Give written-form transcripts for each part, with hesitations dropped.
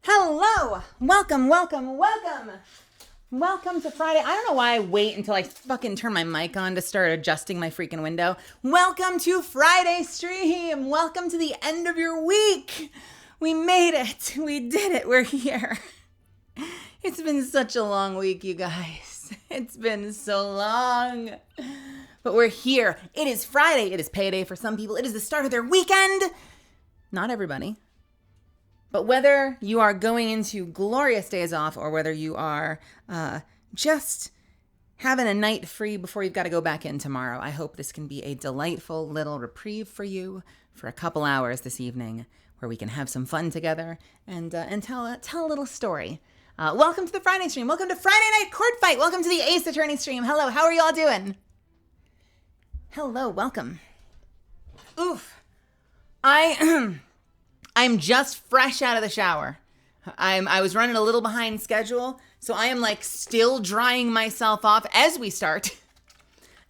Hello! Welcome to Friday. I don't know why I wait until I fucking turn my mic on to start adjusting my freaking window. Welcome to Friday stream. Welcome to the end of your week. We made it. We did it. We're here. It's been such a long week, you guys. It's been so long. But we're here. It is Friday. It is payday for some people. It is the start of their weekend. Not everybody. But whether you are going into glorious days off or whether you are just having a night free before you've got to go back in tomorrow, I hope this can be a delightful little reprieve for you for a couple hours this evening where we can have some fun together and tell a little story. Welcome to the Friday stream. Welcome to Friday Night Court Fight. Welcome to the Ace Attorney stream. Hello, how are y'all doing? Hello, welcome. Oof. I'm just fresh out of the shower. I was running a little behind schedule, so I am like still drying myself off as we start.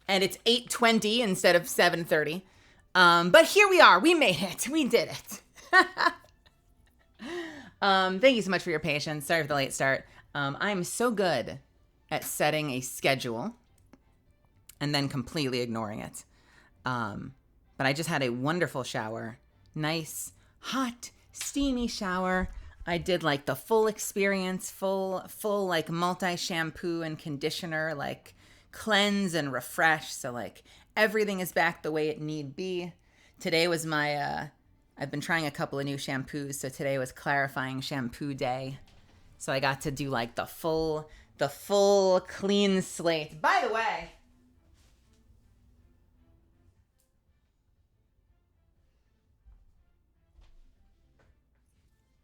And it's 8:20 instead of 7:30. But here we are. We made it. We did it. Thank you so much for your patience. Sorry for the late start. I'm so good at setting a schedule and then completely ignoring it. But I just had a wonderful shower. Nice, hot, steamy shower. I did like the full experience, full like multi-shampoo and conditioner, like cleanse and refresh. So like everything is back the way it need be. Today was my, I've been trying a couple of new shampoos. So today was clarifying shampoo day. So I got to do like the full clean slate. By the way,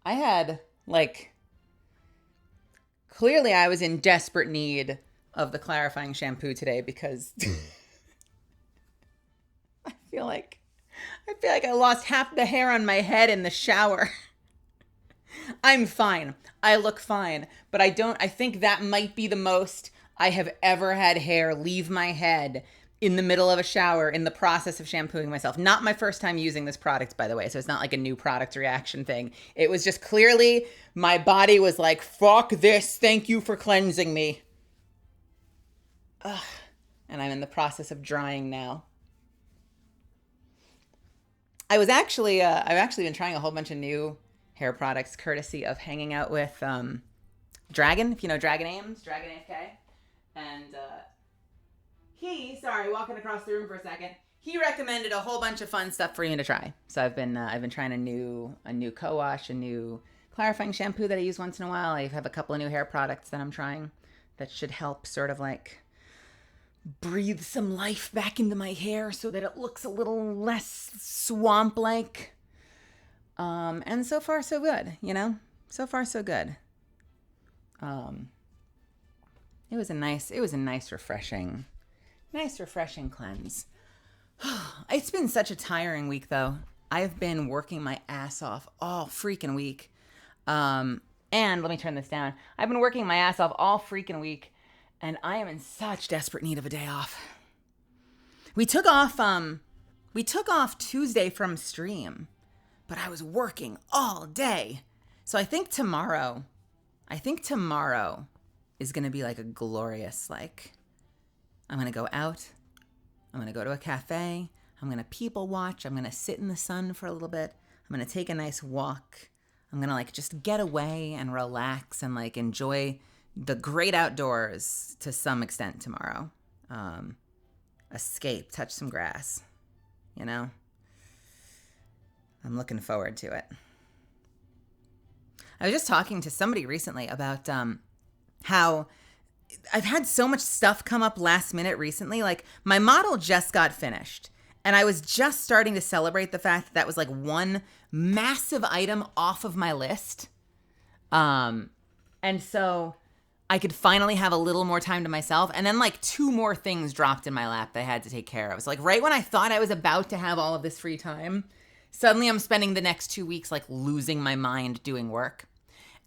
I had, like, clearly I was in desperate need of the clarifying shampoo today because I feel like I lost half the hair on my head in the shower. I'm fine. I look fine, but I think that might be the most I have ever had hair leave my head in the middle of a shower in the process of shampooing myself. Not my first time using this product, by the way, so it's not like a new product reaction thing. It was just clearly my body was like, fuck this, thank you for cleansing me. Ugh. And I'm in the process of drying now. I've actually been trying a whole bunch of new hair products courtesy of hanging out with Dragon, if you know Dragon Ames, Dragon AFK. And walking across the room for a second. He recommended a whole bunch of fun stuff for you to try. So I've been trying a new co-wash, a new clarifying shampoo that I use once in a while. I have a couple of new hair products that I'm trying that should help sort of like breathe some life back into my hair so that it looks a little less swamp-like. And so far so good, you know? So far so good. It was a nice refreshing cleanse. It's been such a tiring week though. I've been working my ass off all freaking week. And let me turn this down. I've been working my ass off all freaking week, and I am in such desperate need of a day off. We took off Tuesday from stream, but I was working all day. So I think tomorrow is going to be like a glorious, like, I'm going to go out. I'm going to go to a cafe. I'm going to people watch. I'm going to sit in the sun for a little bit. I'm going to take a nice walk. I'm going to like just get away and relax and like enjoy the great outdoors to some extent tomorrow. Escape, touch some grass, you know? I'm looking forward to it. I was just talking to somebody recently about how I've had so much stuff come up last minute recently. Like my model just got finished and I was just starting to celebrate the fact that was like one massive item off of my list. And so I could finally have a little more time to myself. And then like two more things dropped in my lap that I had to take care of. So like right when I thought I was about to have all of this free time, suddenly I'm spending the next 2 weeks like losing my mind doing work.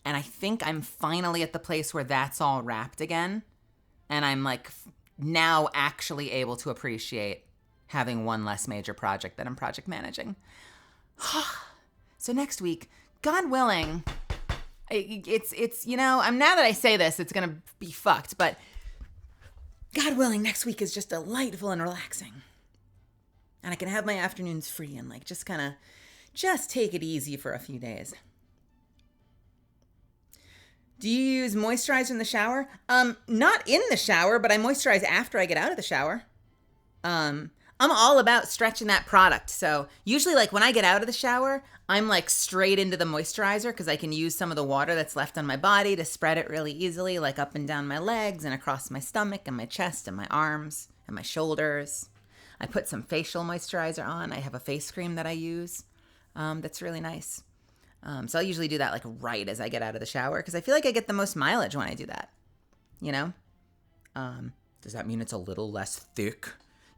And I think I'm finally at the place where that's all wrapped again. And I'm like now actually able to appreciate having one less major project that I'm project managing. So next week, God willing, It's you know, I'm now that I say this, it's gonna be fucked, but God willing, next week is just delightful and relaxing. And I can have my afternoons free and like just kind of just take it easy for a few days. Do you use moisturizer in the shower? Not in the shower, but I moisturize after I get out of the shower. I'm all about stretching that product. So usually like when I get out of the shower, I'm like straight into the moisturizer because I can use some of the water that's left on my body to spread it really easily, like up and down my legs and across my stomach and my chest and my arms and my shoulders. I put some facial moisturizer on. I have a face cream that I use that's really nice. So I'll usually do that like right as I get out of the shower because I feel like I get the most mileage when I do that, you know? Does that mean it's a little less thick?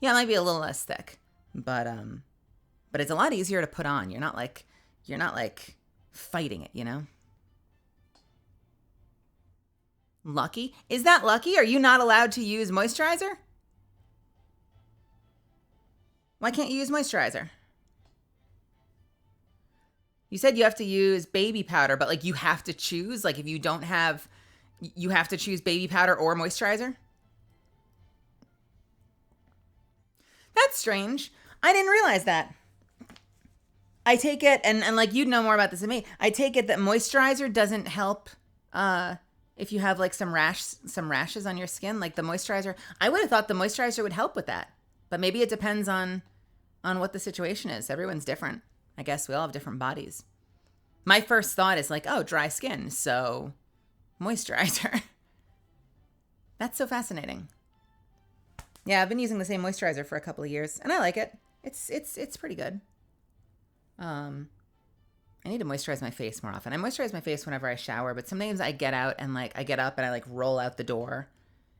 Yeah, it might be a little less thick, but it's a lot easier to put on. You're not like fighting it, you know? Lucky? Is that lucky? Are you not allowed to use moisturizer? Why can't you use moisturizer? You said you have to use baby powder, but like you have to choose, like if you don't have, you have to choose baby powder or moisturizer? That's strange. I didn't realize that. I take it, and like you'd know more about this than me, I take it that moisturizer doesn't help if you have like some rashes on your skin, like the moisturizer. I would have thought the moisturizer would help with that, but maybe it depends on what the situation is. Everyone's different. I guess we all have different bodies. My first thought is like, oh, dry skin, so moisturizer. That's so fascinating. Yeah, I've been using the same moisturizer for a couple of years, and I like it. It's pretty good. I need to moisturize my face more often. I moisturize my face whenever I shower, but sometimes I get out and like I get up and I like roll out the door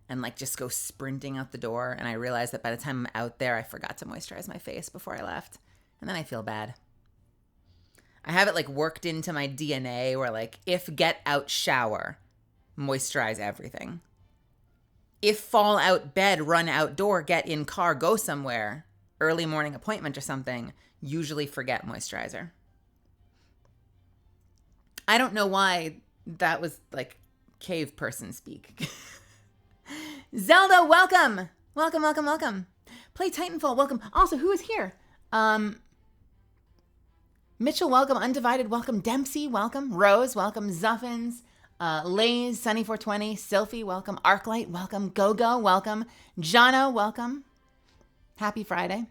and like just go sprinting out the door, and I realize that by the time I'm out there, I forgot to moisturize my face before I left, and then I feel bad. I have it like worked into my DNA where like if get out shower, moisturize everything. If fall out bed, run outdoor, get in car, go somewhere, early morning appointment or something, usually forget moisturizer. I don't know why that was like cave person speak. Zelda, welcome. Welcome. Play Titanfall, welcome. Also, who is here? Mitchell, welcome. Undivided, welcome. Dempsey, welcome. Rose, welcome. Zuffins, Lays, Sunny420, Sylphie, welcome. Arclight, welcome. Go, welcome. Jono, welcome. Happy Friday.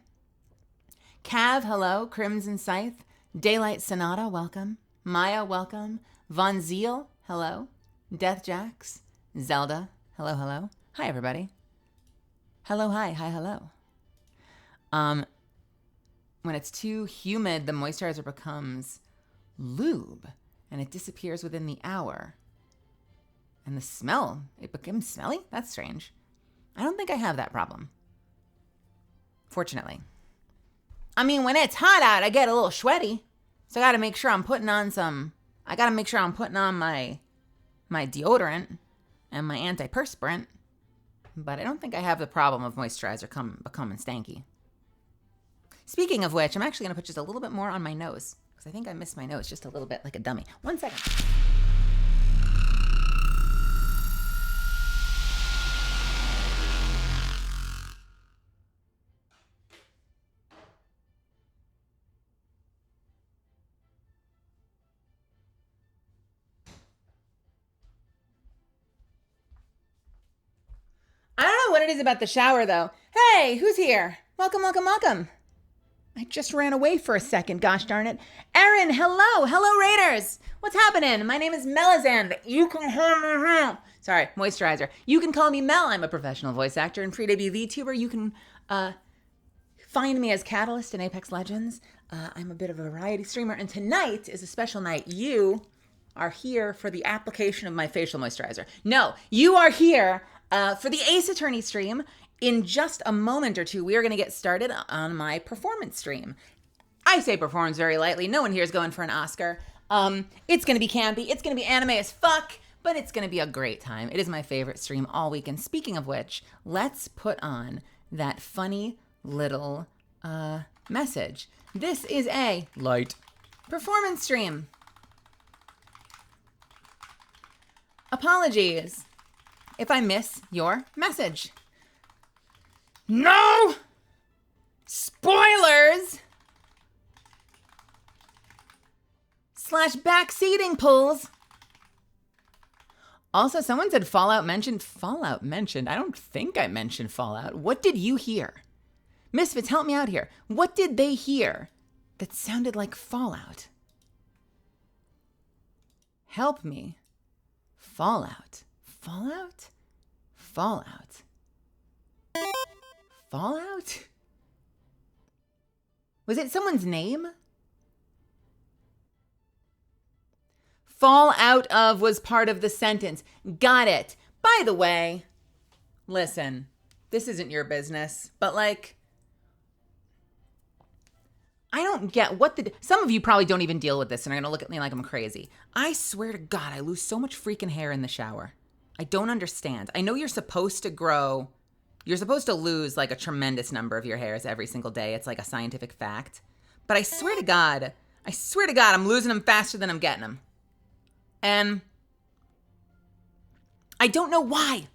Cav, hello. Crimson Scythe, Daylight Sonata, welcome. Maya, welcome. Von Zeal, hello. Death Jacks, Zelda, hello. Hi, everybody. Hello, hi, hello. When it's too humid, the moisturizer becomes lube and it disappears within the hour. And the smell, it becomes smelly? That's strange. I don't think I have that problem. Fortunately. I mean, when it's hot out, I get a little sweaty. So I got to make sure I'm putting on my deodorant and my antiperspirant. But I don't think I have the problem of moisturizer becoming stanky. Speaking of which, I'm actually going to put just a little bit more on my nose because I think I missed my nose just a little bit like a dummy. 1 second. I don't know what it is about the shower though. Hey, who's here? Welcome. I just ran away for a second, gosh darn it. Erin, hello Raiders. What's happening? My name is Melazand. You can call me Mel. Sorry, moisturizer. You can call me Mel. I'm a professional voice actor and free debut VTuber. You can find me as Catalyst in Apex Legends. I'm a bit of a variety streamer, and tonight is a special night. You are here for the application of my facial moisturizer. No, you are here for the Ace Attorney stream. In just a moment or two, we are going to get started on my performance stream. I say performance very lightly. No one here is going for an Oscar. It's going to be campy. It's going to be anime as fuck, but it's going to be a great time. It is my favorite stream all week. And speaking of which, let's put on that funny little message. This is a light performance stream. Apologies if I miss your message. No spoilers / backseating pulls. Also, someone said Fallout mentioned. Fallout mentioned? I don't think I mentioned Fallout. What did you hear? Misfits, help me out here. What did they hear that sounded like Fallout? Help me. Fallout. Fallout? Fallout. Fallout? Was it someone's name? Fall out of was part of the sentence. Got it. By the way, listen, this isn't your business, but like, I don't get what some of you probably don't even deal with this and are going to look at me like I'm crazy. I swear to God, I lose so much freaking hair in the shower. I don't understand. I know you're supposed to lose like a tremendous number of your hairs every single day. It's like a scientific fact. But I swear to God, I'm losing them faster than I'm getting them. And I don't know why.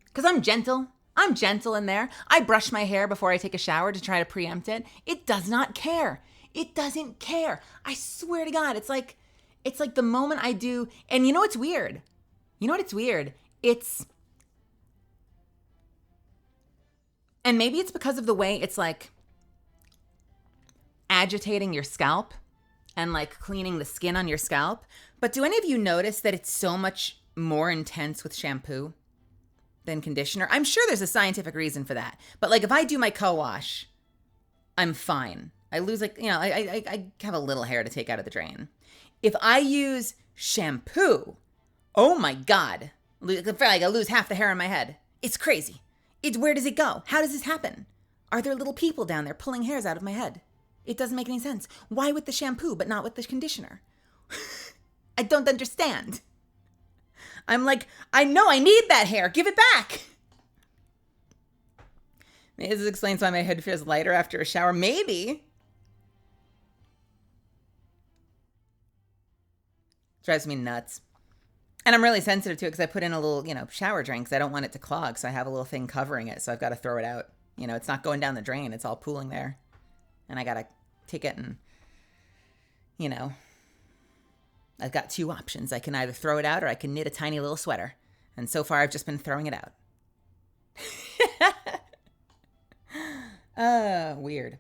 Because I'm gentle. I'm gentle in there. I brush my hair before I take a shower to try to preempt it. It does not care. It doesn't care. I swear to God, it's like the moment I do. And you know what's weird? And maybe it's because of the way it's like agitating your scalp and like cleaning the skin on your scalp. But do any of you notice that it's so much more intense with shampoo than conditioner? I'm sure there's a scientific reason for that. But like if I do my co-wash, I'm fine. I lose I have a little hair to take out of the drain. If I use shampoo, oh my God. I feel like I lose half the hair on my head. It's crazy. Where does it go? How does this happen? Are there little people down there pulling hairs out of my head? It doesn't make any sense. Why with the shampoo but not with the conditioner? I don't understand. I'm like, I know I need that hair. Give it back. Maybe this explains why my head feels lighter after a shower. Maybe. Drives me nuts. And I'm really sensitive to it because I put in a little, shower drain because I don't want it to clog. So I have a little thing covering it. So I've got to throw it out. It's not going down the drain. It's all pooling there. And I got to take it and, I've got two options. I can either throw it out or I can knit a tiny little sweater. And so far I've just been throwing it out. Weird.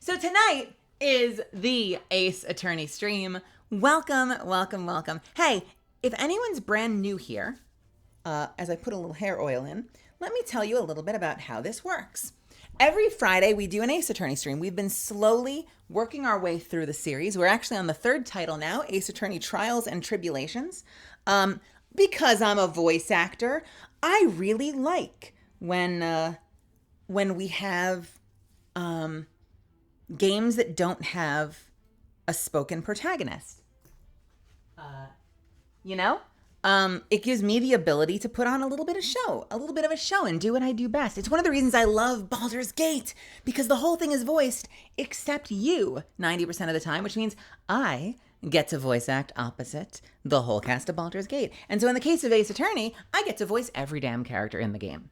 So tonight is the Ace Attorney stream. Welcome, welcome, welcome. Hey, if anyone's brand new here, as I put a little hair oil in, let me tell you a little bit about how this works. Every Friday, we do an Ace Attorney stream. We've been slowly working our way through the series. We're actually on the third title now, Ace Attorney Trials and Tribulations. Because I'm a voice actor, I really like when we have games that don't have a spoken protagonist. It gives me the ability to put on a little bit of a show and do what I do best. It's one of the reasons I love Baldur's Gate, because the whole thing is voiced except you 90% of the time, which means I get to voice act opposite the whole cast of Baldur's Gate. And so in the case of Ace Attorney, I get to voice every damn character in the game.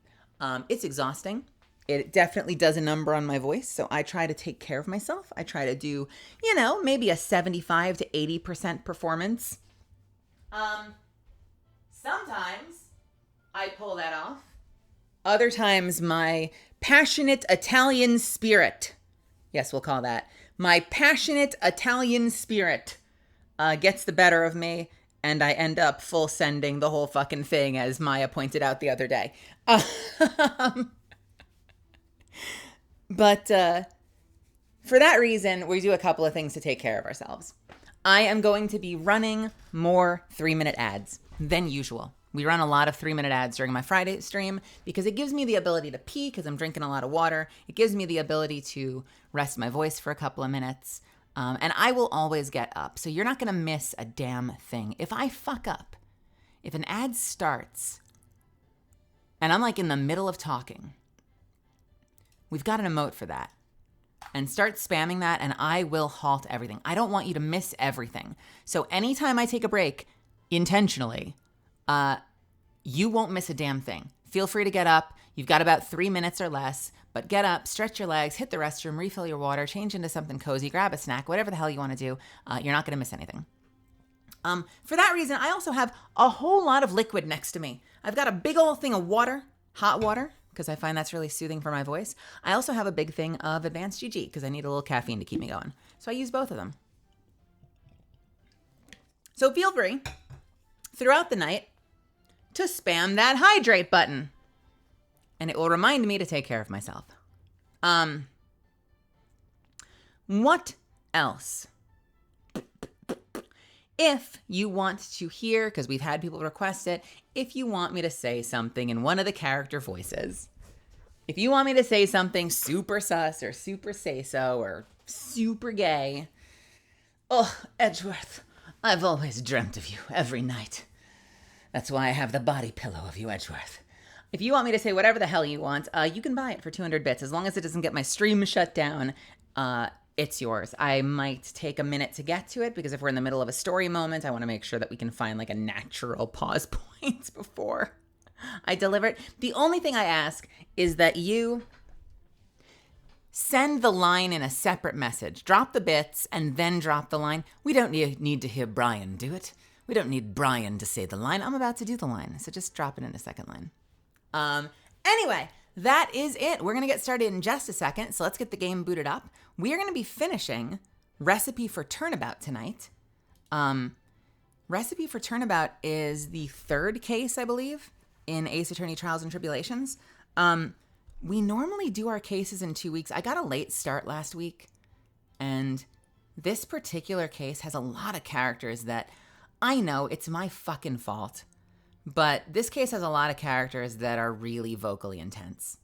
It's exhausting. It definitely does a number on my voice, so I try to take care of myself. I try to do, maybe a 75 to 80% performance. Sometimes I pull that off. Other times my passionate Italian spirit, yes, we'll call that, my passionate Italian spirit gets the better of me, and I end up full sending the whole fucking thing, as Maya pointed out the other day. But for that reason, we do a couple of things to take care of ourselves. I am going to be running more 3-minute ads than usual. We run a lot of 3-minute ads during my Friday stream because it gives me the ability to pee because I'm drinking a lot of water. It gives me the ability to rest my voice for a couple of minutes. And I will always get up. So you're not going to miss a damn thing. If I fuck up, if an ad starts and I'm like in the middle of talking, we've got an emote for that. and start spamming that, and I will halt everything. I don't want you to miss everything. So anytime I take a break, intentionally, you won't miss a damn thing. Feel free to get up. You've got about 3 minutes or less, but get up, stretch your legs, hit the restroom, refill your water, change into something cozy, grab a snack, whatever the hell you want to do. You're not going to miss anything. For that reason, I also have a whole lot of liquid next to me. I've got a big old thing of water, hot water, because I find that's really soothing for my voice. I also have a big thing of advanced GG because I need a little caffeine to keep me going. So I use both of them. So feel free throughout the night to spam that hydrate button, and it will remind me to take care of myself. What else? If you want to hear, because we've had people request it, if you want me to say something in one of the character voices, if you want me to say something super sus or super say-so or super gay, oh, Edgeworth, I've always dreamt of you every night. That's why I have the body pillow of you, Edgeworth. If you want me to say whatever the hell you want, you can buy it for 200 bits. As long as it doesn't get my stream shut down, it's yours. I might take a minute to get to it because if we're in the middle of a story moment, I want to make sure that we can find like a natural pause point before I deliver it. The only thing I ask is that you send the line in a separate message. Drop the bits and then drop the line. We don't need to hear Brian do it. We don't need Brian to say the line. I'm about to do the line, so just drop it in a second line. Anyway, that is it. We're going to get started in just a second, so let's get the game booted up. We are going to be finishing Recipe for Turnabout tonight. Recipe for Turnabout is the third case, I believe, in Ace Attorney Trials and Tribulations. We normally do our cases in 2 weeks. I got a late start last week, and this particular case has a lot of characters that I know it's my fucking fault. But this case has a lot of characters that are really vocally intense.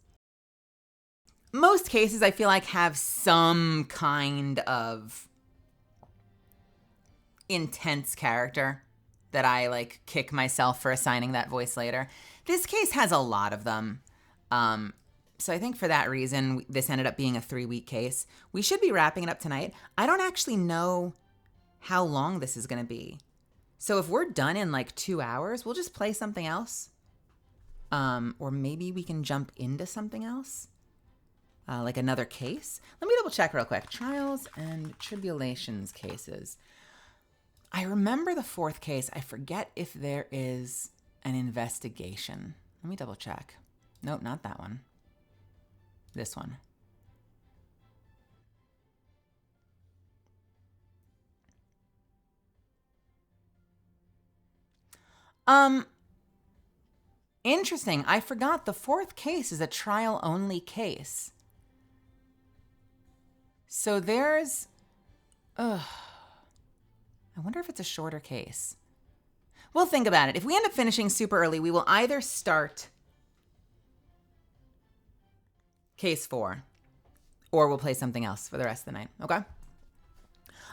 Most cases, I feel like, have some kind of intense character that I, like, kick myself for assigning that voice later. This case has a lot of them. So I think for that reason, this ended up being a 3-week case. We should be wrapping it up tonight. I don't actually know how long this is going to be. So if we're done in like 2 hours, we'll just play something else. Or maybe we can jump into something else. Like another case. Let me double check real quick. Trials and Tribulations cases. I remember the 4th case. I forget if there is an investigation. Let me double check. Nope, not that one. This one. Interesting. I forgot the 4th case is a trial-only case. So there's... I wonder if it's a shorter case. We'll think about it. If we end up finishing super early, we will either start case 4, or we'll play something else for the rest of the night. Okay?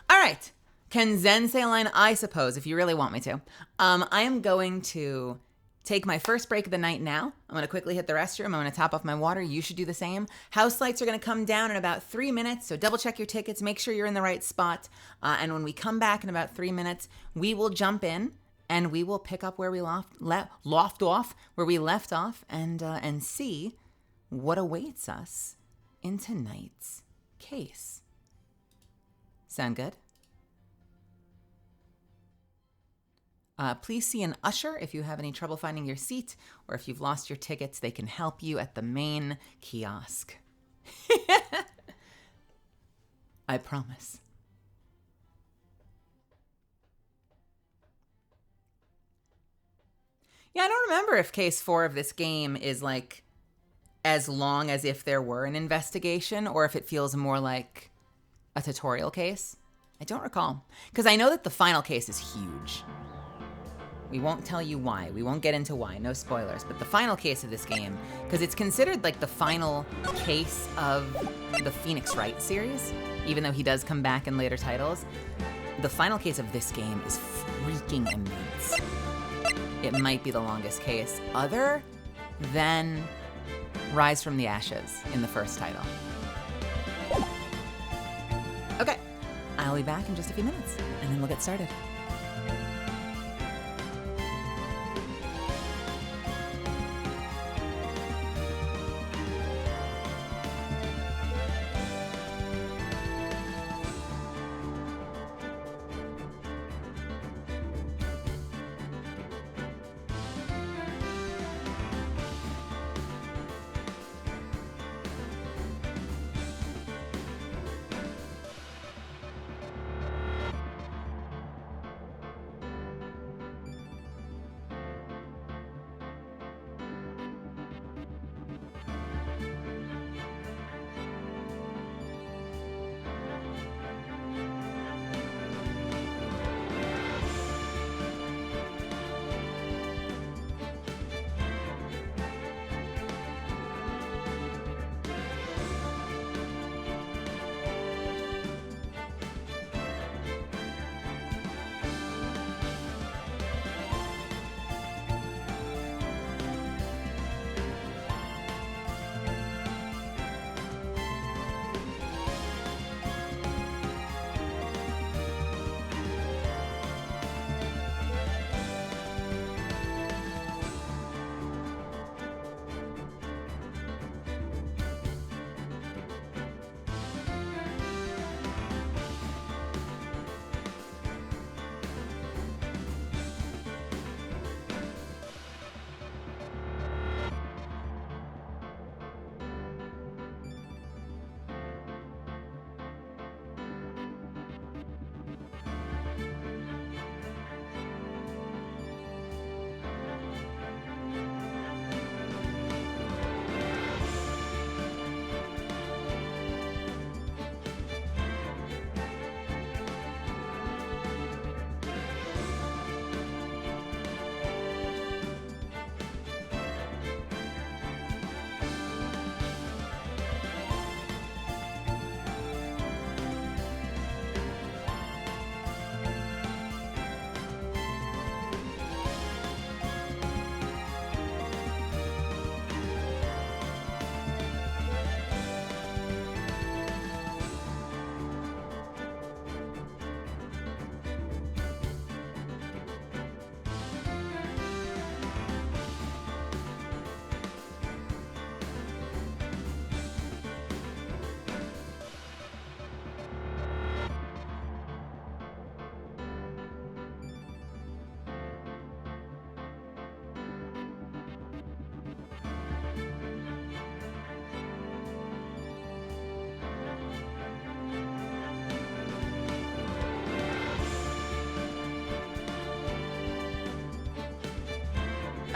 All right. Can Zen say a line? I suppose, if you really want me to. I am going to take my first break of the night now. I'm going to quickly hit the restroom. I'm going to top off my water. You should do the same. House lights are going to come down in about 3 minutes, so double check your tickets. Make sure you're in the right spot. And when we come back in about 3 minutes, we will jump in and we will pick up where we left off, and see what awaits us in tonight's case. Sound good? Please see an usher if you have any trouble finding your seat, or if you've lost your tickets, they can help you at the main kiosk. I promise. Yeah, I don't remember if case 4 of this game is like as long as if there were an investigation, or if it feels more like a tutorial case. I don't recall, because I know that the final case is huge. We won't tell you why. We won't get into why. No spoilers. But the final case of this game, because it's considered like the final case of the Phoenix Wright series, even though he does come back in later titles, the final case of this game is freaking immense. It might be the longest case, other than Rise from the Ashes in the first title. I'll be back in just a few minutes, and then we'll get started.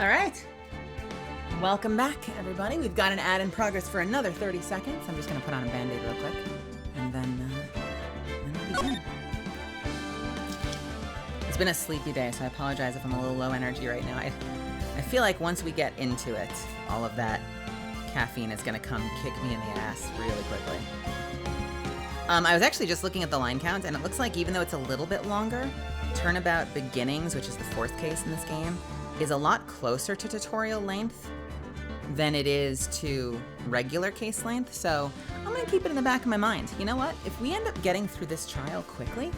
All right. Welcome back, everybody. We've got an ad in progress for another 30 seconds. I'm just going to put on a Band-Aid real quick, and then we'll begin. It's been a sleepy day, so I apologize if I'm a little low energy right now. I feel like once we get into it, all of that caffeine is going to come kick me in the ass really quickly. I was actually just looking at the line count, and it looks like even though it's a little bit longer, Turnabout Beginnings, which is the fourth case in this game, is a lot closer to tutorial length than it is to regular case length, so I'm gonna keep it in the back of my mind. You know what? If we end up getting through this trial quickly,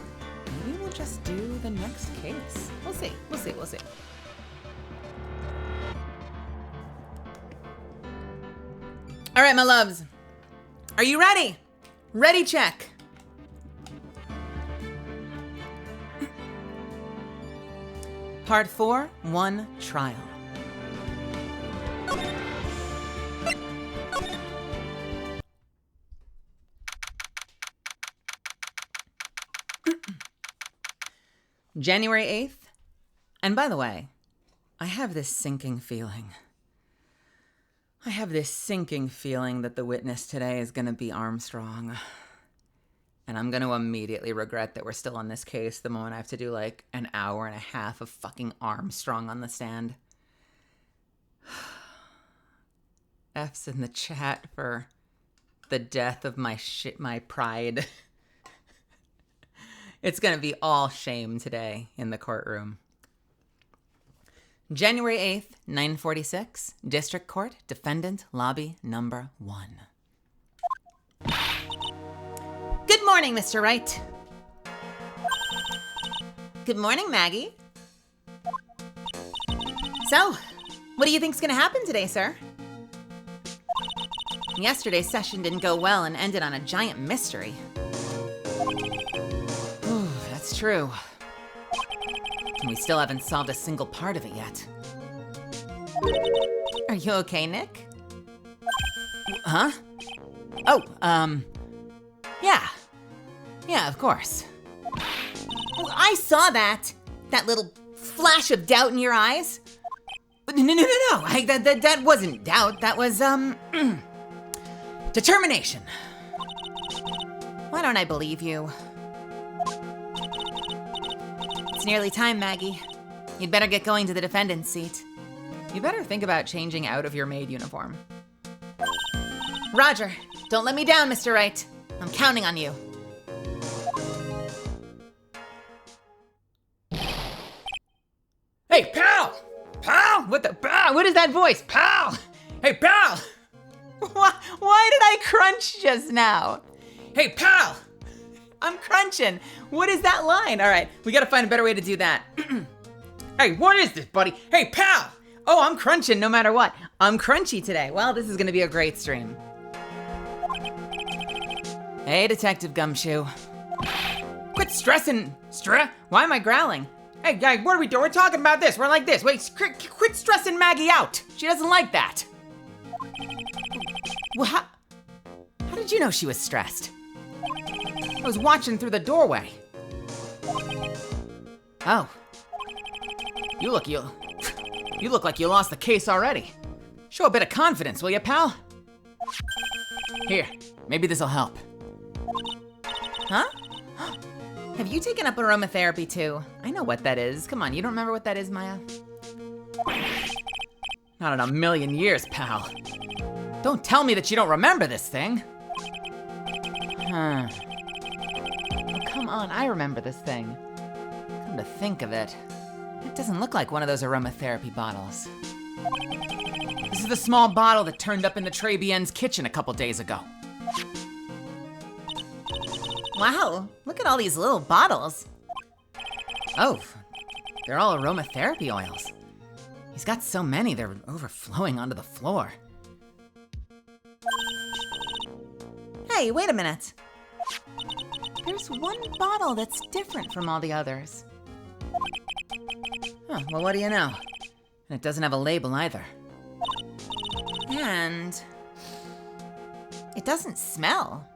maybe we'll just do the next case. We'll see. All right, my loves. Are you ready? Ready check. Part 4, 1 trial. January 8th. And by the way, I have this sinking feeling. That the witness today is going to be Armstrong. And I'm going to immediately regret that we're still on this case the moment I have to do like an hour and a half of fucking Armstrong on the stand. F's in the chat for the death of my pride. It's going to be all shame today in the courtroom. January 8th, 9:46, District Court, Defendant Lobby Number 1. Good morning, Mr. Wright. Good morning, Maggie. So, what do you think's gonna happen today, sir? Yesterday's session didn't go well and ended on a giant mystery. Ooh, that's true. And we still haven't solved a single part of it yet. Are you okay, Nick? Huh? Oh, yeah. Yeah, of course. Oh, I saw that! That little flash of doubt in your eyes. No. That wasn't doubt. That was, determination. Why don't I believe you? It's nearly time, Maggie. You'd better get going to the defendant's seat. You better think about changing out of your maid uniform. Roger. Don't let me down, Mr. Wright. I'm counting on you. Hey, pal! Pal? What is that voice? Pal! Hey, pal! Why did I crunch just now? Hey, pal! I'm crunching. What is that line? All right, we gotta find a better way to do that. Hey, what is this, buddy? Hey, pal! Oh, I'm crunching no matter what. I'm crunchy today. Well, this is gonna be a great stream. Hey, Detective Gumshoe. Quit stressing. Why am I growling? Hey, guy, what are we doing? We're talking about this. We're like this. Wait, quit stressing Maggie out. She doesn't like that. Well, how did you know she was stressed? I was watching through the doorway. Oh. You look like you lost the case already. Show a bit of confidence, will you, pal? Here, maybe this'll help. Huh? Have you taken up aromatherapy too? I know what that is. Come on, you don't remember what that is, Maya? Not in a million years, pal. Don't tell me that you don't remember this thing. Huh. Oh, come on, I remember this thing. Come to think of it, it doesn't look like one of those aromatherapy bottles. This is the small bottle that turned up in the Trebien's kitchen a couple days ago. Wow, look at all these little bottles. Oh, they're all aromatherapy oils. He's got so many, they're overflowing onto the floor. Hey, wait a minute. There's one bottle that's different from all the others. Huh, well, what do you know? And it doesn't have a label either. And it doesn't smell.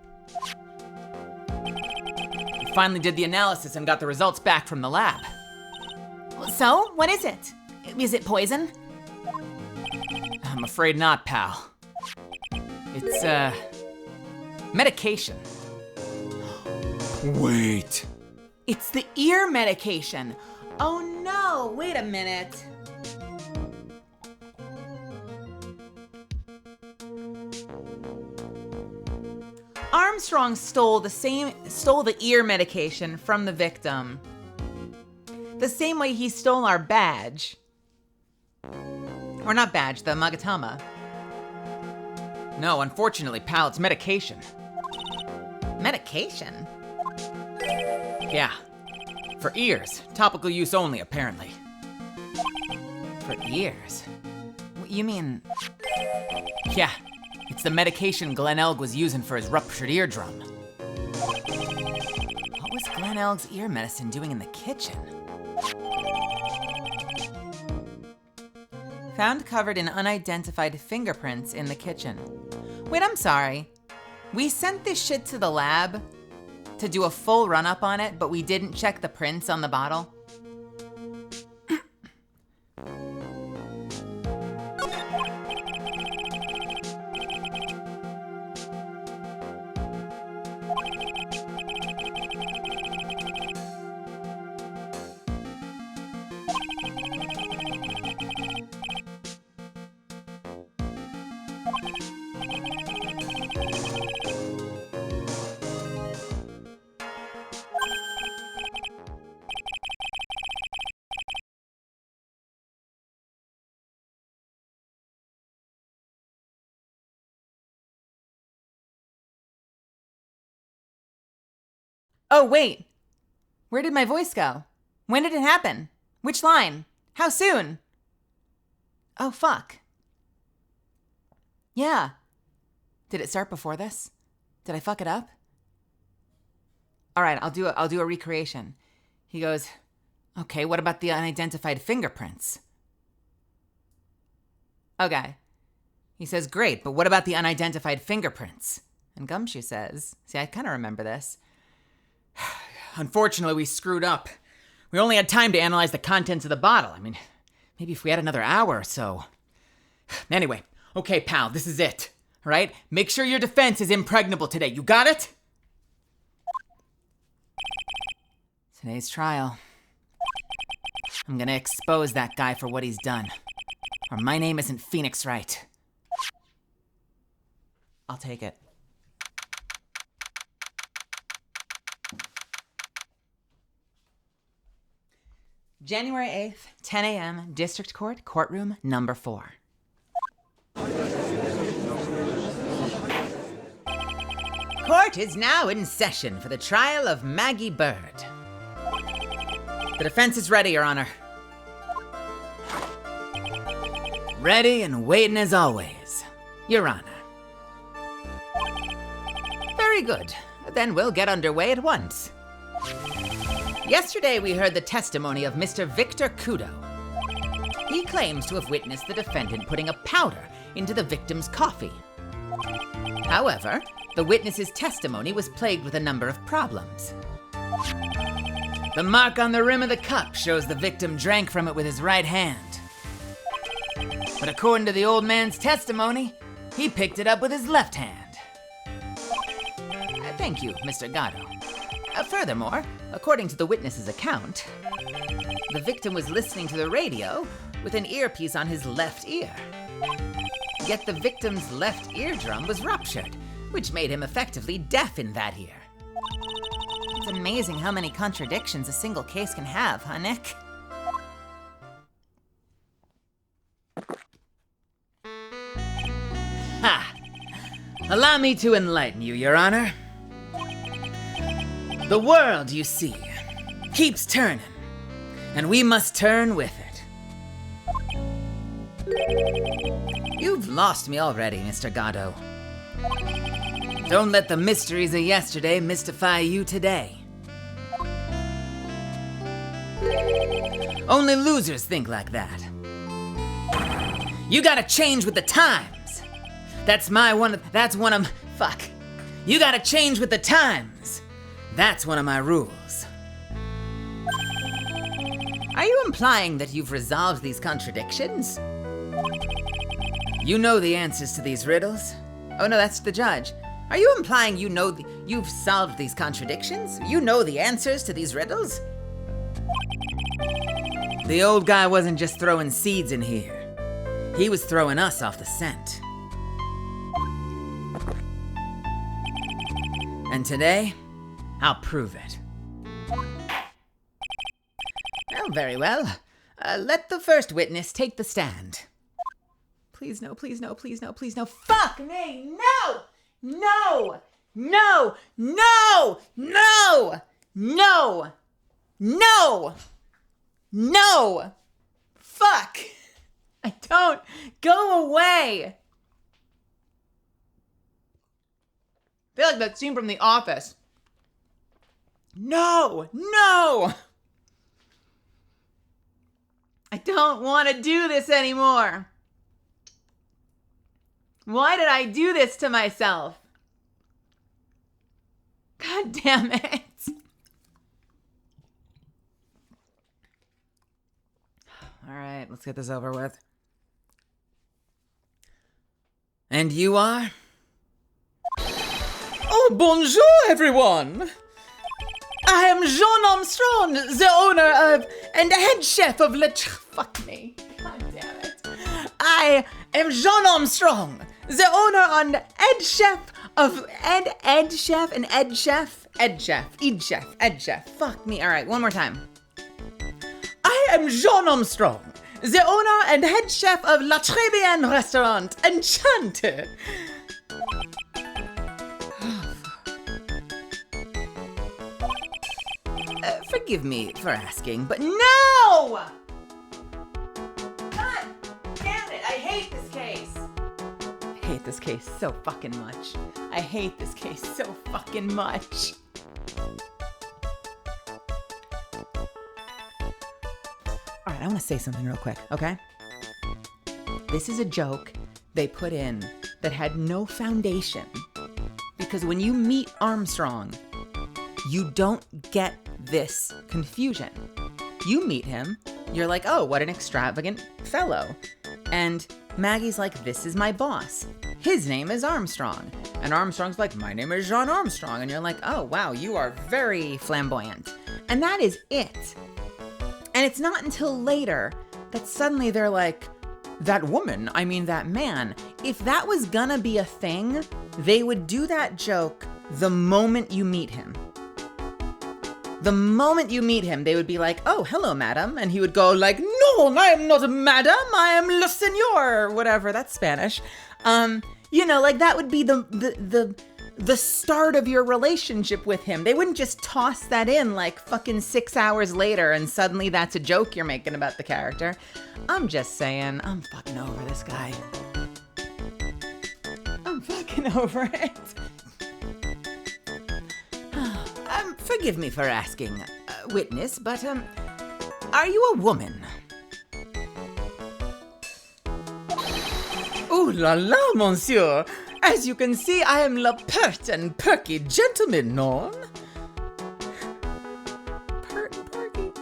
We finally did the analysis and got the results back from the lab. So, what is it? Is it poison? I'm afraid not, pal. It's, medication. Wait. It's the ear medication. Oh no, wait a minute. Armstrong stole the ear medication from the victim. The same way he stole our badge. Or not badge, the Magatama. No, unfortunately, pal, it's medication. Medication? Yeah. For ears. Topical use only, apparently. For ears? You mean... Yeah. It's the medication Glenn Elg was using for his ruptured eardrum. What was Glenn Elg's ear medicine doing in the kitchen? Found covered in unidentified fingerprints in the kitchen. Wait, I'm sorry. We sent this shit to the lab to do a full run-up on it, but we didn't check the prints on the bottle. Oh, wait. Where did my voice go? When did it happen? Which line? How soon? Oh, fuck. Yeah. Did it start before this? Did I fuck it up? All right, I'll do a recreation. He goes, okay, what about the unidentified fingerprints? Okay. He says, great, but what about the unidentified fingerprints? And Gumshoe says, see, I kind of remember this. Unfortunately, we screwed up. We only had time to analyze the contents of the bottle. I mean, maybe if we had another hour or so. Anyway, okay, pal, this is it. All right? Make sure your defense is impregnable today. You got it? Today's trial. I'm gonna expose that guy for what he's done. Or my name isn't Phoenix Wright. I'll take it. January 8th, 10 a.m., District Court, courtroom number 4. Court is now in session for the trial of Maggie Bird. The defense is ready, Your Honor. Ready and waiting as always, Your Honor. Very good. Then we'll get underway at once. Yesterday, we heard the testimony of Mr. Victor Kudo. He claims to have witnessed the defendant putting a powder into the victim's coffee. However, the witness's testimony was plagued with a number of problems. The mark on the rim of the cup shows the victim drank from it with his right hand. But according to the old man's testimony, he picked it up with his left hand. Thank you, Mr. Gatto. Furthermore, according to the witness's account, the victim was listening to the radio with an earpiece on his left ear. Yet the victim's left eardrum was ruptured, which made him effectively deaf in that ear. It's amazing how many contradictions a single case can have, huh, Nick? Ha! Allow me to enlighten you, Your Honor. The world, you see, keeps turning, and we must turn with it. You've lost me already, Mr. Gatto. Don't let the mysteries of yesterday mystify you today. Only losers think like that. You gotta change with the times. Fuck. You gotta change with the times. That's one of my rules. Are you implying that you've resolved these contradictions? You know the answers to these riddles? Oh no, that's the judge. Are you implying you've solved these contradictions? You know the answers to these riddles? The old guy wasn't just throwing seeds in here. He was throwing us off the scent. And today, I'll prove it. Oh, very well. Let the first witness take the stand. Please no, please no, please no, please no. Fuck me! No! No! No! No! No! No! No! No! Fuck! I don't! Go away! I feel like that scene from The Office. No! No! I don't want to do this anymore. Why did I do this to myself? God damn it. All right, let's get this over with. And you are? Oh, bonjour, everyone. I am Jean Armstrong, the owner of and head chef of Fuck me. God damn it. I am Jean Armstrong, the owner and head chef of Ed Chef. Fuck me. All right, one more time. I am Jean Armstrong, the owner and head chef of La Très Bien restaurant, Enchanté. forgive me for asking, but no! God damn it, I hate this case. I hate this case so fucking much. I hate this case so fucking much. All right, I want to say something real quick, okay? This is a joke they put in that had no foundation. Because when you meet Armstrong, you don't get this confusion. You meet him, you're like, oh, what an extravagant fellow. And Maggie's like, this is my boss. His name is Armstrong. And Armstrong's like, my name is Jean Armstrong. And you're like, oh, wow, you are very flamboyant. And that is it. And it's not until later that suddenly they're like, that woman, I mean that man. If that was gonna be a thing, they would do that joke the moment you meet him. The moment you meet him, they would be like, oh, hello, madam. And he would go like, no, I am not a madam. I am le señor, whatever. That's Spanish. You know, like that would be the start of your relationship with him. They wouldn't just toss that in like fucking 6 hours later and suddenly that's a joke you're making about the character. I'm just saying, I'm fucking over this guy. I'm fucking over it. Forgive me for asking, witness, but, are you a woman? Ooh la la, monsieur. As you can see, I am le pert and perky gentleman, non? Pert and perky?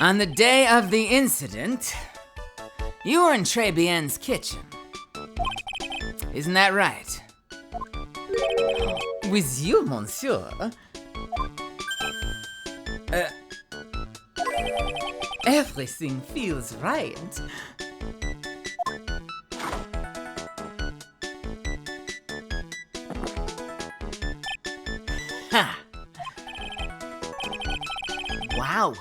On the day of the incident, you were in Très Bien's kitchen. Isn't that right? With you, monsieur. Everything feels right. Ha! Wow,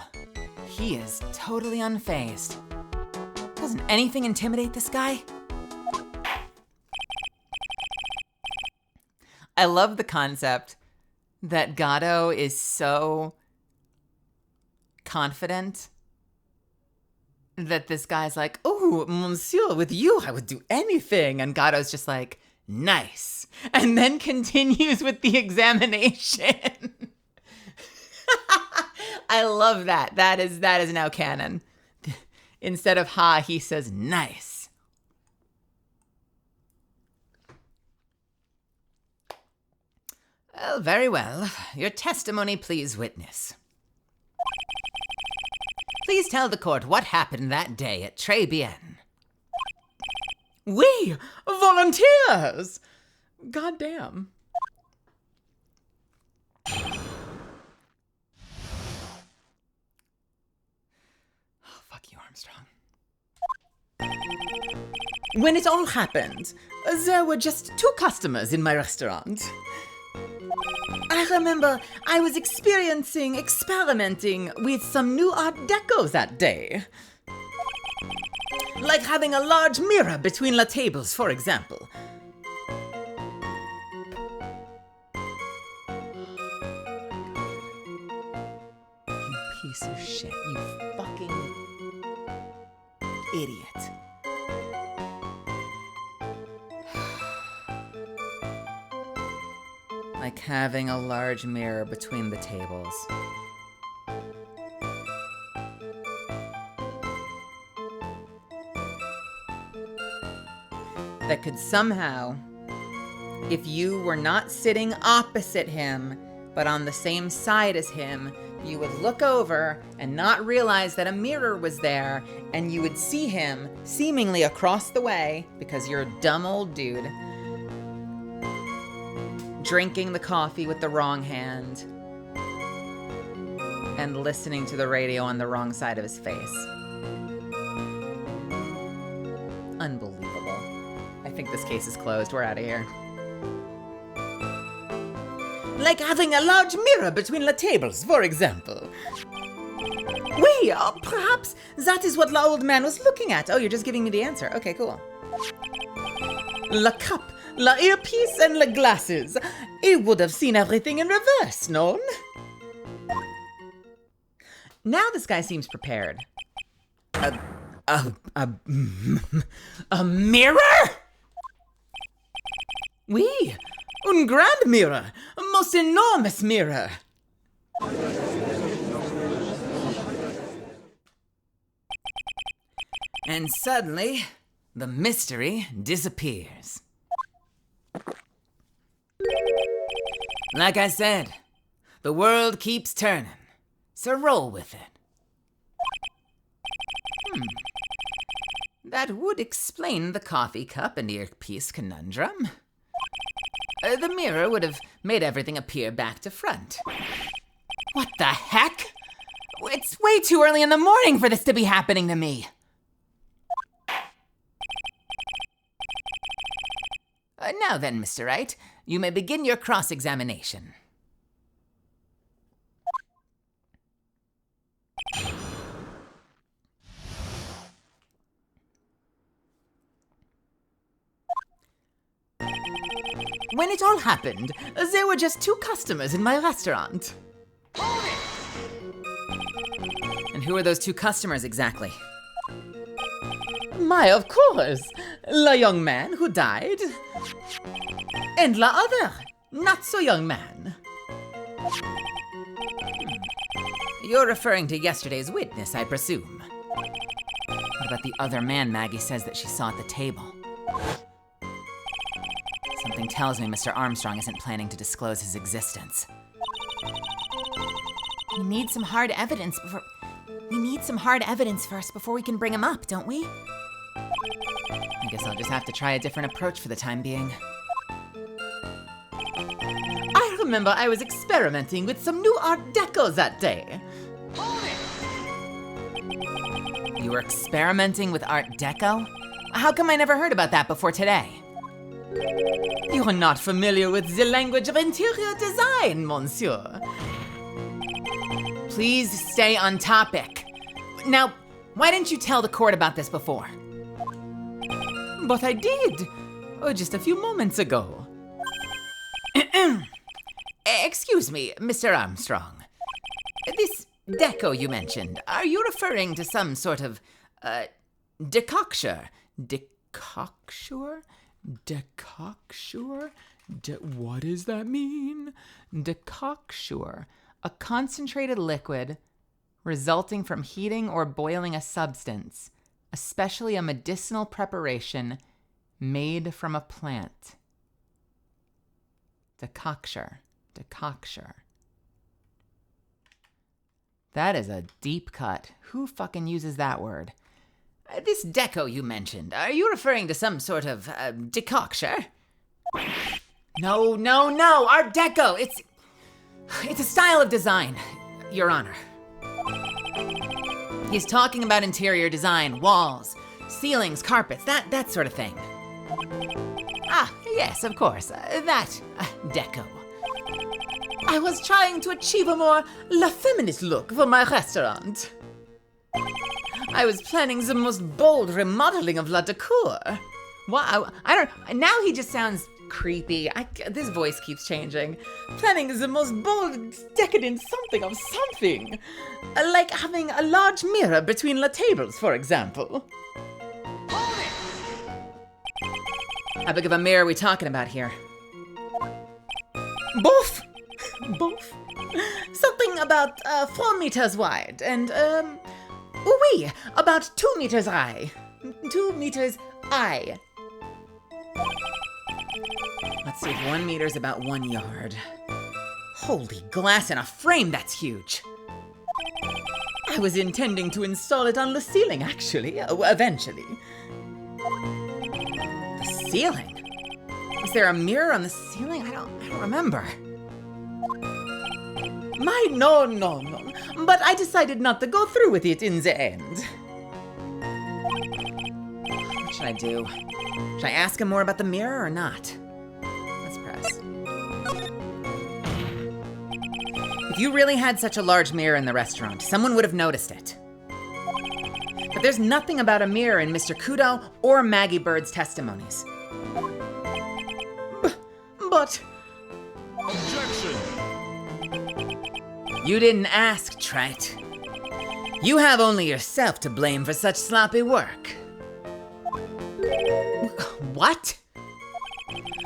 he is totally unfazed. Doesn't anything intimidate this guy? I love the concept that Gatto is so confident that this guy's like, oh, monsieur, with you, I would do anything. And Gatto's just like, nice. And then continues with the examination. I love that. That is now canon. Instead of ha, he says nice. Well, very well. Your testimony, please, witness. Please tell the court what happened that day at Très Bien. We volunteers! Goddamn. Oh, fuck you, Armstrong. When it all happened, there were just 2 customers in my restaurant. I remember I was experimenting with some new Art Deco that day. Like having a large mirror between the tables, for example. You piece of shit, you fucking idiot. Like having a large mirror between the tables. That could somehow, if you were not sitting opposite him, but on the same side as him, you would look over and not realize that a mirror was there, and you would see him seemingly across the way, because you're a dumb old dude, drinking the coffee with the wrong hand, and listening to the radio on the wrong side of his face. Unbelievable. I think this case is closed. We're out of here. Like having a large mirror between the tables, for example. Oui, perhaps that is what the old man was looking at. Oh, you're just giving me the answer. Okay, cool. La cup La earpiece and la glasses. He would have seen everything in reverse, no? Now this guy seems prepared. A mirror? Oui, un grand mirror, a most enormous mirror. And suddenly, the mystery disappears. Like I said, the world keeps turning, so roll with it. That would explain the coffee cup and earpiece conundrum. The mirror would have made everything appear back to front. What the heck? It's way too early in the morning for this to be happening to me. Now then, Mr. Wright, you may begin your cross-examination. When it all happened, there were just 2 customers in my restaurant. And who are those 2 customers exactly? My, of course, la young man who died, and la other, not so young man. You're referring to yesterday's witness, I presume. What about the other man Maggie says that she saw at the table? Something tells me Mr. Armstrong isn't planning to disclose his existence. We need some hard evidence first before we can bring him up, don't we? I guess I'll just have to try a different approach for the time being. I remember I was experimenting with some new Art Deco that day. You were experimenting with Art Deco? How come I never heard about that before today? You're not familiar with the language of interior design, monsieur. Please stay on topic. Now, why didn't you tell the court about this before? But I did, just a few moments ago. Excuse me, Mr. Armstrong. This deco you mentioned, are you referring to some sort of, decoction? Decoction? Decoction? What does that mean? Decoction. A concentrated liquid resulting from heating or boiling a substance, especially a medicinal preparation made from a plant. Decoction. Decoction. That is a deep cut. Who fucking uses that word? This deco you mentioned, are you referring to some sort of decoction? No, Art Deco. It's a style of design, Your Honor. He's talking about interior design, walls, ceilings, carpets, that sort of thing. Ah, yes, of course, that deco. I was trying to achieve a more la feminist look for my restaurant. I was planning the most bold remodeling of la decor. Wow, now he just sounds creepy. This voice keeps changing. Planning the most bold, decadent something of something. Like having a large mirror between the tables, for example. How big of a mirror are we talking about here? Both. Something about 4 meters wide and, oui, about 2 meters high. 2 meters high. Let's see if 1 meter is about 1 yard. Holy glass in a frame, that's huge. I was intending to install it on the ceiling, actually, eventually. The ceiling? Was there a mirror on the ceiling? I don't remember. No. But I decided not to go through with it in the end. What should I do? Should I ask him more about the mirror or not? Let's press. If you really had such a large mirror in the restaurant, someone would have noticed it. But there's nothing about a mirror in Mr. Kudo or Maggie Bird's testimonies. but... Objection! You didn't ask, Trite. You have only yourself to blame for such sloppy work. What?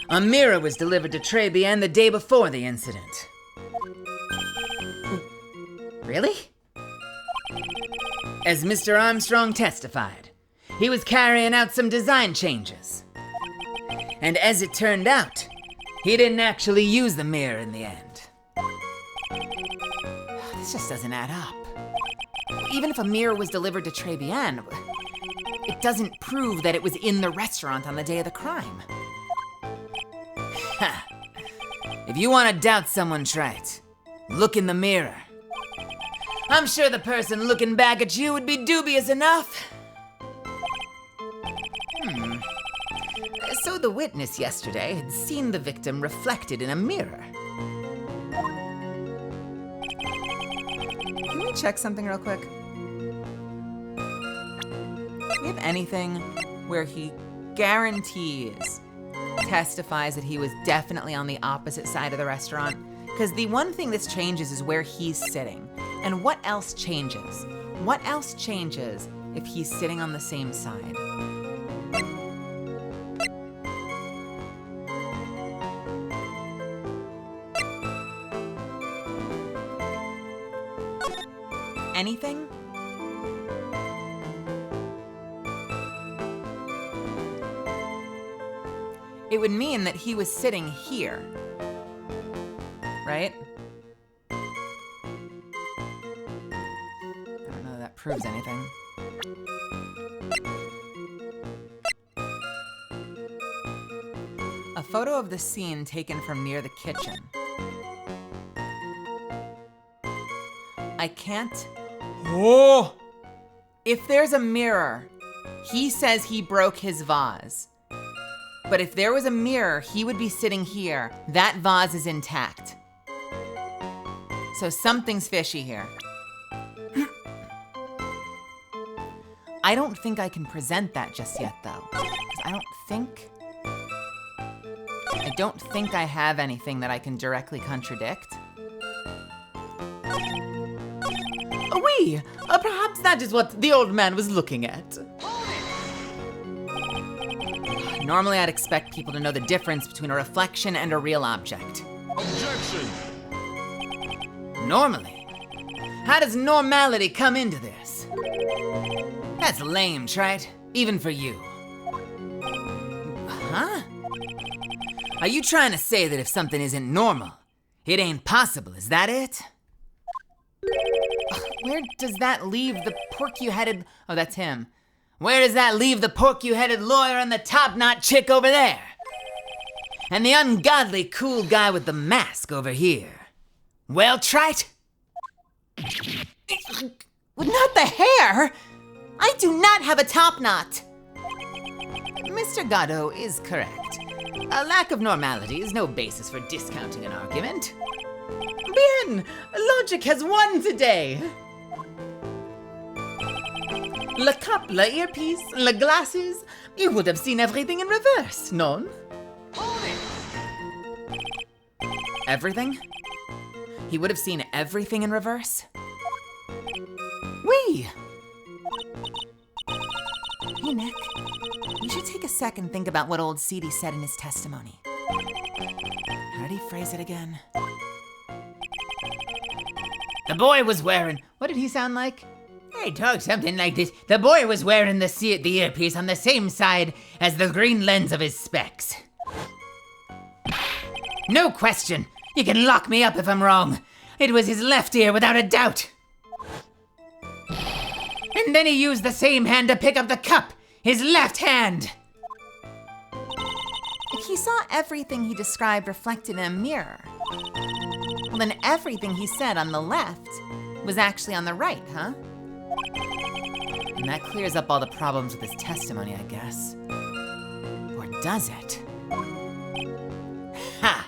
A mirror was delivered to Trebian the day before the incident. Really? As Mr. Armstrong testified, he was carrying out some design changes. And as it turned out, he didn't actually use the mirror in the end. This just doesn't add up. Even if a mirror was delivered to Trebian, it doesn't prove that it was in the restaurant on the day of the crime. Ha! If you want to doubt someone, Trite, look in the mirror. I'm sure the person looking back at you would be dubious enough. So the witness yesterday had seen the victim reflected in a mirror. Can we check something real quick? Do we have anything where he testifies that he was definitely on the opposite side of the restaurant? Because the one thing this changes is where he's sitting. And what else changes? What else changes if he's sitting on the same side? Anything? It would mean that he was sitting here, right? I don't know that that proves anything. A photo of the scene taken from near the kitchen. I can't... Oh! If there's a mirror, he says he broke his vase. But if there was a mirror, he would be sitting here. That vase is intact. So something's fishy here. I don't think I can present that just yet, though. 'Cause I don't think I have anything that I can directly contradict. Oui, perhaps that is what the old man was looking at. Normally, I'd expect people to know the difference between a reflection and a real object. Objection! Normally? How does normality come into this? That's lame, Trite. Even for you. Huh? Are you trying to say that if something isn't normal, it ain't possible, is that it? Where does that leave the pork-you-headed... Oh, that's him. Where does that leave the pork-you-headed lawyer and the top-knot chick over there? And the ungodly cool guy with the mask over here? Well, Trite? Not the hair! I do not have a top knot! Mr. Gatto is correct. A lack of normality is no basis for discounting an argument. Bien! Logic has won today! Le cup, le earpiece, le glasses. You would have seen everything in reverse, non? Everything? He would have seen everything in reverse? Oui! Hey, Nick. We should take a sec and think about what old Seedy said in his testimony. How did he phrase it again? The boy was wearing... What did he sound like? He talked something like this. The boy was wearing the earpiece on the same side as the green lens of his specs. No question. You can lock me up if I'm wrong. It was his left ear without a doubt. And then he used the same hand to pick up the cup. His left hand. If he saw everything he described reflected in a mirror, well, then everything he said on the left was actually on the right, huh? And that clears up all the problems with his testimony, I guess. Or does it? Ha!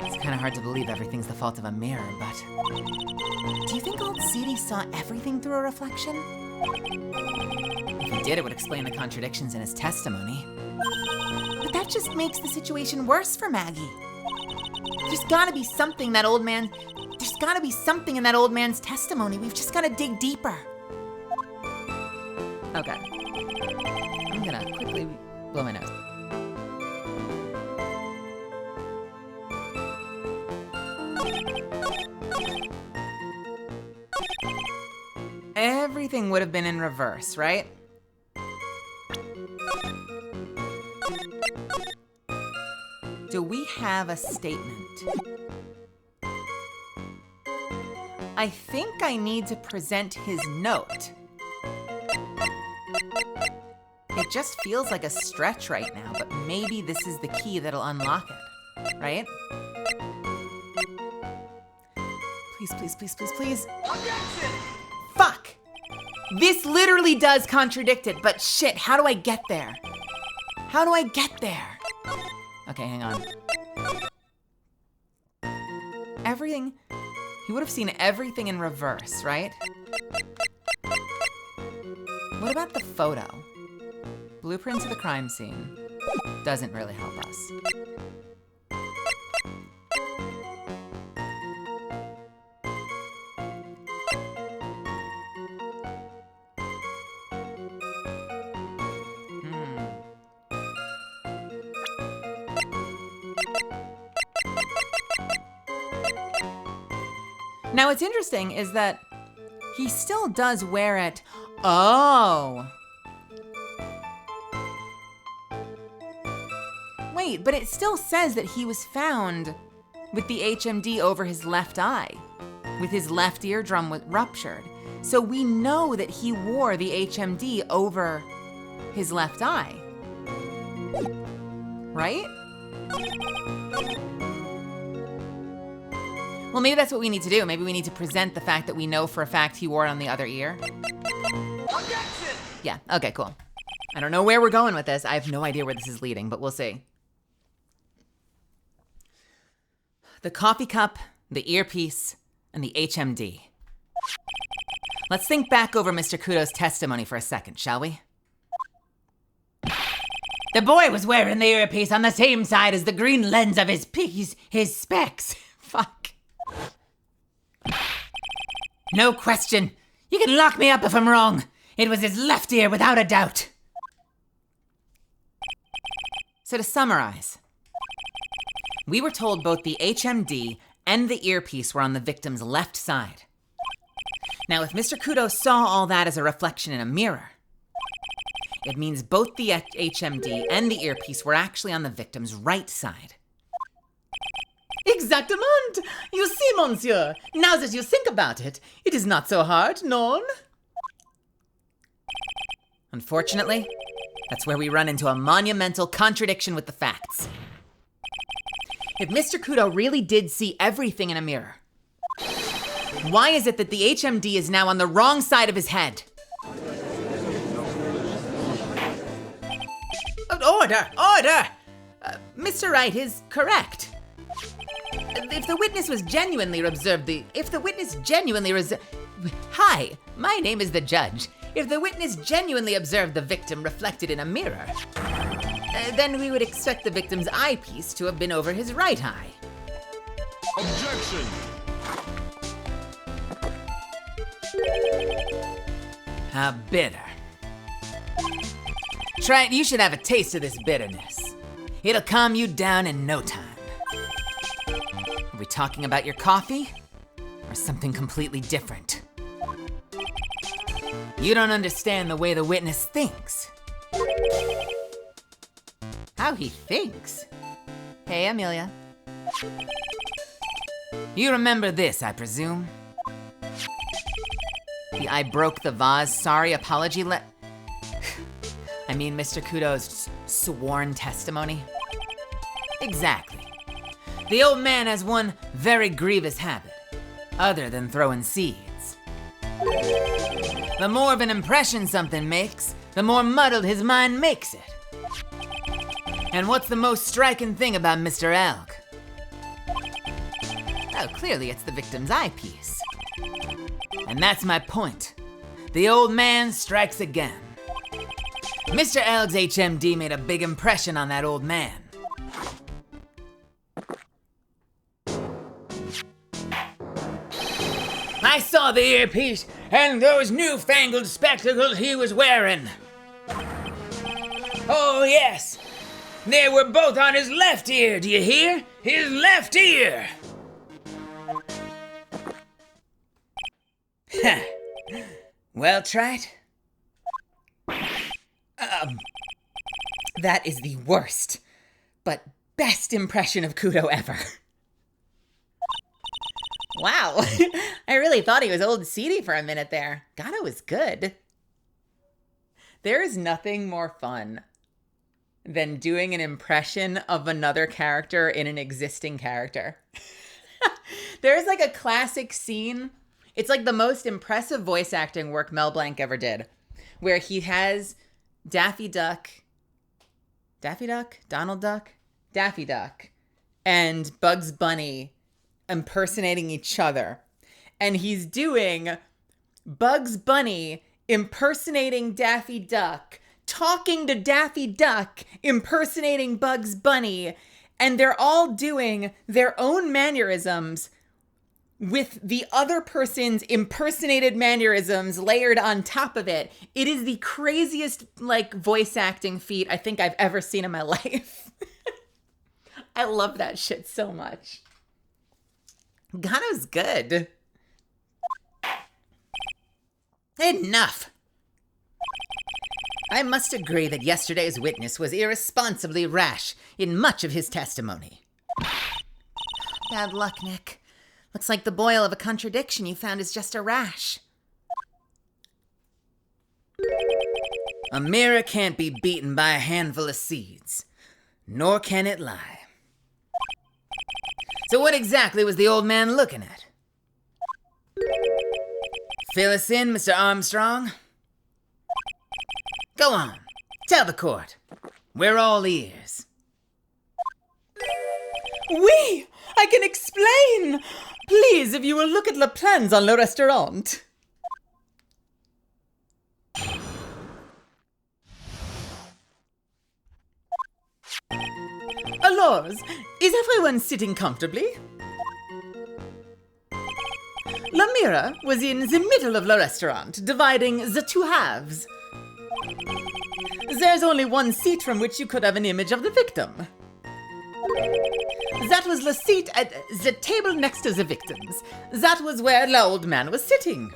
It's kind of hard to believe everything's the fault of a mirror, but... Do you think old Seedy saw everything through a reflection? If he did, it would explain the contradictions in his testimony. But But that just makes the situation worse for Maggie. There's gotta be something in that old man's testimony. We've just gotta dig deeper. Okay. I'm gonna quickly blow my nose. Everything would have been in reverse, right? Do we have a statement? I think I need to present his note. It just feels like a stretch right now, but maybe this is the key that'll unlock it, right? Please, please, please, please, please. Objection! Fuck! This literally does contradict it, but shit, how do I get there? How do I get there? Okay, hang on. Everything, he would have seen everything in reverse, right? What about the photo? Blueprints of the crime scene doesn't really help us. Now, what's interesting is that he still does wear it. Oh. Wait, but it still says that he was found with the HMD over his left eye, with his left eardrum ruptured. So we know that he wore the HMD over his left eye. Right? Well, maybe that's what we need to do. Maybe we need to present the fact that we know for a fact he wore it on the other ear. Objection! Yeah, okay, cool. I don't know where we're going with this. I have no idea where this is leading, but we'll see. The coffee cup, the earpiece, and the HMD. Let's think back over Mr. Kudo's testimony for a second, shall we? The boy was wearing the earpiece on the same side as the green lens of his specs. Fuck. No question. You can lock me up if I'm wrong. It was his left ear without a doubt. So to summarize, we were told both the HMD and the earpiece were on the victim's left side. Now, if Mr. Kudo saw all that as a reflection in a mirror, it means both the HMD and the earpiece were actually on the victim's right side. Exactement! You see, monsieur, now that you think about it, it is not so hard, non? Unfortunately, that's where we run into a monumental contradiction with the facts. If Mr. Kudo really did see everything in a mirror, why is it that the HMD is now on the wrong side of his head? Order! Order! Mr. Wright is correct. If the witness was genuinely Hi, my name is the judge. If the witness genuinely observed the victim reflected in a mirror, then we would expect the victim's eyepiece to have been over his right eye. Objection! How bitter. Try it, you should have a taste of this bitterness. It'll calm you down in no time. Are we talking about your coffee? Or something completely different? You don't understand the way the witness thinks. How he thinks? Hey, Amelia. You remember this, I presume? The I broke the vase sorry apology I mean, Mr. Kudo's sworn testimony? Exactly. The old man has one very grievous habit, other than throwing seeds. The more of an impression something makes, the more muddled his mind makes it. And what's the most striking thing about Mr. Elk? Oh, clearly it's the victim's eyepiece. And that's my point. The old man strikes again. Mr. Elg's HMD made a big impression on that old man. I saw the earpiece and those newfangled spectacles he was wearing. Oh, yes. They were both on his left ear, do you hear? His left ear! Well, Trite? That is the worst, but best impression of Kudo ever. Wow, I really thought he was old seedy for a minute there. God, it was good. There is nothing more fun than doing an impression of another character in an existing character. There's like a classic scene. It's like the most impressive voice acting work Mel Blanc ever did, where he has Daffy Duck, Donald Duck, Daffy Duck, and Bugs Bunny impersonating each other. And he's doing Bugs Bunny impersonating Daffy Duck, talking to Daffy Duck, impersonating Bugs Bunny, and they're all doing their own mannerisms with the other person's impersonated mannerisms layered on top of it. It is the craziest, like, voice acting feat I think I've ever seen in my life. I love that shit so much. God, it was good. Enough. I must agree that yesterday's witness was irresponsibly rash in much of his testimony. Bad luck, Nick. Looks like the boil of a contradiction you found is just a rash. A mirror can't be beaten by a handful of seeds, nor can it lie. So what exactly was the old man looking at? Fill us in, Mr. Armstrong. Go on, tell the court. We're all ears. Oui, I can explain. Please, if you will look at le plans on le restaurant. Alors, is everyone sitting comfortably? La mirror was in the middle of the restaurant, dividing the two halves. There's only one seat from which you could have an image of the victim. That was the seat at the table next to the victims. That was where the old man was sitting.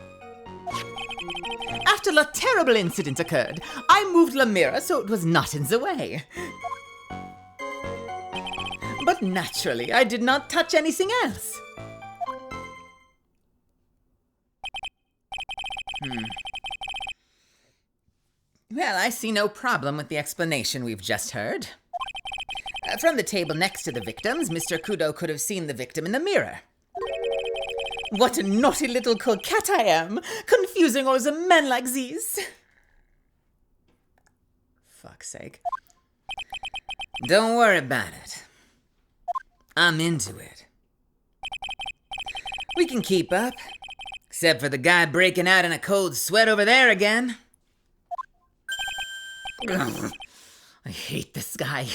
After the terrible incident occurred, I moved the mirror so it was not in the way. But naturally, I did not touch anything else. Well, I see no problem with the explanation we've just heard. From the table next to the victims, Mr. Kudo could have seen the victim in the mirror. What a naughty little coquette I am, confusing all the men like these. Fuck's sake. Don't worry about it. I'm into it. We can keep up, except for the guy breaking out in a cold sweat over there again. Ugh, I hate this guy.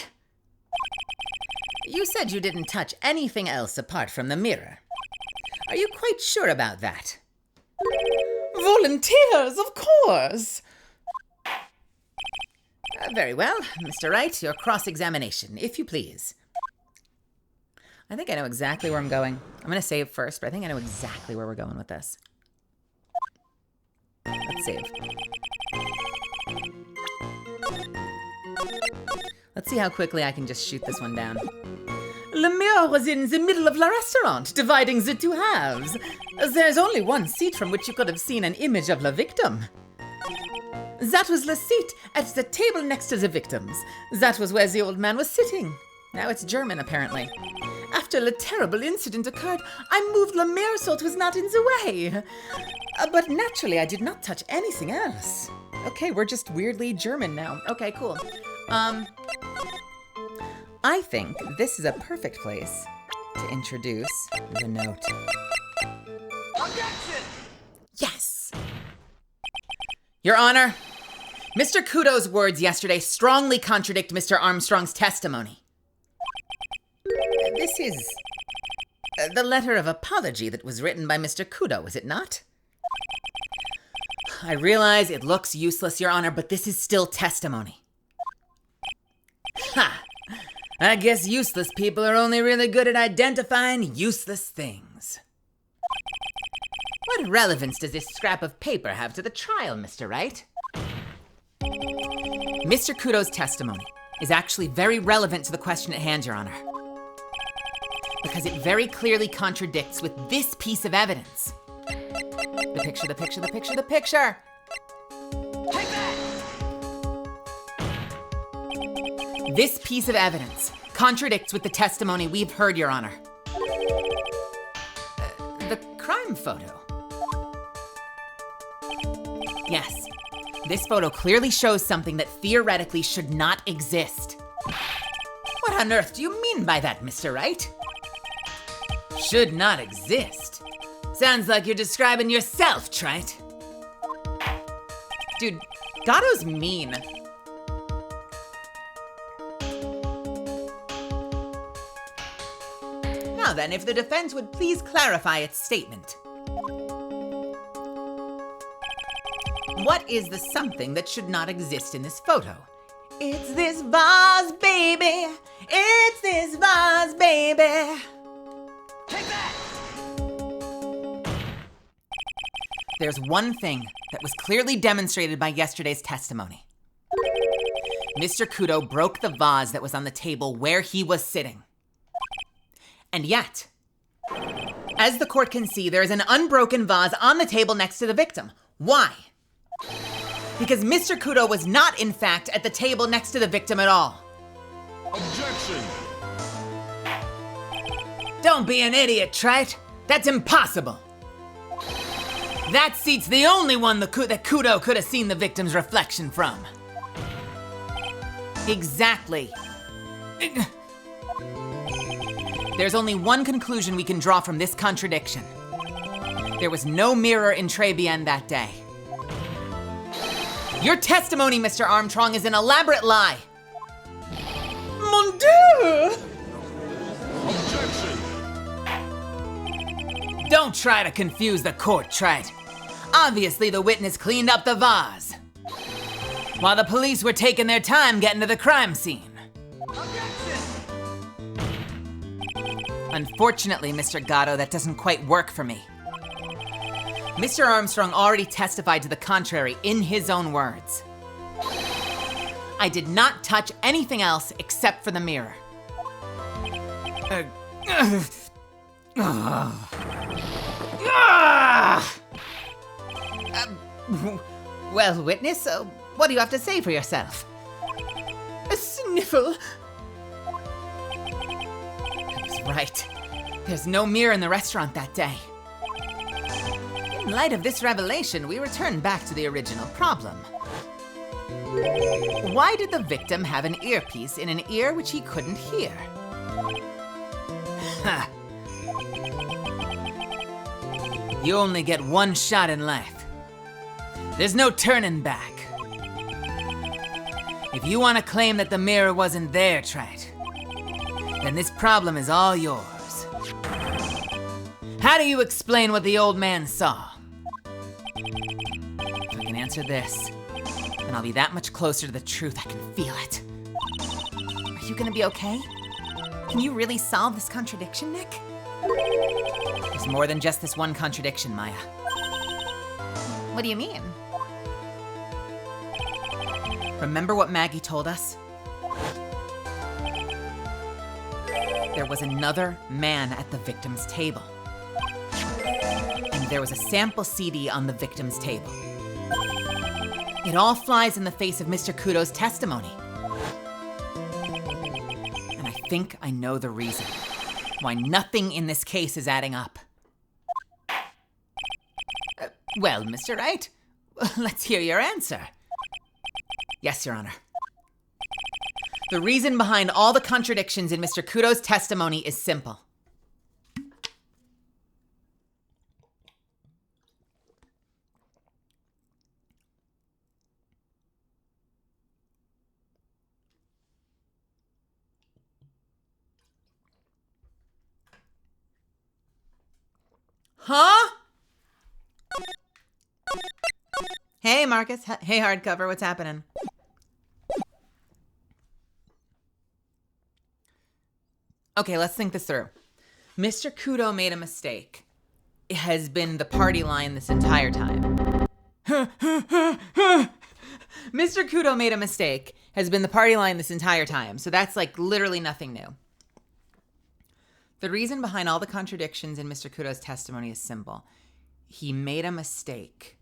You said you didn't touch anything else apart from the mirror. Are you quite sure about that? Volunteers, of course. Very well, Mr. Wright, your cross-examination, if you please. I think I know exactly where I'm going. I'm going to save first, but I think I know exactly where we're going with this. Let's save. Let's see how quickly I can just shoot this one down. Le mirror was in the middle of the restaurant, dividing the two halves. There's only one seat from which you could have seen an image of the victim. That was the seat at the table next to the victims. That was where the old man was sitting. Now it's German, apparently. After the terrible incident occurred, I moved the mirror so it was not in the way. But naturally, I did not touch anything else. Okay, we're just weirdly German now. Okay, cool. I think this is a perfect place to introduce the note. Objection! Yes! Your Honor, Mr. Kudo's words yesterday strongly contradict Mr. Armstrong's testimony. This is the letter of apology that was written by Mr. Kudo, is it not? I realize it looks useless, Your Honor, but this is still testimony. Ha! I guess useless people are only really good at identifying useless things. What relevance does this scrap of paper have to the trial, Mr. Wright? Mr. Kudo's testimony is actually very relevant to the question at hand, Your Honor. Because it very clearly contradicts with this piece of evidence. The picture, the picture, the picture, the picture! Take that! This piece of evidence contradicts with the testimony we've heard, Your Honor. The crime photo. Yes, this photo clearly shows something that theoretically should not exist. What on earth do you mean by that, Mr. Wright? Should not exist? Sounds like you're describing yourself, Trite. Dude, Gatto's mean. Now then, if the defense would please clarify its statement. What is the something that should not exist in this photo? It's this vase, baby. It's this vase, baby. Take that! There's one thing that was clearly demonstrated by yesterday's testimony. Mr. Kudo broke the vase that was on the table where he was sitting. And yet, as the court can see, there is an unbroken vase on the table next to the victim. Why? Because Mr. Kudo was not, in fact, at the table next to the victim at all. Objection! Don't be an idiot, Trite. That's impossible. That seat's the only one that Kudo could have seen the victim's reflection from. Exactly. There's only one conclusion we can draw from this contradiction. There was no mirror in Trebian that day. Your testimony, Mr. Armstrong, is an elaborate lie. Mon Dieu! Objection! Don't try to confuse the court, Trite. Obviously, the witness cleaned up the vase, while the police were taking their time getting to the crime scene. Unfortunately, Mr. Gatto, that doesn't quite work for me. Mr. Armstrong already testified to the contrary in his own words. I did not touch anything else except for the mirror. Well, witness, what do you have to say for yourself? A sniffle. I was right. There's no mirror in the restaurant that day. In light of this revelation, we return back to the original problem. Why did the victim have an earpiece in an ear which he couldn't hear? Ha! You only get one shot in life. There's no turning back. If you want to claim that the mirror wasn't there, Trite, then this problem is all yours. How do you explain what the old man saw? If I can answer this, then I'll be that much closer to the truth. I can feel it. Are you gonna be okay? Can you really solve this contradiction, Nick? There's more than just this one contradiction, Maya. What do you mean? Remember what Maggie told us? There was another man at the victim's table. And there was a sample CD on the victim's table. It all flies in the face of Mr. Kudo's testimony. And I think I know the reason why nothing in this case is adding up. Well, Mr. Wright, let's hear your answer. Yes, Your Honor. The reason behind all the contradictions in Mr. Kudo's testimony is simple. Huh? Hey, Marcus. Hey, Hardcover. What's happening? Okay, let's think this through. Mr. Kudo made a mistake. It has been the party line this entire time. Mr. Kudo made a mistake has been the party line this entire time. So that's like literally nothing new. The reason behind all the contradictions in Mr. Kudo's testimony is simple. He made a mistake.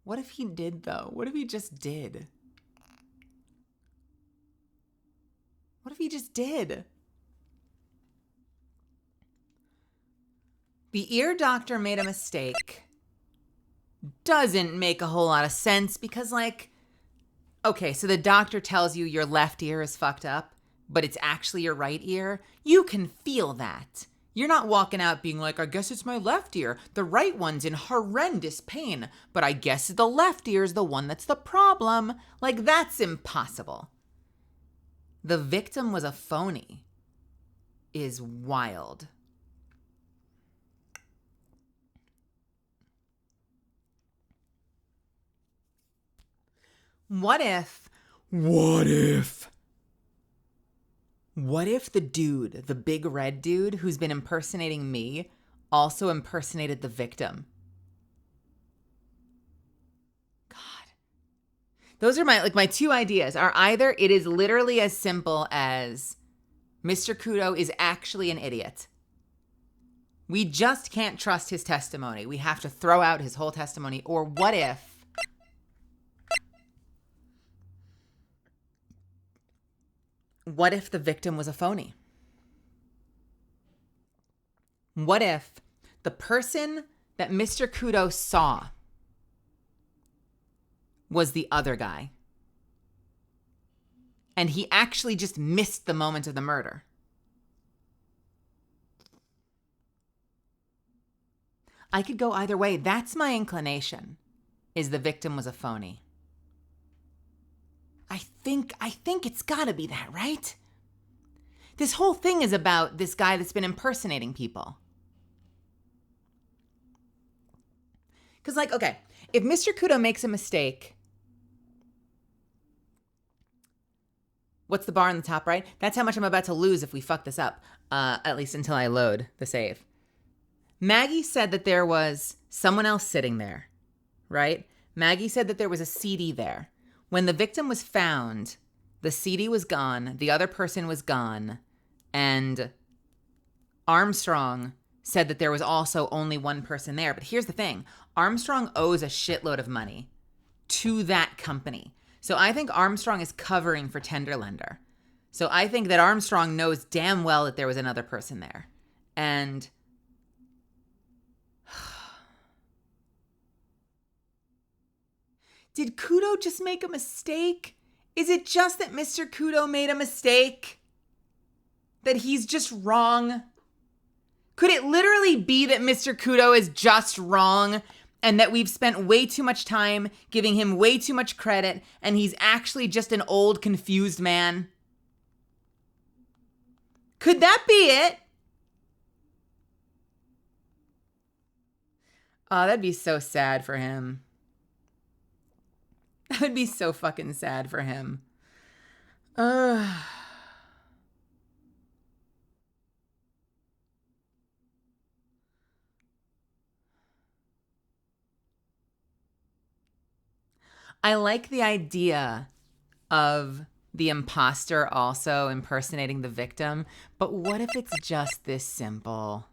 What if he did, though? What if he just did? What if he just did? The ear doctor made a mistake doesn't make a whole lot of sense because, like, okay, so the doctor tells you your left ear is fucked up, but it's actually your right ear. You can feel that. You're not walking out being like, I guess it's my left ear. The right one's in horrendous pain, but I guess the left ear is the one that's the problem. Like, that's impossible. The victim was a phony is wild. What if the dude, the big red dude who's been impersonating me, also impersonated the victim? God. Those are my two ideas are either it is literally as simple as Mr. Kudo is actually an idiot. We just can't trust his testimony. We have to throw out his whole testimony. Or what if the victim was a phony? What if the person that Mr. Kudo saw was the other guy? And he actually just missed the moment of the murder. I could go either way. That's my inclination, is the victim was a phony. I think it's gotta be that, right? This whole thing is about this guy that's been impersonating people. Because, like, okay, if Mr. Kudo makes a mistake, what's the bar on the top right? That's how much I'm about to lose if we fuck this up, at least until I load the save. Maggie said that there was someone else sitting there, right? Maggie said that there was a CD there. When the victim was found, the CD was gone, the other person was gone, and Armstrong said that there was also only one person there. But here's the thing. Armstrong owes a shitload of money to that company. So I think Armstrong is covering for Tenderlender. So I think that Armstrong knows damn well that there was another person there. And did Kudo just make a mistake? Is it just that Mr. Kudo made a mistake? That he's just wrong? Could it literally be that Mr. Kudo is just wrong and that we've spent way too much time giving him way too much credit and he's actually just an old, confused man? Could that be it? Oh, that'd be so sad for him. That would be so fucking sad for him. I like the idea of the imposter also impersonating the victim, but what if it's just this simple?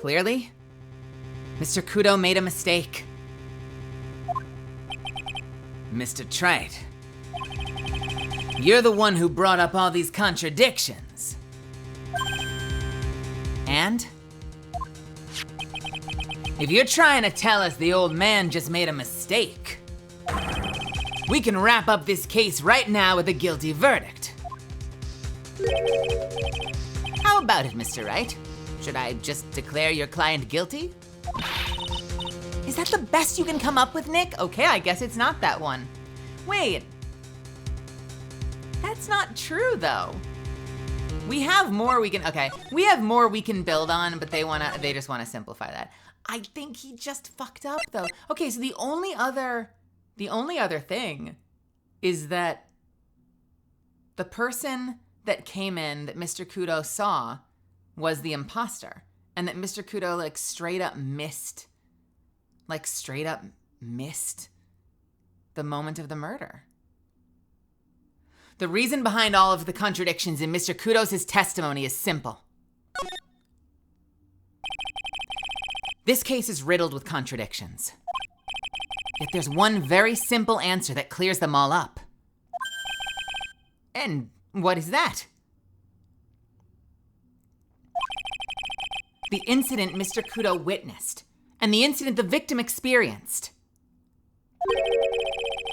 Clearly, Mr. Kudo made a mistake. Mr. Trite, you're the one who brought up all these contradictions. And if you're trying to tell us the old man just made a mistake, we can wrap up this case right now with a guilty verdict. How about it, Mr. Wright? Should I just declare your client guilty? Is that the best you can come up with, Nick? Okay, I guess it's not that one. Wait. That's not true, though. We have more we can build on, but they just wanna simplify that. I think he just fucked up, though. Okay, so the only other thing is that the person that came in that Mr. Kudo saw was the imposter, and that Mr. Kudo straight up missed the moment of the murder. The reason behind all of the contradictions in Mr. Kudos' testimony is simple. This case is riddled with contradictions. Yet there's one very simple answer that clears them all up. And what is that? The incident Mr. Kudo witnessed and the incident the victim experienced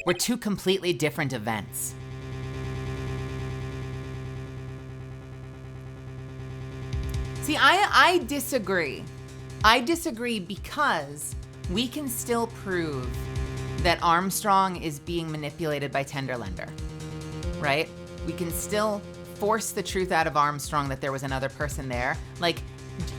were two completely different events. See, I disagree. I disagree because we can still prove that Armstrong is being manipulated by Tenderlender, right? We can still force the truth out of Armstrong that there was another person there.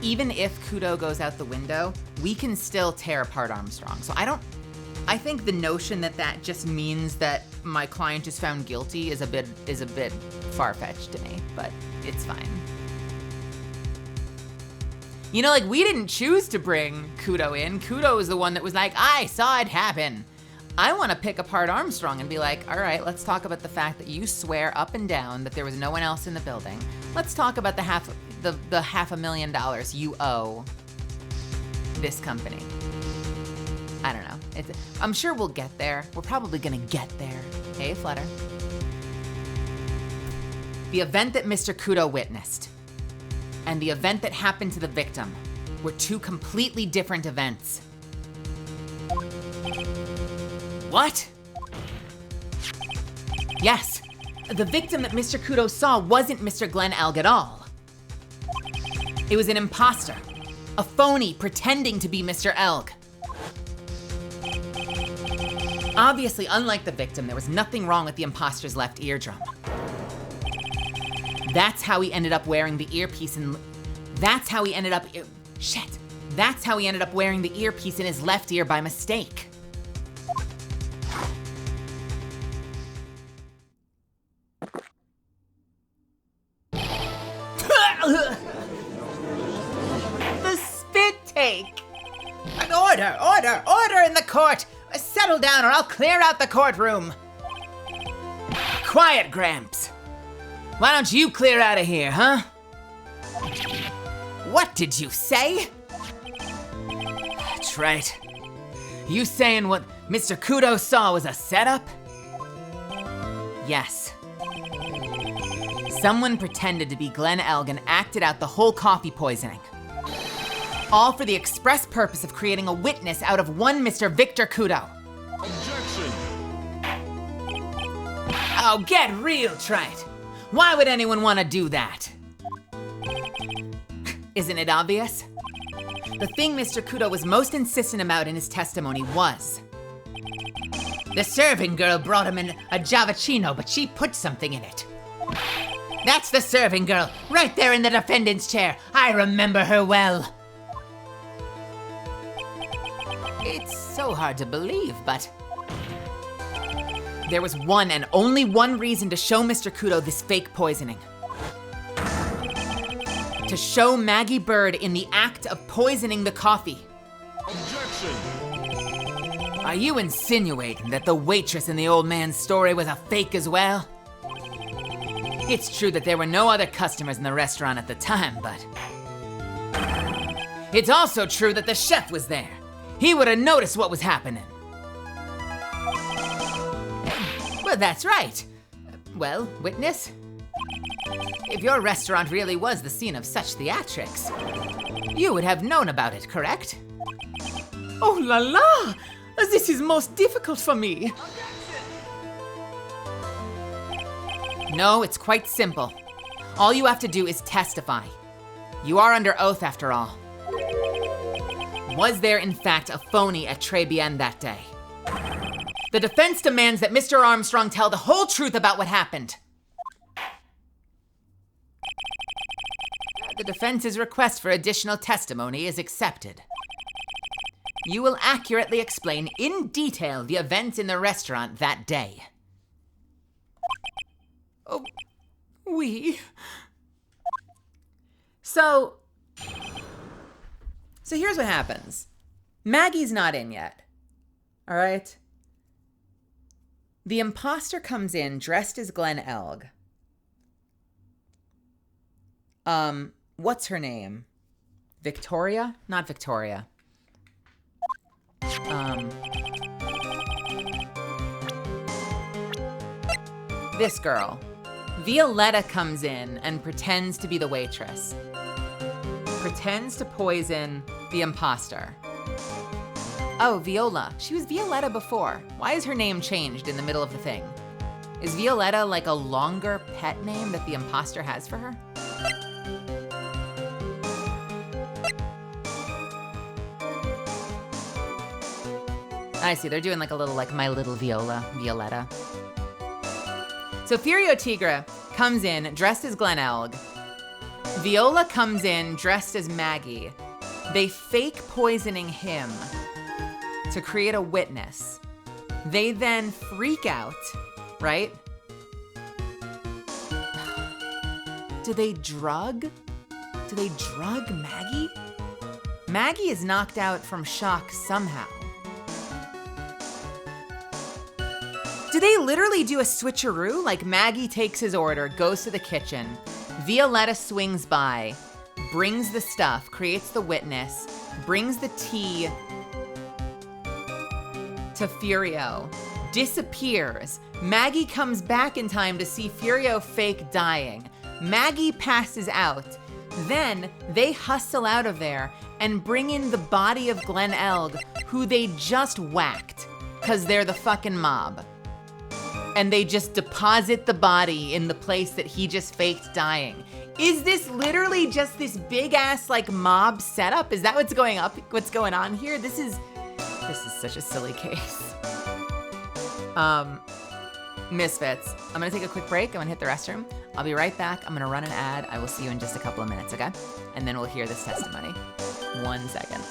Even if Kudo goes out the window, we can still tear apart Armstrong. So I think the notion that just means that my client is found guilty is a bit far-fetched to me, but it's fine. We didn't choose to bring Kudo in. Kudo is the one that was like, I saw it happen. I want to pick apart Armstrong and be like, all right, let's talk about the fact that you swear up and down that there was no one else in the building. Let's talk about the $500,000 you owe this company. I don't know. I'm sure we'll get there. We're probably gonna get there. Hey, Flutter. The event that Mr. Kudo witnessed and the event that happened to the victim were two completely different events. What? Yes, the victim that Mr. Kudo saw wasn't Mr. Glenn Elg at all. It was an imposter, a phony pretending to be Mr. Elg. Obviously, unlike the victim, there was nothing wrong with the imposter's left eardrum. That's how he ended up wearing the earpiece that's how he ended up wearing the earpiece in his left ear by mistake. The spit take. Order in the court. Settle down or I'll clear out the courtroom. Quiet, Gramps. Why don't you clear out of here, huh? What did you say? That's right. You saying what Mr. Kudo saw was a setup? Yes. Someone pretended to be Glenn Elg and acted out the whole coffee poisoning. All for the express purpose of creating a witness out of one Mr. Victor Kudo. Objection! Oh, get real, Trite. Why would anyone want to do that? Isn't it obvious? The thing Mr. Kudo was most insistent about in his testimony was the serving girl brought him in a Javachino, but she put something in it. That's the serving girl, right there in the defendant's chair. I remember her well. It's so hard to believe, but there was one and only one reason to show Mr. Kudo this fake poisoning. To show Maggie Bird in the act of poisoning the coffee. Objection! Are you insinuating that the waitress in the old man's story was a fake as well? It's true that there were no other customers in the restaurant at the time, but it's also true that the chef was there. He would have noticed what was happening. Well, that's right. Well, witness, if your restaurant really was the scene of such theatrics, you would have known about it, correct? Oh la la! This is most difficult for me. No, it's quite simple. All you have to do is testify. You are under oath after all. Was there in fact a phony at Très Bien that day? The defense demands that Mr. Armstrong tell the whole truth about what happened. The defense's request for additional testimony is accepted. You will accurately explain in detail the events in the restaurant that day. Oh, we. So here's what happens. Maggie's not in yet. All right? The imposter comes in dressed as Glenn Elg. What's her name? Victoria? Not Victoria. This girl. Violetta comes in and pretends to be the waitress. Pretends to poison the imposter. Oh, Viola. She was Violetta before. Why is her name changed in the middle of the thing? Is Violetta like a longer pet name that the imposter has for her? I see, they're doing like a little like My Little Viola, Violetta. So Furio Tigre comes in dressed as Glenn Elg. Viola comes in dressed as Maggie. They fake poisoning him to create a witness. They then freak out, right? Do they drug Maggie? Maggie is knocked out from shock somehow. Do they literally do a switcheroo? Like Maggie takes his order, goes to the kitchen, Violetta swings by, brings the stuff, creates the witness, brings the tea to Furio, disappears. Maggie comes back in time to see Furio fake dying. Maggie passes out. Then they hustle out of there and bring in the body of Glenn Elg, who they just whacked, because they're the fucking mob. And they just deposit the body in the place that he just faked dying. Is this literally just this big ass like mob setup? Is that what's going on here? This is such a silly case. Misfits. I'm gonna take a quick break. I'm gonna hit the restroom. I'll be right back. I'm gonna run an ad. I will see you in just a couple of minutes, okay? And then we'll hear this testimony. 1 second.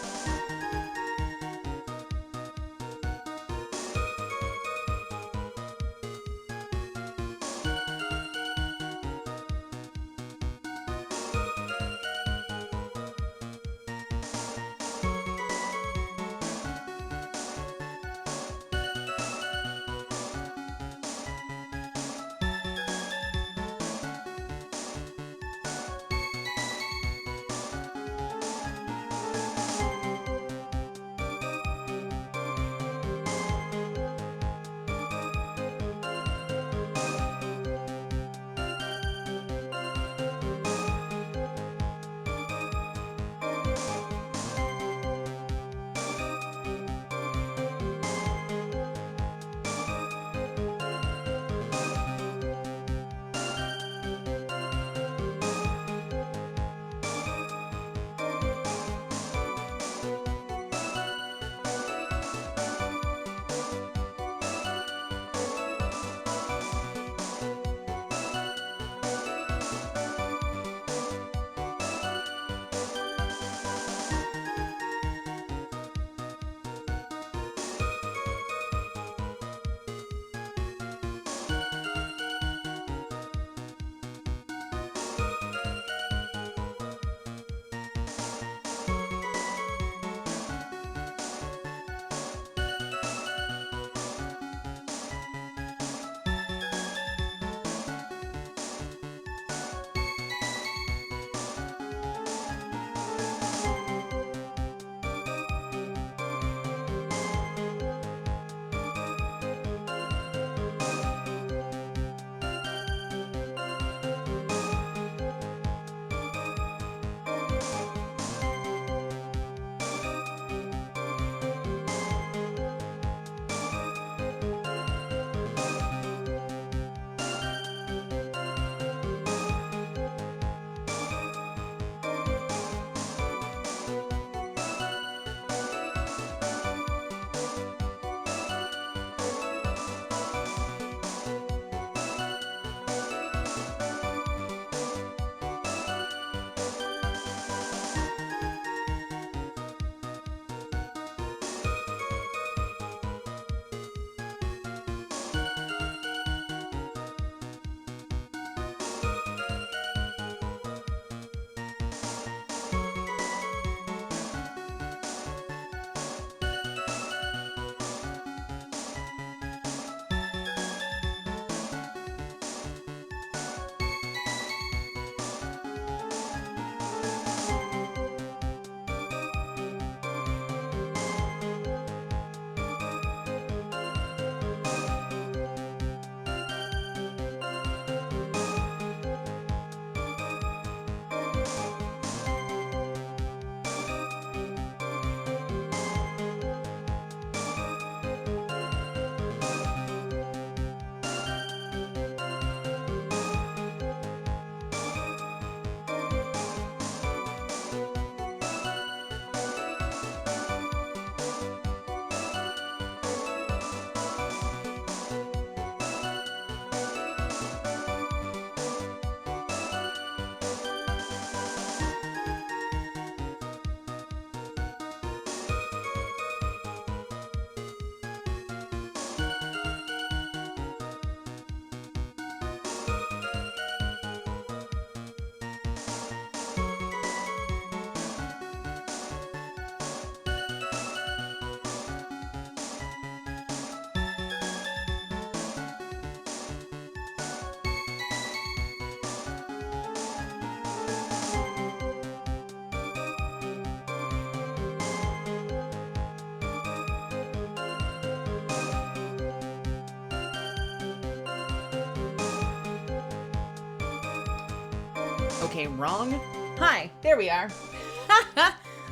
Okay, wrong. Hi, there we are.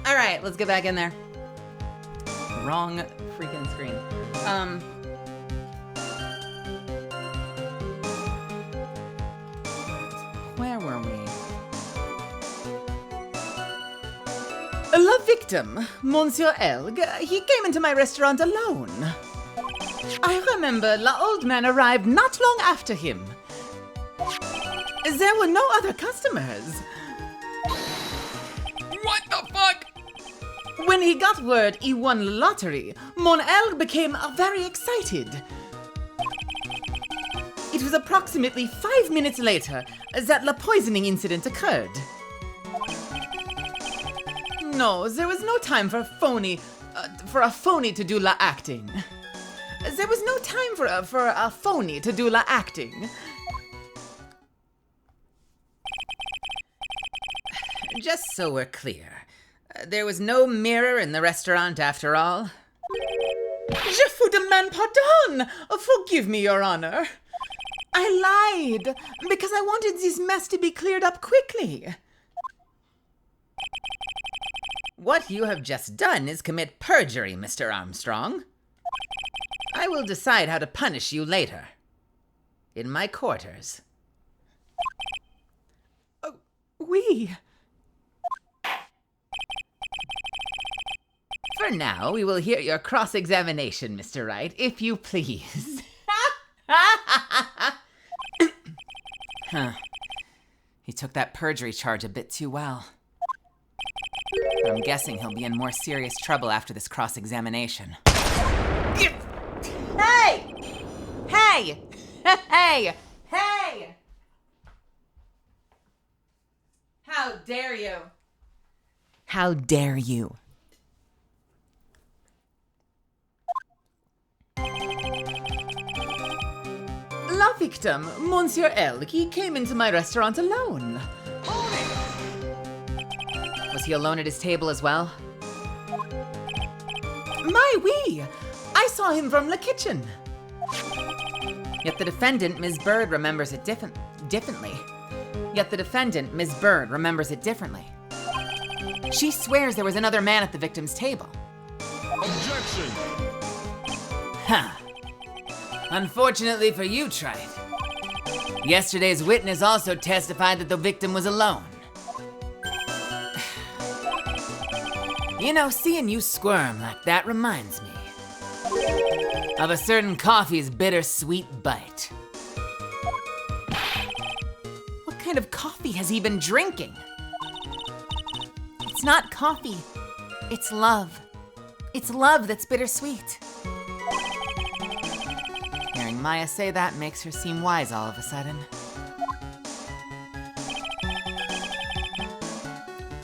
All right, let's get back in there. Wrong freaking screen. Where were we? La victim, Monsieur Elg, he came into my restaurant alone. I remember la old man arrived not long after him. There were no other customers. What the fuck? When he got word he won the lottery, Mon Elg became very excited. It was approximately 5 minutes later that the poisoning incident occurred. No, there was no time for a phony to do la acting. There was no time for a phony to do la acting. Just so we're clear, there was no mirror in the restaurant after all? Je vous demande pardon! Forgive me, Your Honor. I lied because I wanted this mess to be cleared up quickly. What you have just done is commit perjury, Mr. Armstrong. I will decide how to punish you later. In my quarters. Oh, oui. For now, we will hear your cross-examination, Mr. Wright, if you please. Huh. He took that perjury charge a bit too well. But I'm guessing he'll be in more serious trouble after this cross-examination. Hey! Hey! Hey! Hey! How dare you? How dare you? La victim, Monsieur Elg, he came into my restaurant alone. Was he alone at his table as well? My oui! I saw him from the kitchen. Yet the defendant, Ms. Bird, remembers it differently. She swears there was another man at the victim's table. Objection! Huh. Unfortunately for you, Trite. Yesterday's witness also testified that the victim was alone. You know, seeing you squirm like that reminds me of a certain coffee's bittersweet bite. What kind of coffee has he been drinking? It's not coffee. It's love. It's love that's bittersweet. Hearing Maya say that makes her seem wise all of a sudden.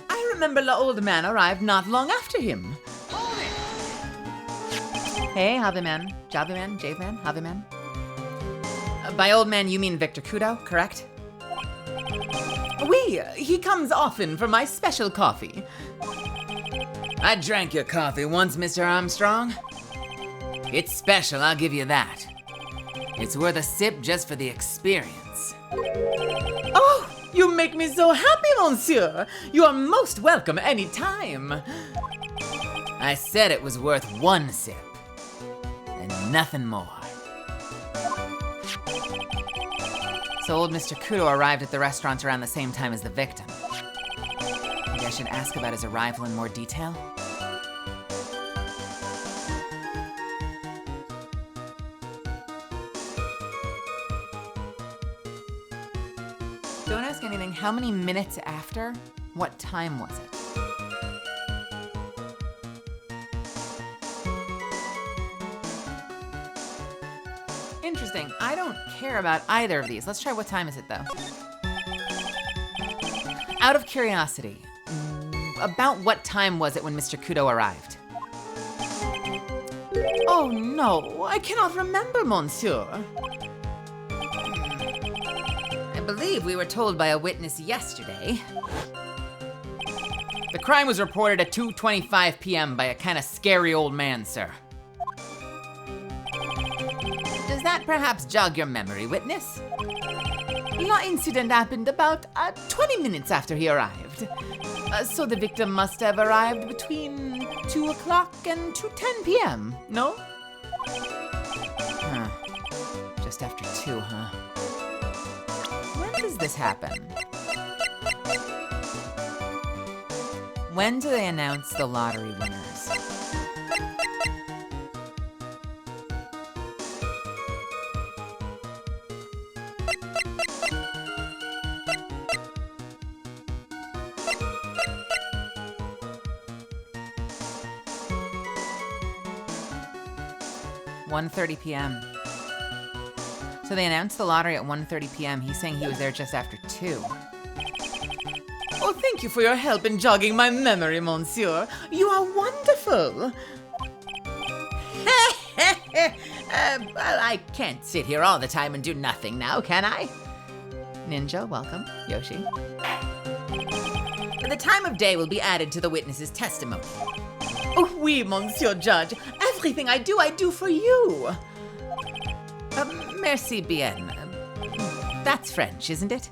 I remember the old man arrived not long after him. Hey, Javiman, Javeman, Javiman. By old man, you mean Victor Kudo, correct? Oui, he comes often for my special coffee. I drank your coffee once, Mr. Armstrong. It's special, I'll give you that. It's worth a sip just for the experience. Oh, you make me so happy, monsieur. You are most welcome any time. I said it was worth one sip, and nothing more. So old Mr. Kudo arrived at the restaurant around the same time as the victim. Maybe I should ask about his arrival in more detail? Don't ask anything. How many minutes after? What time was it? Interesting. I don't care about either of these. Let's try what time is it, though. Out of curiosity, about what time was it when Mr. Kudo arrived? Oh no, I cannot remember, monsieur. I believe we were told by a witness yesterday. The crime was reported at 2:25 p.m. by a kind of scary old man, sir. Does that perhaps jog your memory, witness? The incident happened about 20 minutes after he arrived. So the victim must have arrived between 2 o'clock and 2:10 p.m., no? Huh. Just after 2, huh? When does this happen? When do they announce the lottery winners? (1:30 p.m.) So they announced the lottery at 1:30 p.m. He's saying he was there just after 2. Oh, thank you for your help in jogging my memory, monsieur. You are wonderful. Well, I can't sit here all the time and do nothing now, can I? Ninja, welcome. Yoshi. The time of day will be added to the witness's testimony. Oh, oui, monsieur judge. Everything I do for you. Merci bien. That's French, isn't it?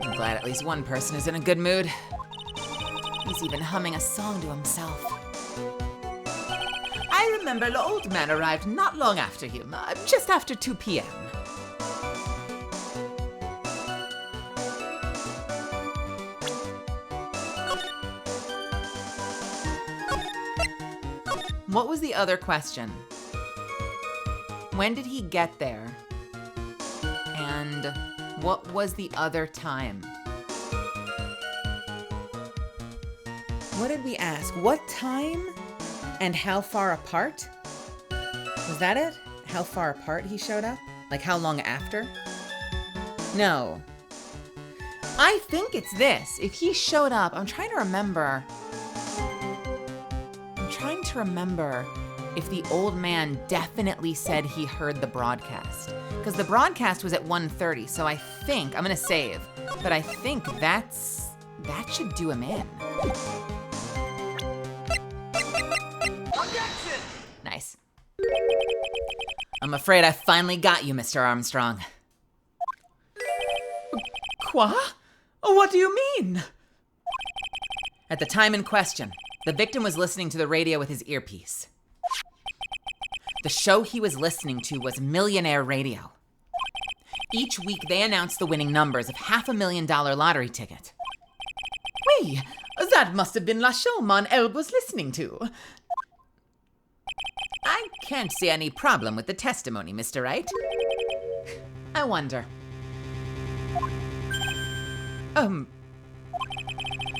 I'm glad at least one person is in a good mood. He's even humming a song to himself. I remember the old man arrived not long after him, just after 2 p.m. What was the other question? When did he get there? And what was the other time? What did we ask? What time and how far apart? Was that it? How far apart he showed up? Like how long after? No. I think it's this. If he showed up, I'm trying to remember if the old man definitely said he heard the broadcast. Because the broadcast was at 1:30, so I think, I'm gonna save, but I think that should do him in. Objection! Nice. I'm afraid I finally got you, Mr. Armstrong. Quoi? What do you mean? At the time in question, the victim was listening to the radio with his earpiece. The show he was listening to was Millionaire Radio. Each week, they announced the winning numbers of $500,000 lottery ticket. Oui, that must have been la show mon Elb was listening to. I can't see any problem with the testimony, Mr. Wright. I wonder.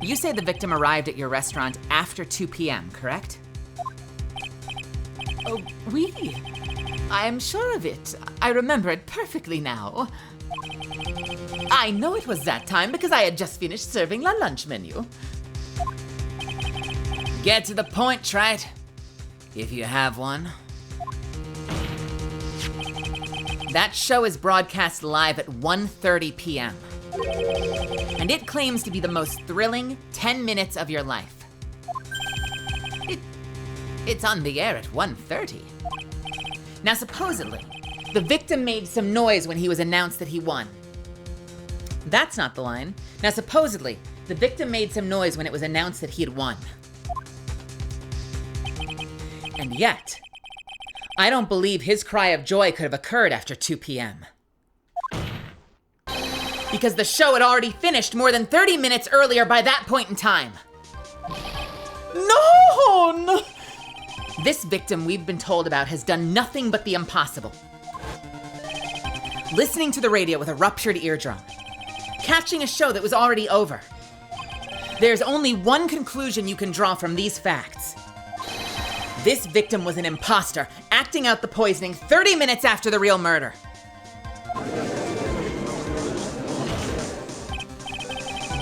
You say the victim arrived at your restaurant after 2 p.m., correct? Oh, oui. I am sure of it. I remember it perfectly now. I know it was that time because I had just finished serving la lunch menu. Get to the point, Trite. If you have one. That show is broadcast live at 1:30 p.m. And it claims to be the most thrilling 10 minutes of your life. It's on the air at 1:30. Now supposedly, the victim made some noise when he was announced that he won. That's not the line. Now supposedly, the victim made some noise when it was announced that he had won. And yet, I don't believe his cry of joy could have occurred after 2 p.m. Because the show had already finished more than 30 minutes earlier by that point in time. No! This victim we've been told about has done nothing but the impossible. Listening to the radio with a ruptured eardrum. Catching a show that was already over. There's only one conclusion you can draw from these facts. This victim was an imposter, acting out the poisoning 30 minutes after the real murder.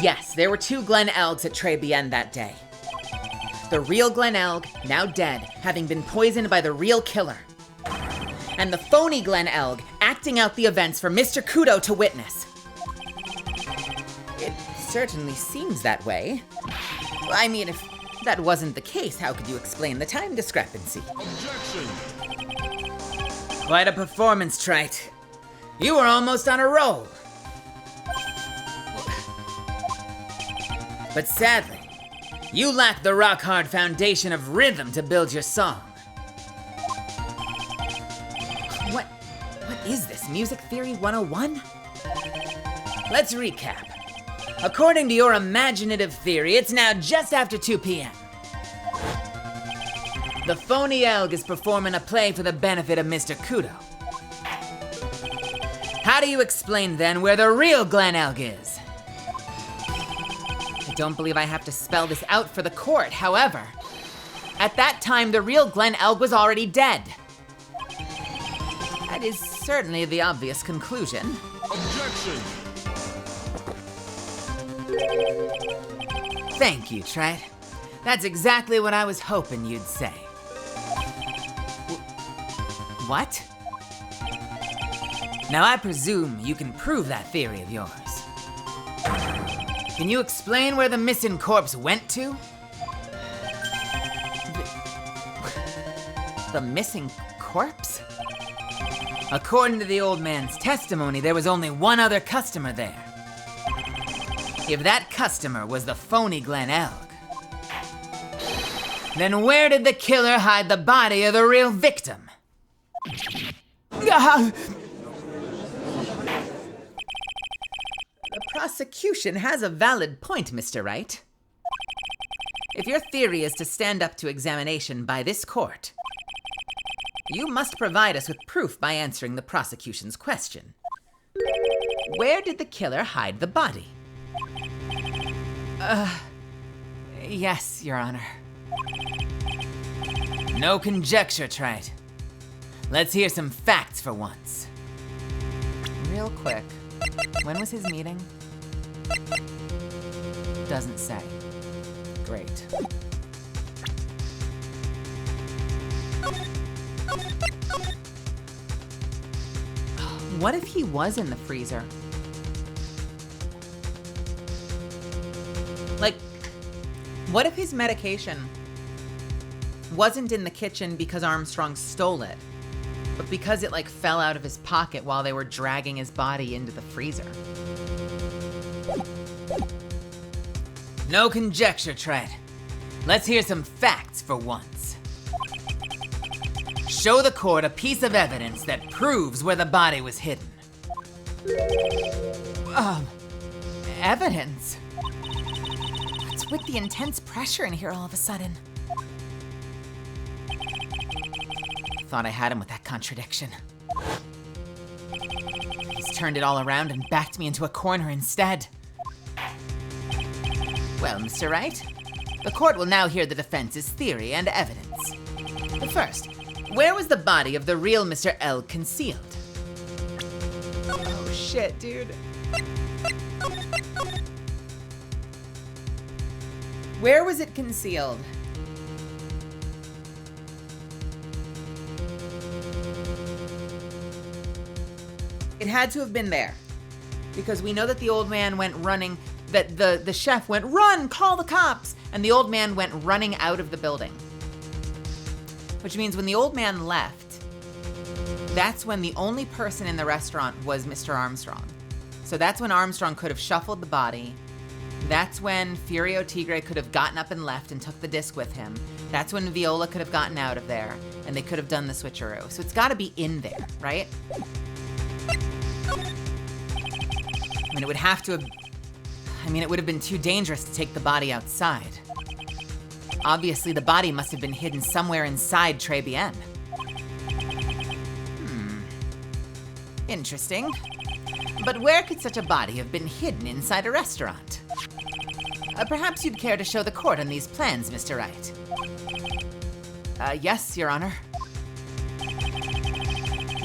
Yes, there were 2 Glen Elgs at Très Bien that day. The real Glen Elg, now dead, having been poisoned by the real killer. And the phony Glen Elg acting out the events for Mr. Kudo to witness. It certainly seems that way. I mean, if that wasn't the case, how could you explain the time discrepancy? Objection! Quite a performance, Trite. You were almost on a roll. But sadly, you lack the rock-hard foundation of rhythm to build your song. What is this, Music Theory 101? Let's recap. According to your imaginative theory, it's now just after 2 p.m. The phony Elg is performing a play for the benefit of Mr. Kudo. How do you explain then where the real Glen Elg is? I don't believe I have to spell this out for the court. However, at that time, the real Glen Elg was already dead. That is certainly the obvious conclusion. Objection! Thank you, Trent. That's exactly what I was hoping you'd say. What? Now I presume you can prove that theory of yours. Can you explain where the missing corpse went to? The missing corpse? According to the old man's testimony, there was only one other customer there. If that customer was the phony Glen Elg, then where did the killer hide the body of the real victim? The prosecution has a valid point, Mr. Wright. If your theory is to stand up to examination by this court, you must provide us with proof by answering the prosecution's question. Where did the killer hide the body? Yes, Your Honor. No conjecture, Trite. Let's hear some facts for once. Real quick, when was his meeting? Doesn't say. Great. What if he was in the freezer? Like, what if his medication wasn't in the kitchen because Armstrong stole it, but because it fell out of his pocket while they were dragging his body into the freezer? No conjecture, Trite. Let's hear some facts for once. Show the court a piece of evidence that proves where the body was hidden. Evidence? What's with the intense pressure in here all of a sudden? Thought I had him with that contradiction. He's turned it all around and backed me into a corner instead. Well, Mr. Wright, the court will now hear the defense's theory and evidence. But first, where was the body of the real Mr. L concealed? Oh shit, dude. Where was it concealed? It had to have been there, because we know that the old man went running, that the chef went, "Run, call the cops," and the old man went running out of the building. Which means when the old man left, that's when the only person in the restaurant was Mr. Armstrong. So that's when Armstrong could have shuffled the body. That's when Furio Tigre could have gotten up and left and took the disc with him. That's when Viola could have gotten out of there, and they could have done the switcheroo. So it's gotta be in there, right? I mean, it would have to have... it would have been too dangerous to take the body outside. Obviously, the body must have been hidden somewhere inside Très Bien. Interesting. But where could such a body have been hidden inside a restaurant? Perhaps you'd care to show the court on these plans, Mr. Wright. Yes, Your Honor.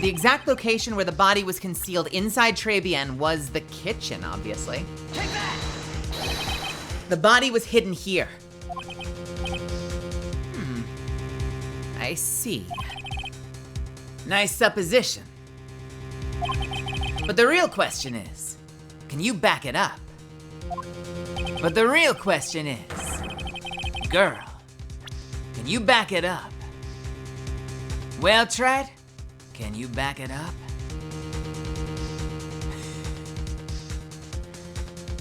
The exact location where the body was concealed inside Très Bien was the kitchen, obviously. Take that! The body was hidden here. I see. Nice supposition. But the real question is, can you back it up? But the real question is, girl, can you back it up? Well, Trite, can you back it up?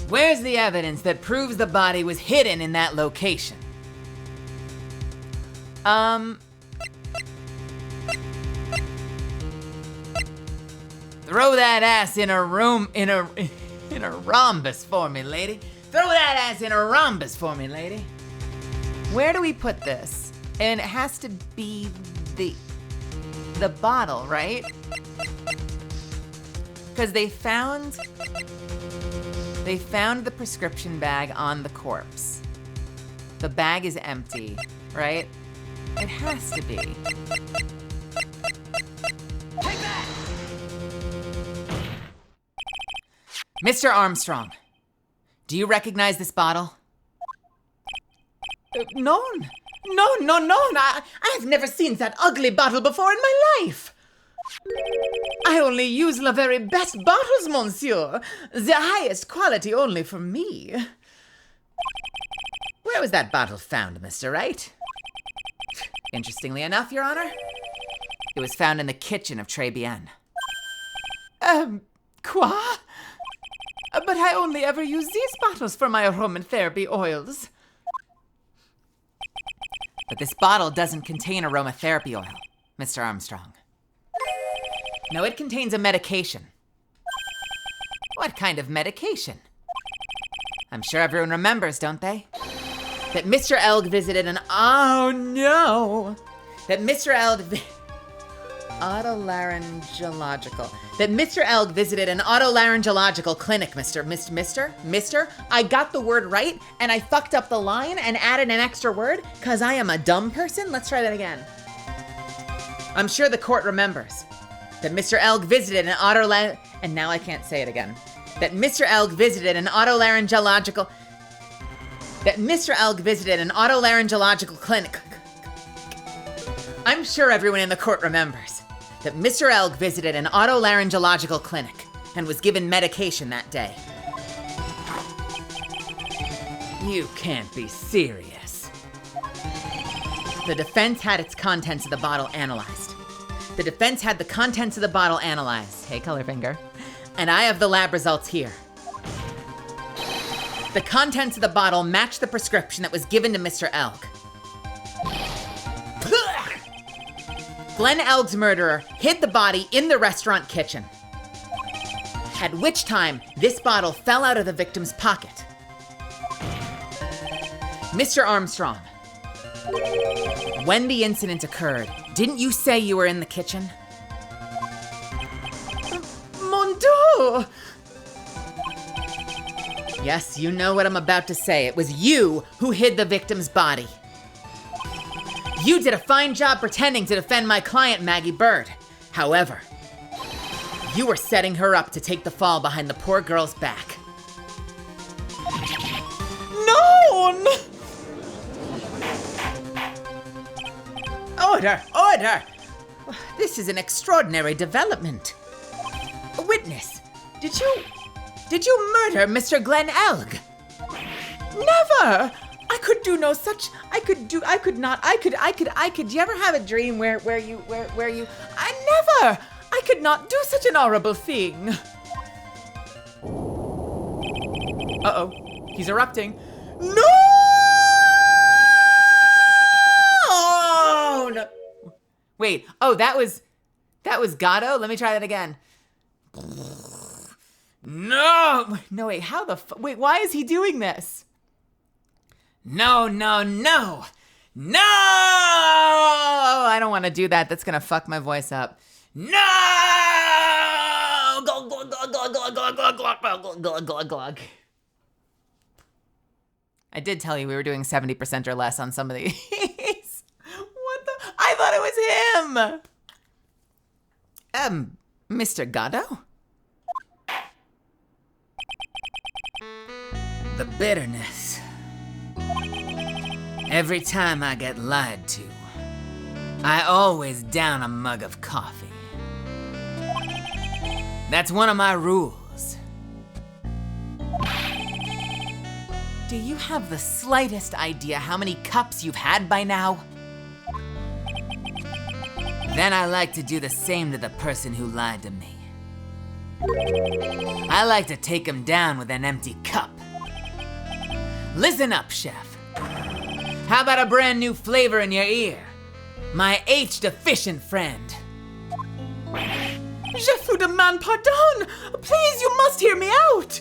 Where's the evidence that proves the body was hidden in that location? Throw that ass in a rhombus for me, lady. Throw that ass in a rhombus for me, lady. Where do we put this? And it has to be the bottle, right? Because they found the prescription bag on the corpse. The bag is empty, right? It has to be. Take that! Mr. Armstrong, do you recognize this bottle? No. I've never seen that ugly bottle before in my life. I only use the very best bottles, monsieur. The highest quality only for me. Where was that bottle found, Mr. Wright? Interestingly enough, Your Honor, it was found in the kitchen of Très Bien. Quoi? But I only ever use these bottles for my aromatherapy oils. But this bottle doesn't contain aromatherapy oil, Mr. Armstrong. No, it contains a medication. What kind of medication? I'm sure everyone remembers, don't they? That Mr. Elg visited an... Oh, no! That Mr. Elg... Otolaryngological. That Mr. Elg visited an otolaryngological clinic, Mister. I got the word right, and I fucked up the line and added an extra word, because I am a dumb person. Let's try that again. I'm sure the court remembers that Mr. Elg visited an and now I can't say it again. That Mr. Elg visited an otolaryngological... That Mr. Elg visited an otolaryngological clinic. I'm sure everyone in the court remembers that Mr. Elg visited an otolaryngological clinic and was given medication that day. You can't be serious. The defense had its contents of the bottle analyzed. The defense had the contents of the bottle analyzed. Hey, Colorfinger. And I have the lab results here. The contents of the bottle match the prescription that was given to Mr. Elg. Glenn Elg's murderer hid the body in the restaurant kitchen, at which time this bottle fell out of the victim's pocket. Mr. Armstrong, when the incident occurred, didn't you say you were in the kitchen? Mon Dieu! Yes, you know what I'm about to say. It was you who hid the victim's body. You did a fine job pretending to defend my client, Maggie Bird. However, you were setting her up to take the fall behind the poor girl's back. No! Order! This is an extraordinary development. A witness, did you murder Mr. Glenn Elg? Never! I could do no such. I could. Do you ever have a dream where you? I never. I could not do such an horrible thing. Uh-oh. He's erupting. No! No! Wait. Oh, that was Gatto? Let me try that again. No! No, wait. How the wait, why is he doing this? No! I don't want to do that. That's going to fuck my voice up. No! Glug. I did tell you we were doing 70% or less on some of these. What the? I thought it was him! Mr. Gatto? The bitterness. Every time I get lied to, I always down a mug of coffee. That's one of my rules. Do you have the slightest idea how many cups you've had by now? Then I like to do the same to the person who lied to me. I like to take him down with an empty cup. Listen up, chef. How about a brand new flavor in your ear? My H-deficient friend. Je vous demande pardon. Please, you must hear me out.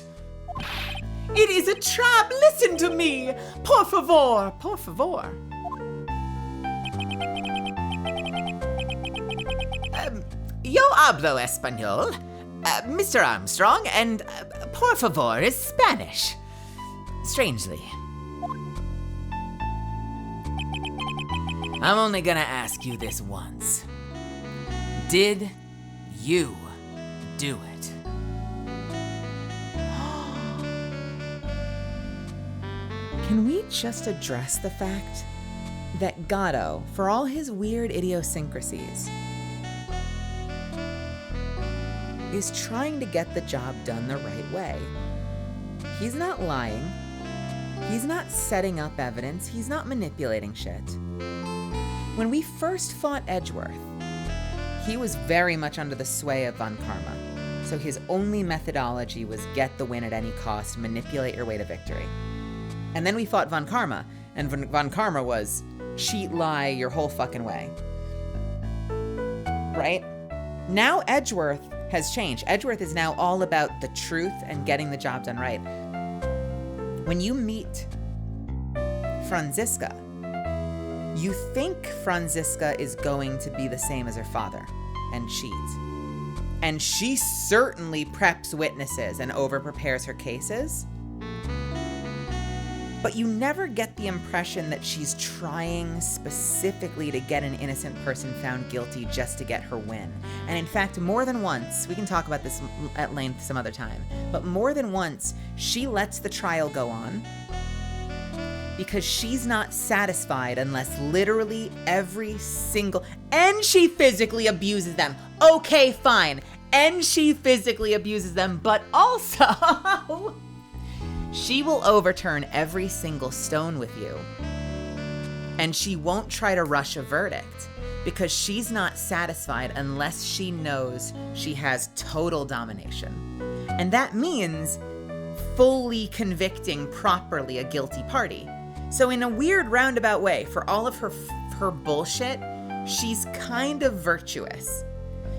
It is a trap. Listen to me. Por favor. Por favor. Yo hablo español, Mr. Armstrong, and por favor is Spanish. Strangely. I'm only gonna ask you this once. Did you do it? Can we just address the fact that Gatto, for all his weird idiosyncrasies, is trying to get the job done the right way? He's not lying. He's not setting up evidence. He's not manipulating shit. When we first fought Edgeworth, he was very much under the sway of Von Karma. So his only methodology was get the win at any cost, manipulate your way to victory. And then we fought Von Karma, and Von Karma was cheat, lie your whole fucking way. Right? Now Edgeworth has changed. Edgeworth is now all about the truth and getting the job done right. When you meet Franziska, you think Franziska is going to be the same as her father and cheat. And she certainly preps witnesses and over-prepares her cases. But you never get the impression that she's trying specifically to get an innocent person found guilty just to get her win. And in fact, more than once, we can talk about this at length some other time, but more than once, she lets the trial go on because she's not satisfied unless literally every single, and she physically abuses them. Okay, fine. And she physically abuses them, but also she will overturn every single stone with you. And she won't try to rush a verdict because she's not satisfied unless she knows she has total domination. And that means fully convicting properly a guilty party. So in a weird roundabout way, for all of her bullshit, she's kind of virtuous.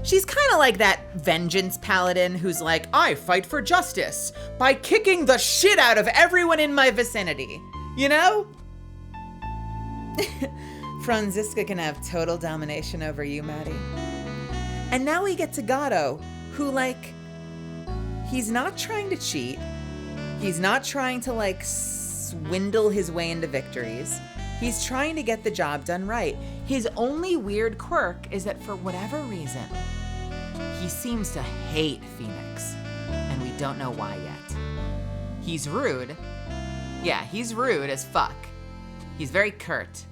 She's kind of like that vengeance paladin who's like, I fight for justice by kicking the shit out of everyone in my vicinity. You know? Franziska can have total domination over you, Maddie. And now we get to Gatto, who, like, he's not trying to cheat. He's not trying to, swindle his way into victories. He's trying to get the job done right. His only weird quirk is that for whatever reason, he seems to hate Phoenix, and we don't know why yet. He's rude. Yeah, he's rude as fuck. He's very curt.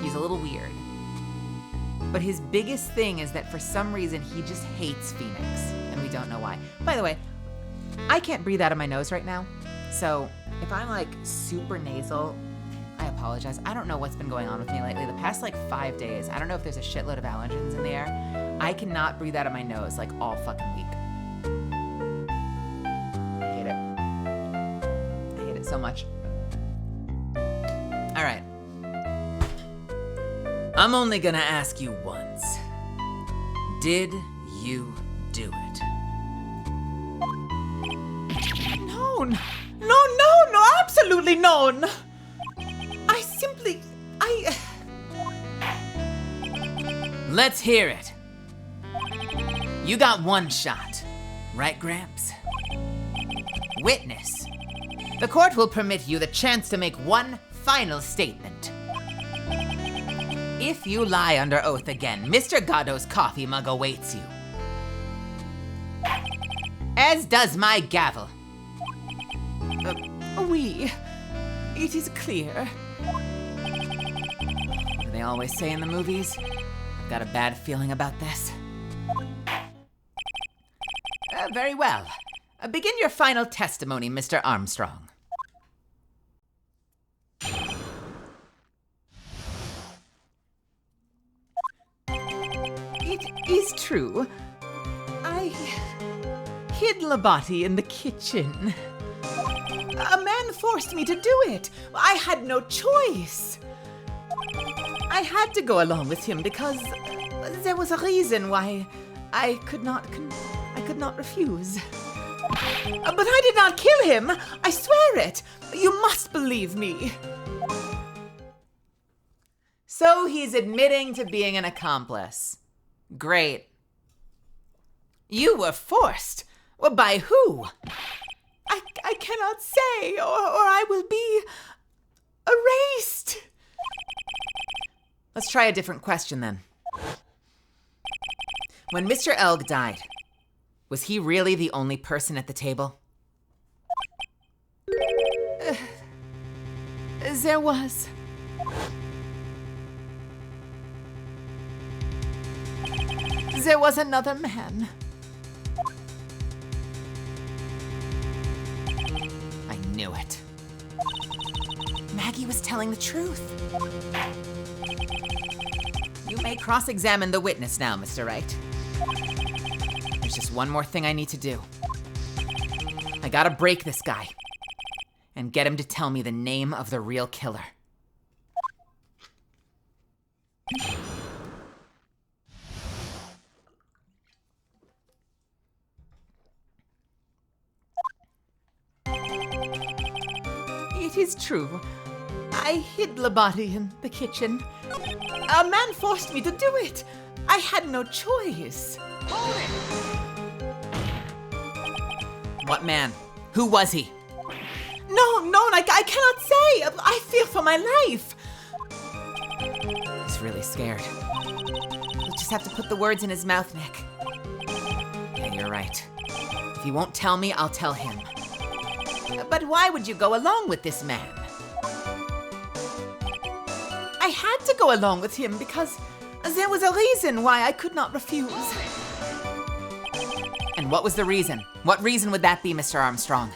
He's a little weird. But his biggest thing is that for some reason, he just hates Phoenix, and we don't know why. By the way, I can't breathe out of my nose right now, so if I'm super nasal, I apologize. I don't know what's been going on with me lately. The past 5 days, I don't know if there's a shitload of allergens in the air. I cannot breathe out of my nose all fucking week. I hate it. I hate it so much. All right. I'm only gonna ask you once. Did you do it? No, absolutely no. Let's hear it. You got one shot, right, Gramps? Witness. The court will permit you the chance to make one final statement. If you lie under oath again, Mr. Gatto's coffee mug awaits you. As does my gavel. It is clear. What do they always say in the movies? I've got a bad feeling about this. Very well. Begin your final testimony, Mr. Armstrong. It is true. I hid Labati in the kitchen. A man forced me to do it. I had no choice. I had to go along with him because there was a reason why I could not refuse. But I did not kill him. I swear it. You must believe me. So he's admitting to being an accomplice. Great. You were forced. Well, by who? I cannot say, or I will be erased. Let's try a different question then. When Mr. Elg died, was he really the only person at the table? There was. There was another man. I knew it. Maggie was telling the truth. You may cross-examine the witness now, Mr. Wright. There's just one more thing I need to do. I gotta break this guy and get him to tell me the name of the real killer. It is true. I hid the body in the kitchen. A man forced me to do it. I had no choice. What man? Who was he? No, I cannot say. I fear for my life. He's really scared. We'll just have to put the words in his mouth, Nick. Yeah, you're right. If he won't tell me, I'll tell him. But why would you go along with this man? I had to go along with him because there was a reason why I could not refuse. And what was the reason? What reason would that be, Mr. Armstrong?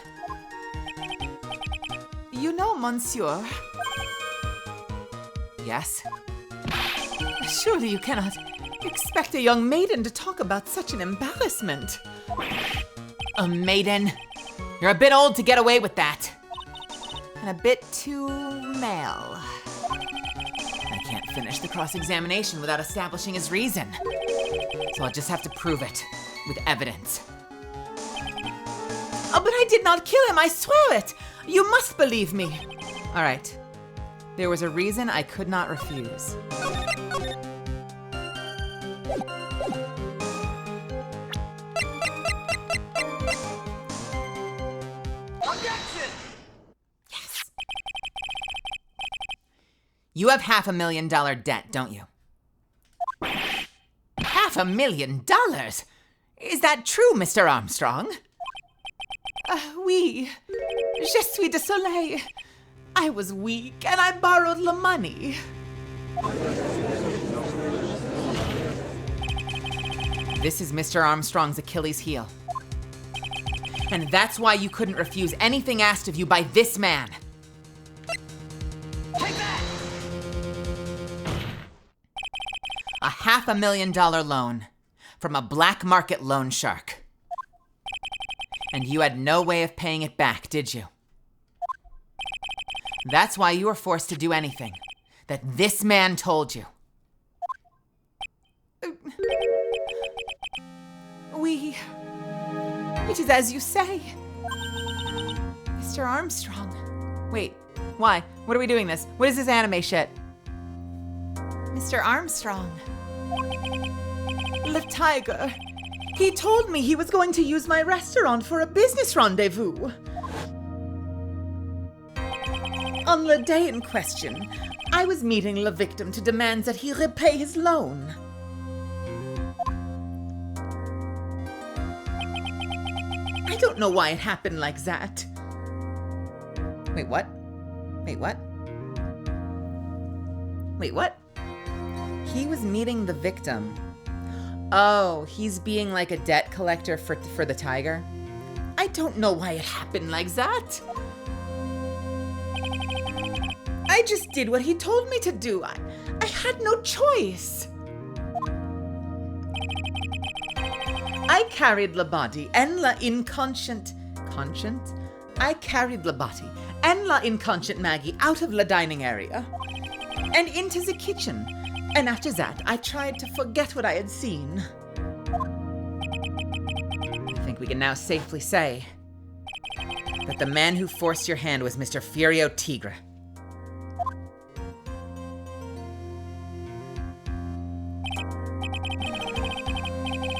You know, monsieur. Yes? Surely you cannot expect a young maiden to talk about such an embarrassment. A maiden? You're a bit old to get away with that. And a bit too male. I can't finish the cross-examination without establishing his reason. So I'll just have to prove it with evidence. Oh, but I did not kill him, I swear it. You must believe me. All right. There was a reason I could not refuse. Objection! Yes. You have $500,000 debt, don't you? $500,000? Is that true, Mr. Armstrong? Oui. Je suis désolé. I was weak and I borrowed the money. This is Mr. Armstrong's Achilles heel. And that's why you couldn't refuse anything asked of you by this man. Take that! A $500,000 loan from a black market loan shark. And you had no way of paying it back, did you? That's why you were forced to do anything that this man told you. Oui. It is as you say. Mr. Armstrong. Wait, why? What are we doing this? What is this anime shit? Mr. Armstrong. The tiger. He told me he was going to use my restaurant for a business rendezvous. On the day in question, I was meeting the victim to demand that he repay his loan. I don't know why it happened like that. Wait, what? Wait, what? Wait, what? He was meeting the victim. Oh, he's being like a debt collector for the tiger? I don't know why it happened like that. I just did what he told me to do. I had no choice. I carried the body and the inconscient, I carried Labati and La Inconscient Maggie out of the dining area and into the kitchen. And after that, I tried to forget what I had seen. I think we can now safely say that the man who forced your hand was Mr. Furio Tigre.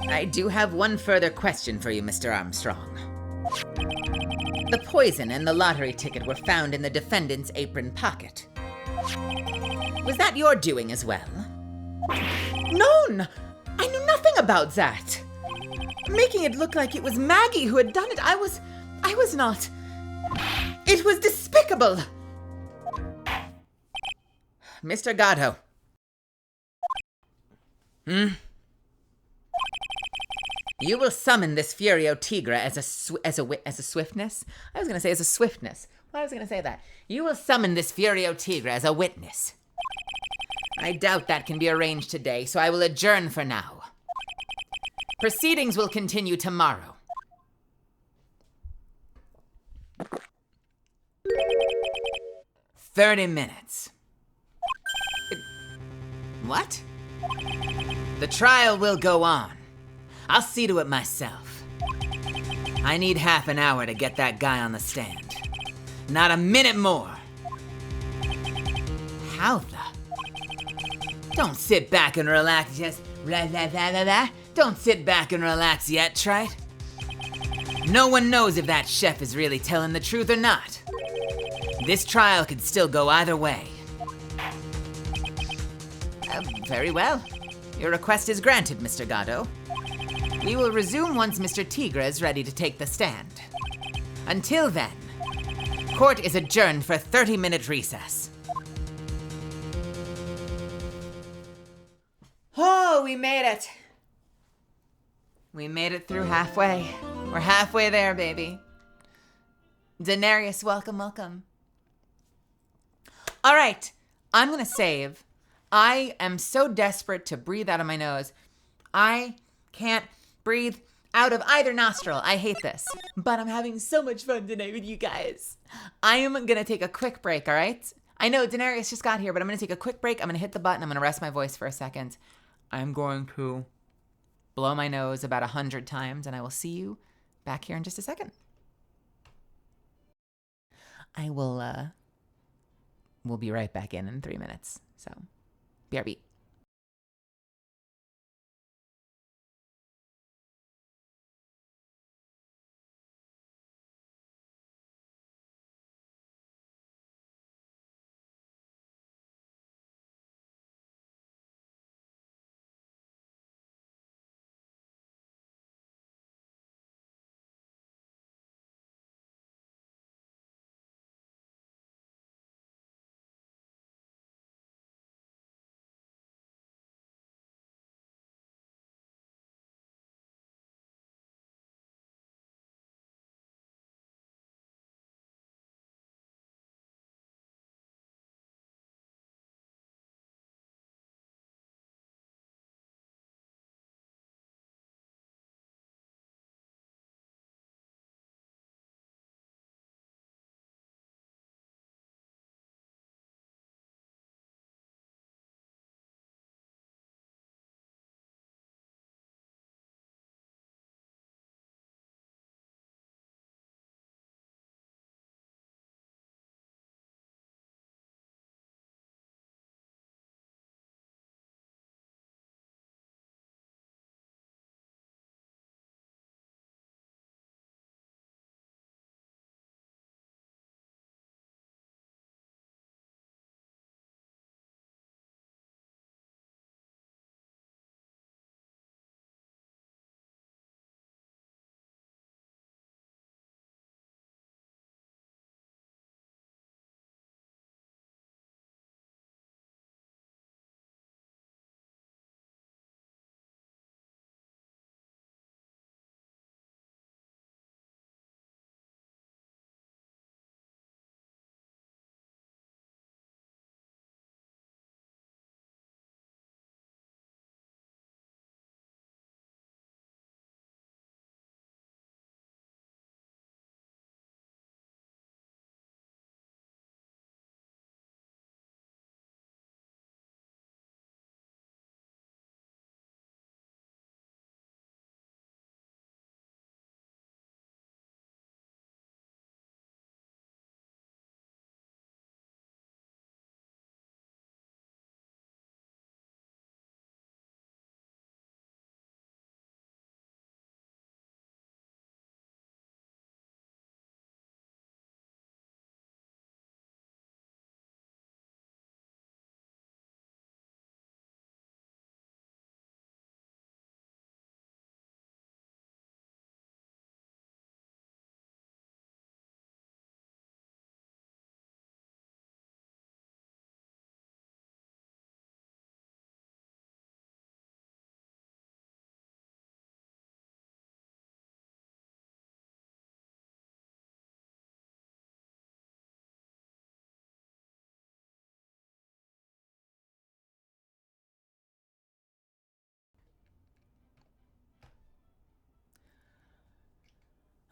I do have one further question for you, Mr. Armstrong. The poison and the lottery ticket were found in the defendant's apron pocket. Was that your doing as well? None! I knew nothing about that! Making it look like it was Maggie who had done it, I was not. It was despicable! Mr. Gatto. You will summon this Furio Tigre as a swiftness? I was going to say as a swiftness. Why was I going to say that? You will summon this Furio Tigre as a witness. I doubt that can be arranged today, so I will adjourn for now. Proceedings will continue tomorrow. "30 minutes. What? The trial will go on. I'll see to it myself. I need half an hour to get that guy on the stand. Not a minute more. How the? Don't sit back and relax, just Don't sit back and relax yet, Trite. No one knows if that chef is really telling the truth or not. This trial could still go either way. Very well. Your request is granted, Mr. Gatto. We will resume once Mr. Tigre is ready to take the stand. Until then, court is adjourned for a 30-minute recess. Oh, we made it. We made it through halfway. We're halfway there, baby. Daenerys, welcome, welcome. All right, I'm gonna save. I am so desperate to breathe out of my nose. I can't breathe out of either nostril. I hate this. But I'm having so much fun tonight with you guys. I am gonna take a quick break, all right? I know Daenerys just got here, but I'm gonna take a quick break. I'm gonna hit the button. I'm gonna rest my voice for a second. I'm going to blow my nose about 100 times, and I will see you back here in just a second. We'll be right back in 3 minutes. So, BRB.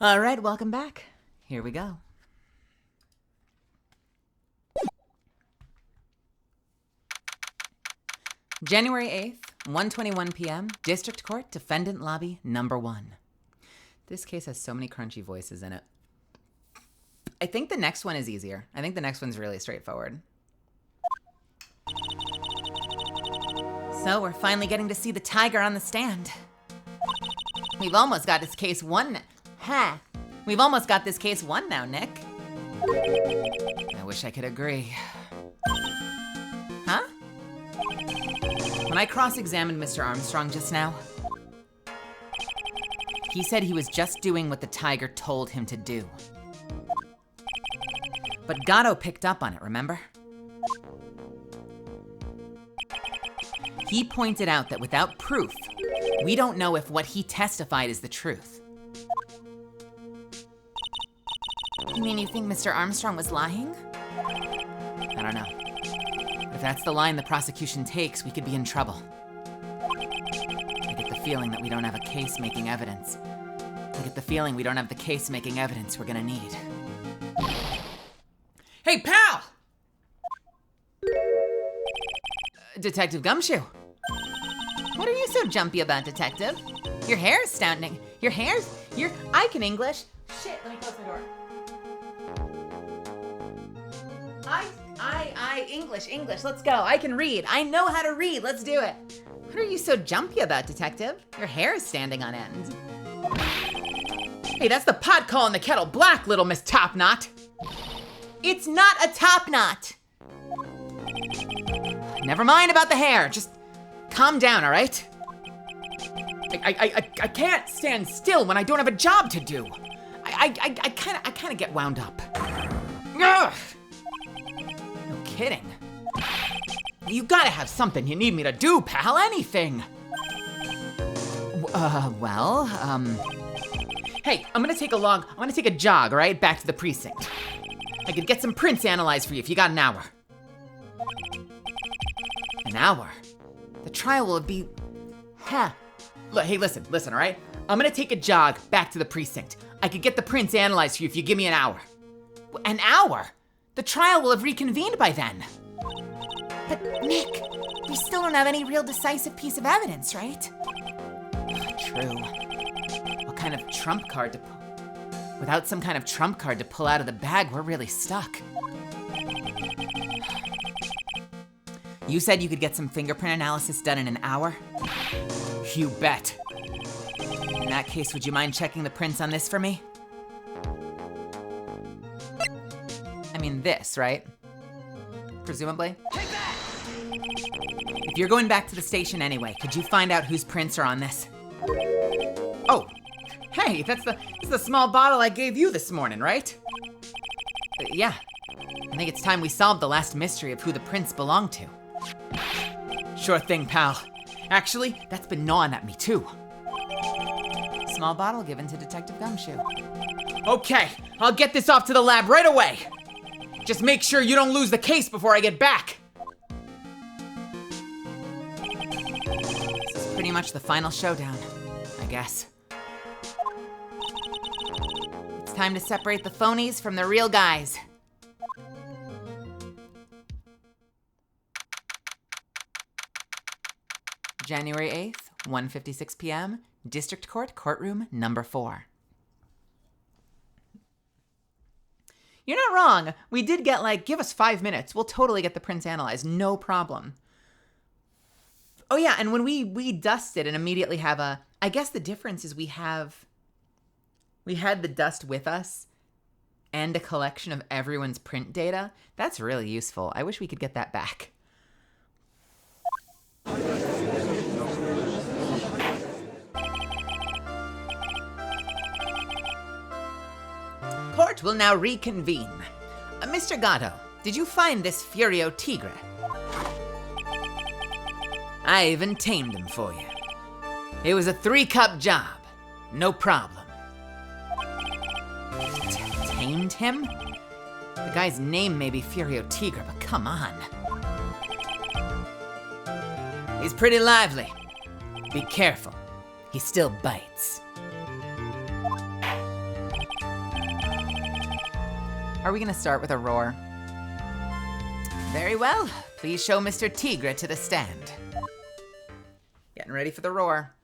All right, welcome back. Here we go. January 8th, 1:21 p.m., District Court, Defendant Lobby, number 1. This case has so many crunchy voices in it. I think the next one is easier. I think the next one's really straightforward. So we're finally getting to see the tiger on the stand. We've almost got this case won. We've almost got this case won now, Nick. I wish I could agree. Huh? When I cross-examined Mr. Armstrong just now, he said he was just doing what the tiger told him to do. But Gatto picked up on it, remember? He pointed out that without proof, we don't know if what he testified is the truth. You mean you think Mr. Armstrong was lying? I don't know. If that's the line the prosecution takes, we could be in trouble. I get the feeling that we don't have a case making evidence. I get the feeling we don't have the case making evidence we're gonna need. Hey, pal! Detective Gumshoe. What are you so jumpy about, Detective? Your hair's astounding. I can English. Shit, let me close my door. English, let's go. I can read. I know how to read. Let's do it. What are you so jumpy about, Detective? Your hair is standing on end. Hey, that's the pot calling the kettle black, little Miss Topknot. It's not a top knot. Never mind about the hair. Just calm down, all right? I can't stand still when I don't have a job to do. I kind of get wound up. Ugh. No kidding. You gotta have something you need me to do, pal. Anything. Hey, I'm gonna take a jog, all right? Back to the precinct. I could get some prints analyzed for you if you got an hour. An hour? The trial will be... Look, hey, listen, all right? I'm gonna take a jog back to the precinct. I could get the prints analyzed for you if you give me an hour. An hour? The trial will have reconvened by then. But, Nick, we still don't have any real decisive piece of evidence, right? True. What kind of trump card to pull? Without some kind of trump card to pull out of the bag, we're really stuck. You said you could get some fingerprint analysis done in an hour? You bet. In that case, would you mind checking the prints on this for me? I mean this, right? Presumably? Take that! If you're going back to the station anyway, could you find out whose prints are on this? Oh, hey, that's the small bottle I gave you this morning, right? Yeah. I think it's time we solved the last mystery of who the prints belong to. Sure thing, pal. Actually, that's been gnawing at me too. Small bottle given to Detective Gumshoe. Okay, I'll get this off to the lab right away. Just make sure you don't lose the case before I get back. This is pretty much the final showdown, I guess. It's time to separate the phonies from the real guys. January 8th, 1:56 p.m., District Court, courtroom number 4. You're not wrong. We did get give us 5 minutes. We'll totally get the prints analyzed. No problem. Oh yeah, and when we dust it and immediately have I guess the difference is we had the dust with us and a collection of everyone's print data. That's really useful. I wish we could get that back. Court will now reconvene. Mr. Gatto, did you find this Furio Tigre? I even tamed him for you. It was a 3-cup job. No problem. Tamed him? The guy's name may be Furio Tigre, but come on. He's pretty lively. Be careful. He still bites. Are we gonna start with a roar? Very well. Please show Mr. Tigre to the stand. Getting ready for the roar.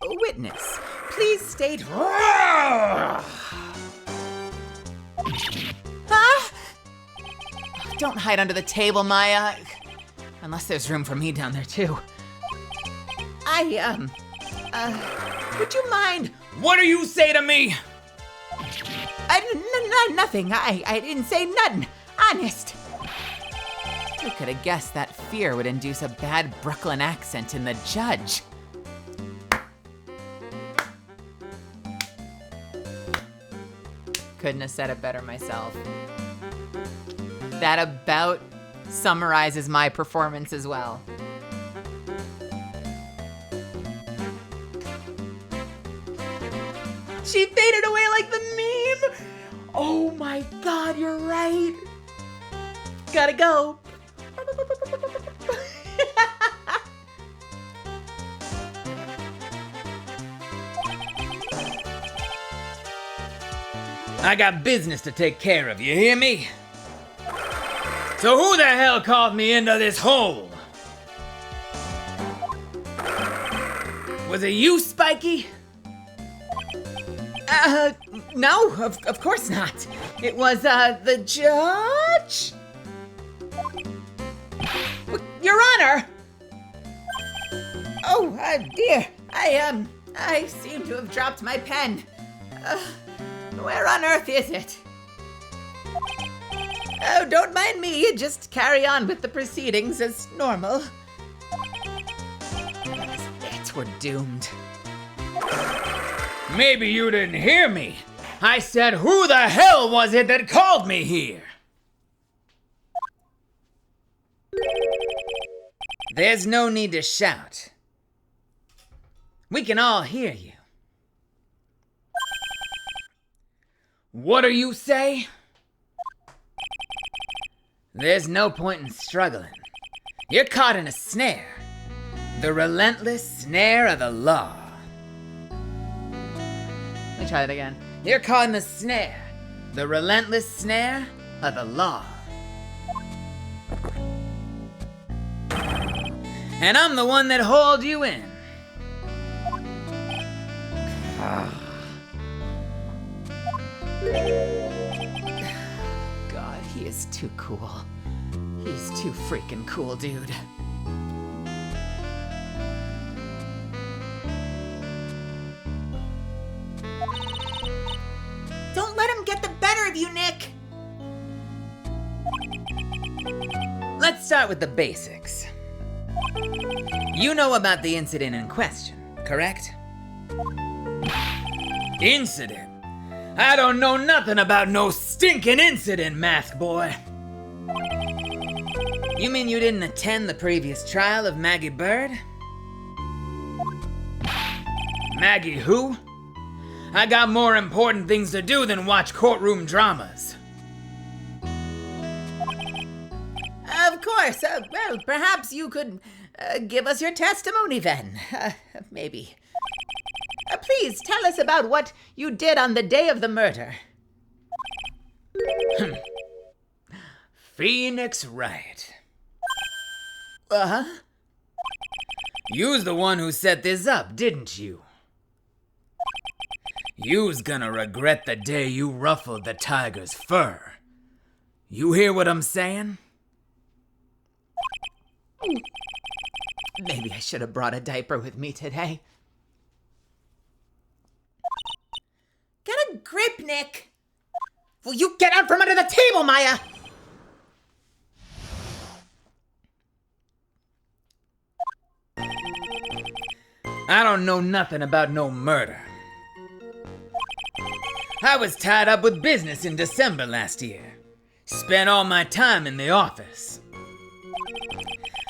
Witness, please state. Huh? Don't hide under the table, Maya. Unless there's room for me down there, too. Would you mind? What do you say to me? Nothing. I didn't say nothing. Honest. Who could have guessed that fear would induce a bad Brooklyn accent in the judge? Couldn't have said it better myself. That about summarizes my performance as well. She faded away like the meme. Oh my God, you're right. Gotta go. I got business to take care of, you hear me? So who the hell called me into this hole? Was it you, Spiky? No, of course not. It was, the judge? Your Honor! Oh, dear. I seem to have dropped my pen. Where on earth is it? Oh, don't mind me. Just carry on with the proceedings as normal. That is it. We're doomed. Maybe you didn't hear me. I said, who the hell was it that called me here? There's no need to shout. We can all hear you. What do you say? There's no point in struggling. You're caught in a snare. The relentless snare of the law. Let me try that again. You're caught in the snare. The relentless snare of the law. And I'm the one that hauled you in. God, he is too cool. He's too freaking cool, dude. Don't let him get the better of you, Nick! Let's start with the basics. You know about the incident in question, correct? Incident? I don't know nothing about no stinking incident, mask boy. You mean you didn't attend the previous trial of Maggie Bird? Maggie who? I got more important things to do than watch courtroom dramas. Of course. Well, perhaps you could give us your testimony then. Maybe. Please tell us about what you did on the day of the murder. Phoenix Wright. Uh-huh. You's the one who set this up, didn't you? You's gonna regret the day you ruffled the tiger's fur. You hear what I'm saying? Maybe I should have brought a diaper with me today. Get a grip, Nick! Will you get out from under the table, Maya? I don't know nothing about no murder. I was tied up with business in December last year. Spent all my time in the office.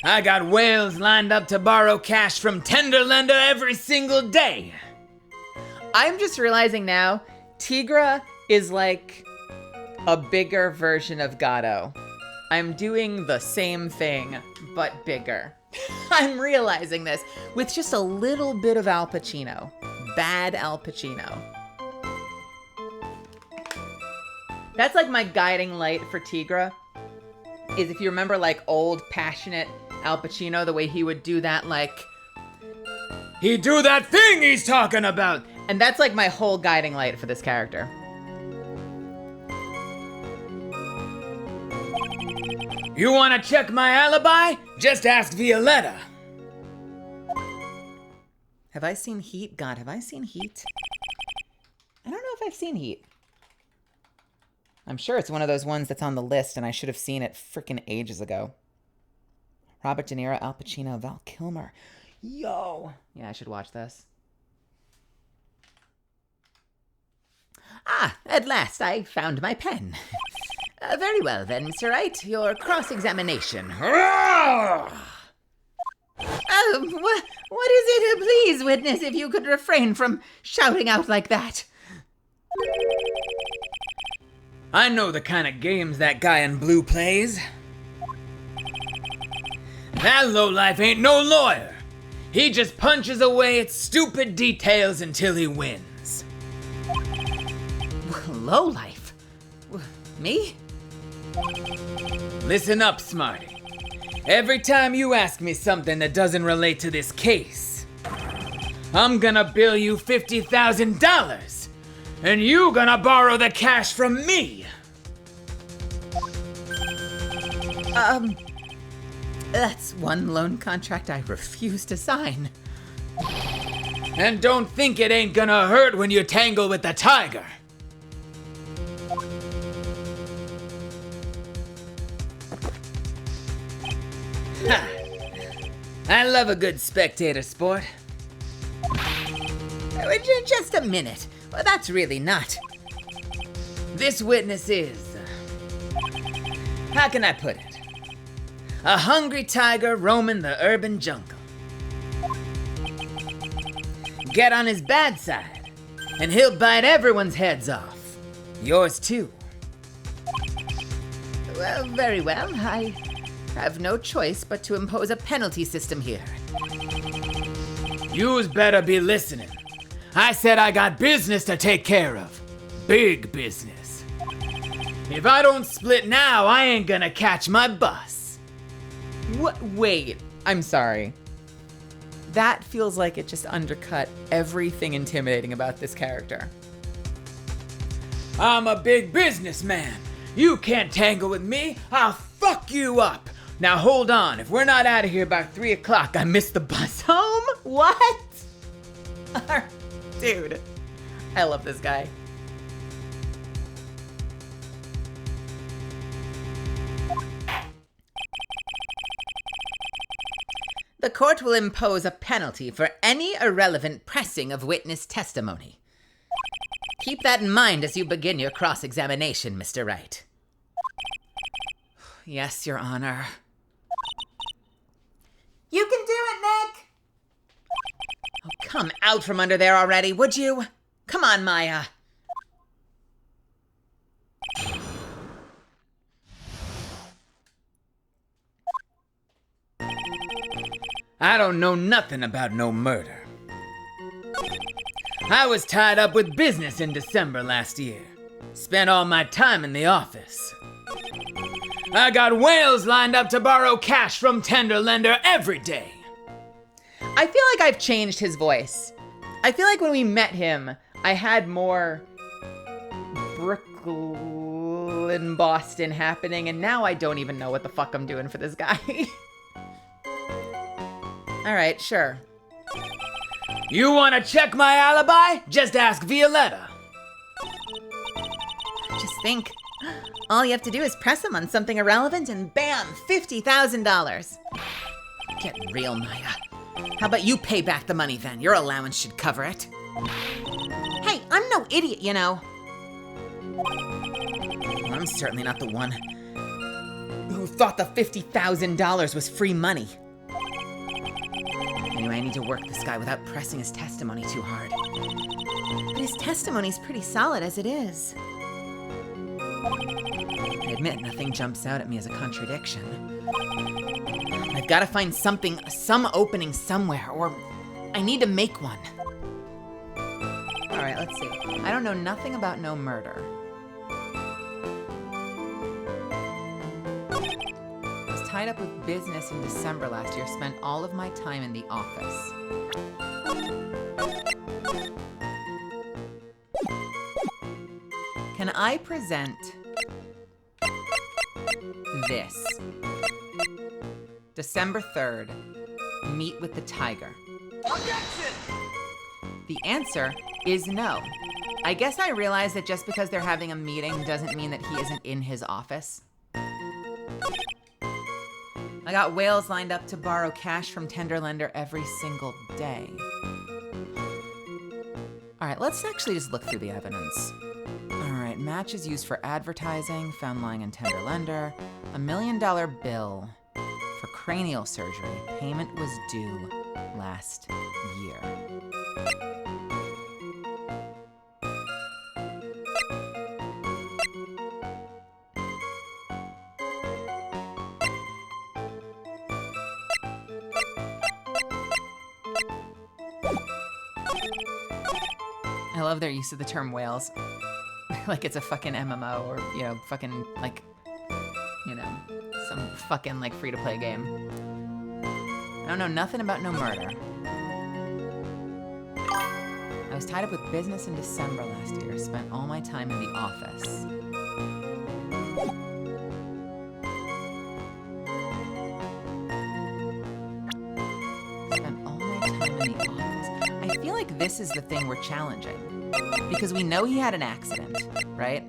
I got whales lined up to borrow cash from Tenderlender every single day. I'm just realizing now, Tigra is like a bigger version of Gatto. I'm doing the same thing, but bigger. I'm realizing this with just a little bit of Al Pacino. Bad Al Pacino. That's like my guiding light for Tigra. Is if you remember like old passionate Al Pacino, the way he would do that, like He do that thing he's talking about. and that's like my whole guiding light for this character. You wanna check my alibi? Just ask Violetta. Have I seen Heat? God, have I seen Heat? I don't know if I've seen Heat. I'm sure it's one of those ones that's on the list and I should have seen it freaking ages ago. Robert De Niro, Al Pacino, Val Kilmer. Yo. Yeah, I should watch this. Ah, at last I found my pen. Very well then, Mr. Wright. Your cross-examination. What is it? Please, witness, if you could refrain from shouting out like that. I know the kind of games that guy in blue plays. That lowlife ain't no lawyer. He just punches away at stupid details until he wins. Lowlife? Me? Listen up, Smarty. Every time you ask me something that doesn't relate to this case, I'm gonna bill you $50,000, and you gonna borrow the cash from me. That's one loan contract I refuse to sign. And don't think it ain't gonna hurt when you tangle with the tiger. Ha! I love a good spectator sport. Just a minute. Well, that's really not. This witness is, how can I put it? A hungry tiger roaming the urban jungle. Get on his bad side, and he'll bite everyone's heads off. Yours too. Well, very well. I have no choice but to impose a penalty system here. You's better be listening. I said I got business to take care of. Big business. If I don't split now, I ain't gonna catch my bus. What? Wait, I'm sorry. That feels like it just undercut everything intimidating about this character. I'm a big businessman. You can't tangle with me. I'll fuck you up. Now hold on. If we're not out of here by 3 o'clock, I missed the bus home. What? Dude, I love this guy. The court will impose a penalty for any irrelevant pressing of witness testimony. Keep that in mind as you begin your cross-examination, Mr. Wright. Yes, Your Honor. You can do it, Nick! Oh, come out from under there already, would you? Come on, Maya. I don't know nothing about no murder. I was tied up with business in December last year. Spent all my time in the office. I got whales lined up to borrow cash from tender lender every day. I feel like I've changed his voice. I feel like when we met him, I had more Brooklyn, Boston happening, and now I don't even know what the fuck I'm doing for this guy. All right, sure. You wanna check my alibi? Just ask Violetta. Just think, all you have to do is press him on something irrelevant and bam, $50,000. Get real, Maya. How about you pay back the money then? Your allowance should cover it. Hey, I'm no idiot, you know. Well, I'm certainly not the one who thought the $50,000 was free money. Anyway, I need to work this guy without pressing his testimony too hard. But his testimony's pretty solid as it is. I admit nothing jumps out at me as a contradiction. I've got to find something, some opening somewhere, or I need to make one. All right, let's see. I don't know nothing about no murder. tied up with business in December last year, spent all of my time in the office. Can I present this? December 3rd, meet with the tiger. Objection! The answer is no. I guess I realize that just because they're having a meeting doesn't mean that he isn't in his office. I got whales lined up to borrow cash from Tenderlender every single day. All right, let's actually just look through the evidence. All right, matches used for advertising, found lying in Tenderlender, $1 million bill for cranial surgery. Payment was due last year. I love their use of the term whales. Like it's a fucking MMO or, fucking, like, some fucking, like, free-to-play game. I don't know nothing about no murder. I was tied up with business in December last year. Spent all my time in the office. Spent all my time in the office. I feel like this is the thing we're challenging. Because we know he had an accident, right?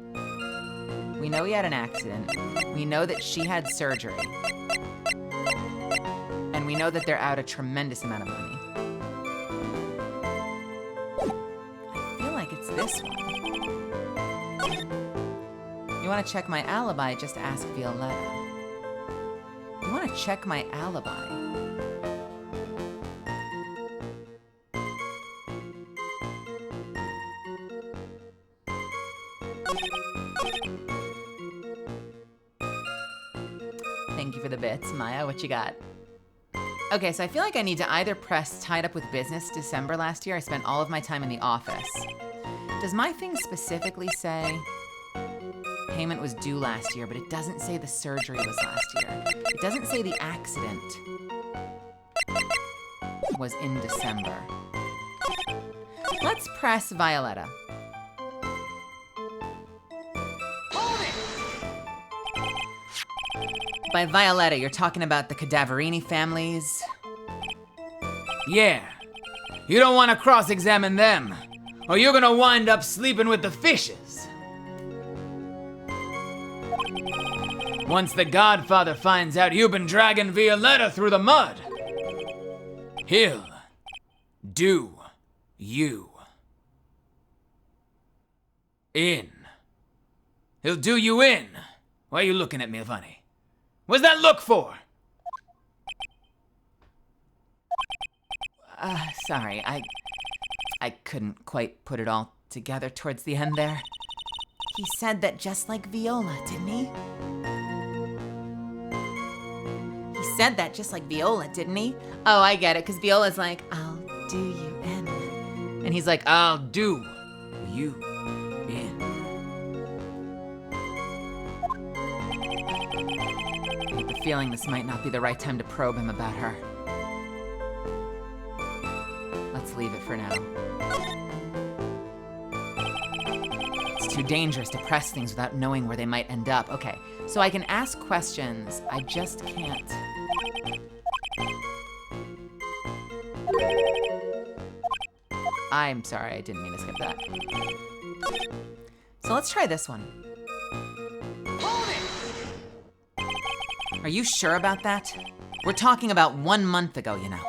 We know he had an accident. We know that she had surgery. And we know that they're out a tremendous amount of money. I feel like it's this one. You want to check my alibi, just ask Violetta. You want to check my alibi? Thank you for the bits. Maya, what you got? Okay, so I feel like I need to either press tied up with business December last year. I spent all of my time in the office. Does my thing specifically say payment was due last year, but it doesn't say the surgery was last year. It doesn't say the accident was in December. Let's press Violetta. By Violetta, you're talking about the Cadaverini families? Yeah. You don't want to cross-examine them, or you're gonna wind up sleeping with the fishes. Once the Godfather finds out you've been dragging Violetta through the mud, he'll do you in. He'll do you in. Why are you looking at me funny? What's that look for? Sorry, I couldn't quite put it all together towards the end there. He said that just like Viola, didn't he? He said that just like Viola, didn't he? Oh, I get it, because Viola's like, I'll do you in. And he's like, I'll do you in. I get the feeling this might not be the right time to probe him about her. Let's leave it for now. It's too dangerous to press things without knowing where they might end up. Okay, so I can ask questions, I just can't. I'm sorry, I didn't mean to skip that. So let's try this one. Are you sure about that? We're talking about 1 month ago, you know.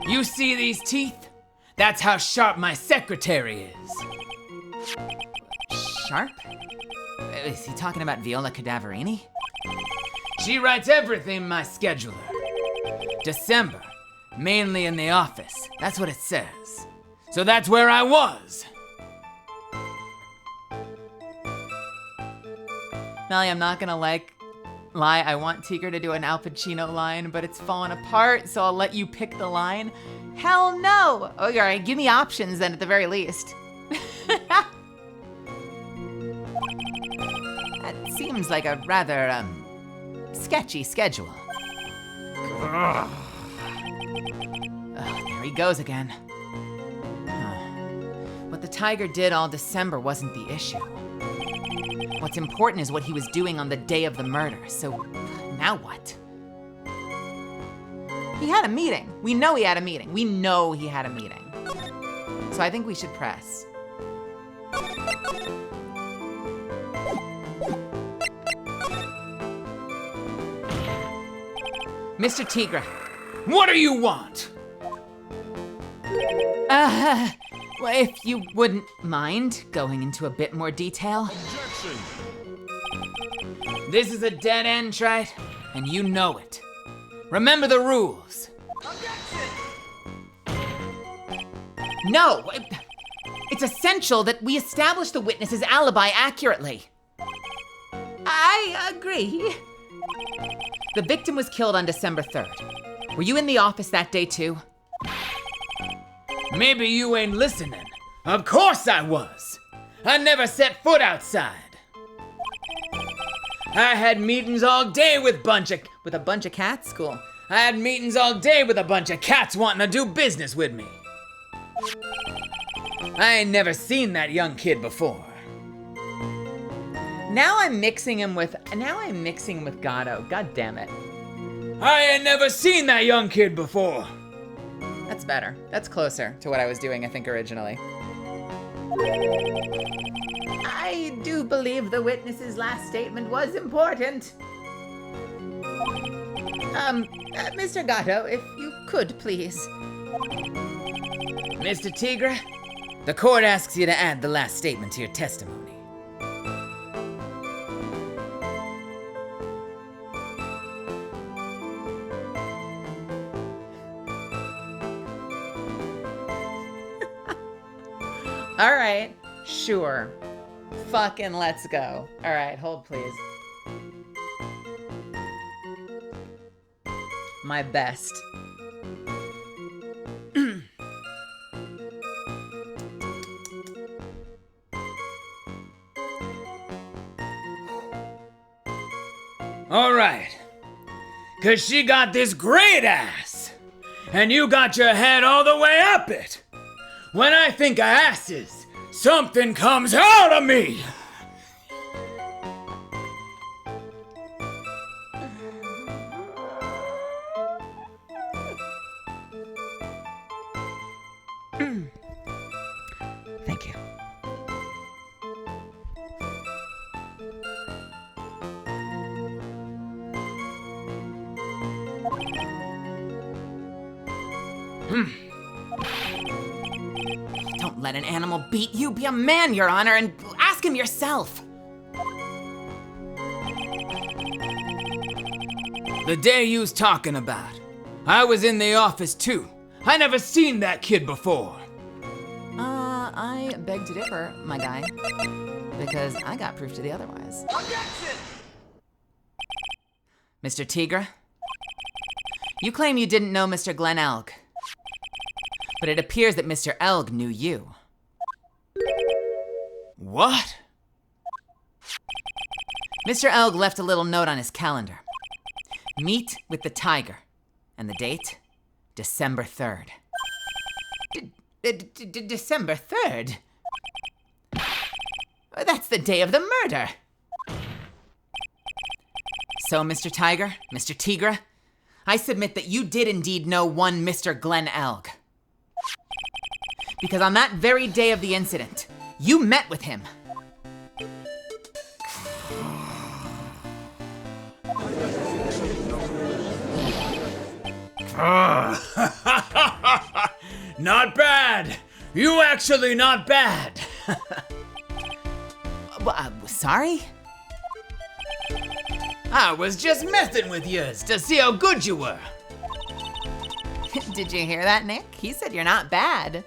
You see these teeth? That's how sharp my secretary is. Sharp? Is he talking about Viola Cadaverini? She writes everything in my scheduler. December, mainly in the office. That's what it says. So that's where I was. Melly, I'm not gonna lie. I want Tigger to do an Al Pacino line, but it's falling apart, so I'll let you pick the line. Hell no! Oh, all right, give me options then at the very least. That seems like a rather, sketchy schedule. Ugh, there he goes again. What the tiger did all December wasn't the issue. What's important is what he was doing on the day of the murder, so now what? He had a meeting. We know he had a meeting. We know he had a meeting. So I think we should press. Mr. Tigra. What do you want? Well, if you wouldn't mind going into a bit more detail. This is a dead end, Trite, and you know it. Remember the rules. No, it's essential that we establish the witness's alibi accurately. I agree. The victim was killed on December 3rd. Were you in the office that day too? Maybe you ain't listening. Of course I was. I never set foot outside. I had meetings all day with a bunch of cats? Cool. I had meetings all day with a bunch of cats wanting to do business with me. I ain't never seen that young kid before. Now I'm mixing him with Gatto. God damn it. I ain't never seen that young kid before. That's better. That's closer to what I was doing, I think, originally. I do believe the witness's last statement was important. Mr. Gatto, if you could, please. Mr. Tigra, the court asks you to add the last statement to your testimony. All right, sure. Fucking let's go. All right, hold please. My best. All right. 'Cause she got this great ass, and you got your head all the way up it. When I think of asses, something comes out of me. Thank you. Don't let an animal beat you. Be a man, Your Honor, and ask him yourself. The day you's talking about, I was in the office too. I never seen that kid before. I beg to differ, my guy, because I got proof to the otherwise. Objection! Mr. Tigra, you claim you didn't know Mr. Glenn Elg, but it appears that Mr. Elg knew you. What? Mr. Elg left a little note on his calendar. Meet with the tiger. And the date? December 3rd. December 3rd? That's the day of the murder. So, Mr. Tiger, Mr. Tigra, I submit that you did indeed know one Mr. Glenn Elg. Because on that very day of the incident, you met with him. Not bad. You actually not bad. Sorry? I was just messing with yours to see how good you were. Did you hear that, Nick? He said you're not bad.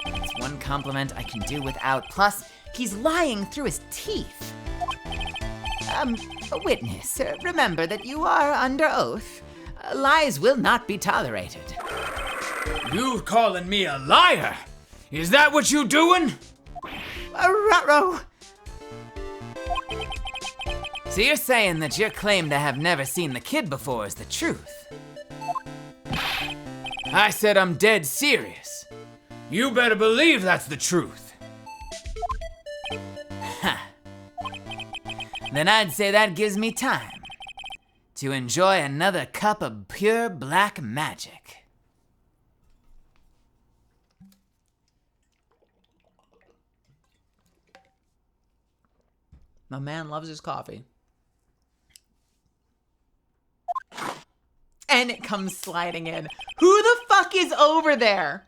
It's one compliment I can do without. Plus, he's lying through his teeth. A witness, remember that you are under oath. Lies will not be tolerated. You calling me a liar? Is that what you doing? Ruh-roh. So you're saying that your claim to have never seen the kid before is the truth? I said I'm dead serious. You better believe that's the truth. Ha. Then I'd say that gives me time to enjoy another cup of pure black magic. My man loves his coffee. And it comes sliding in. Who the fuck is over there?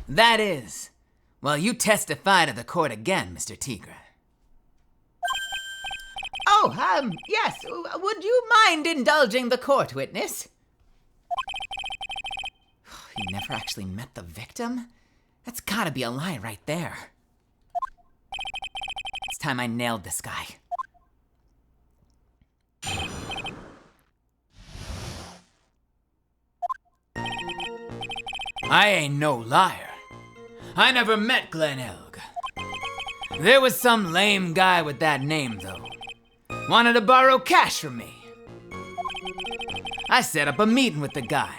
That is, well, you testify to the court again, Mr. Tigra. Oh, yes. Would you mind indulging the court, witness? You never actually met the victim? That's gotta be a lie right there. It's time I nailed this guy. I ain't no liar. I never met Glen Elg. There was some lame guy with that name, though. Wanted to borrow cash from me. I set up a meeting with the guy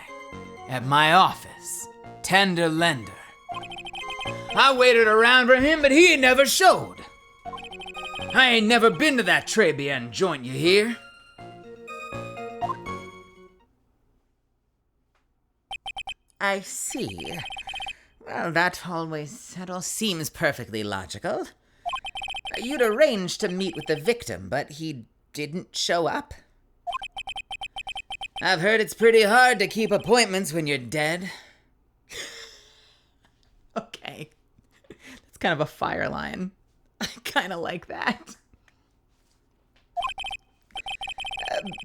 at my office, Tender Lender. I waited around for him, but he never showed. I ain't never been to that Trebian joint, you hear? I see. Well, that all seems perfectly logical. You'd arranged to meet with the victim, but he didn't show up? I've heard it's pretty hard to keep appointments when you're dead. Okay. That's kind of a fire line. I kind of like that.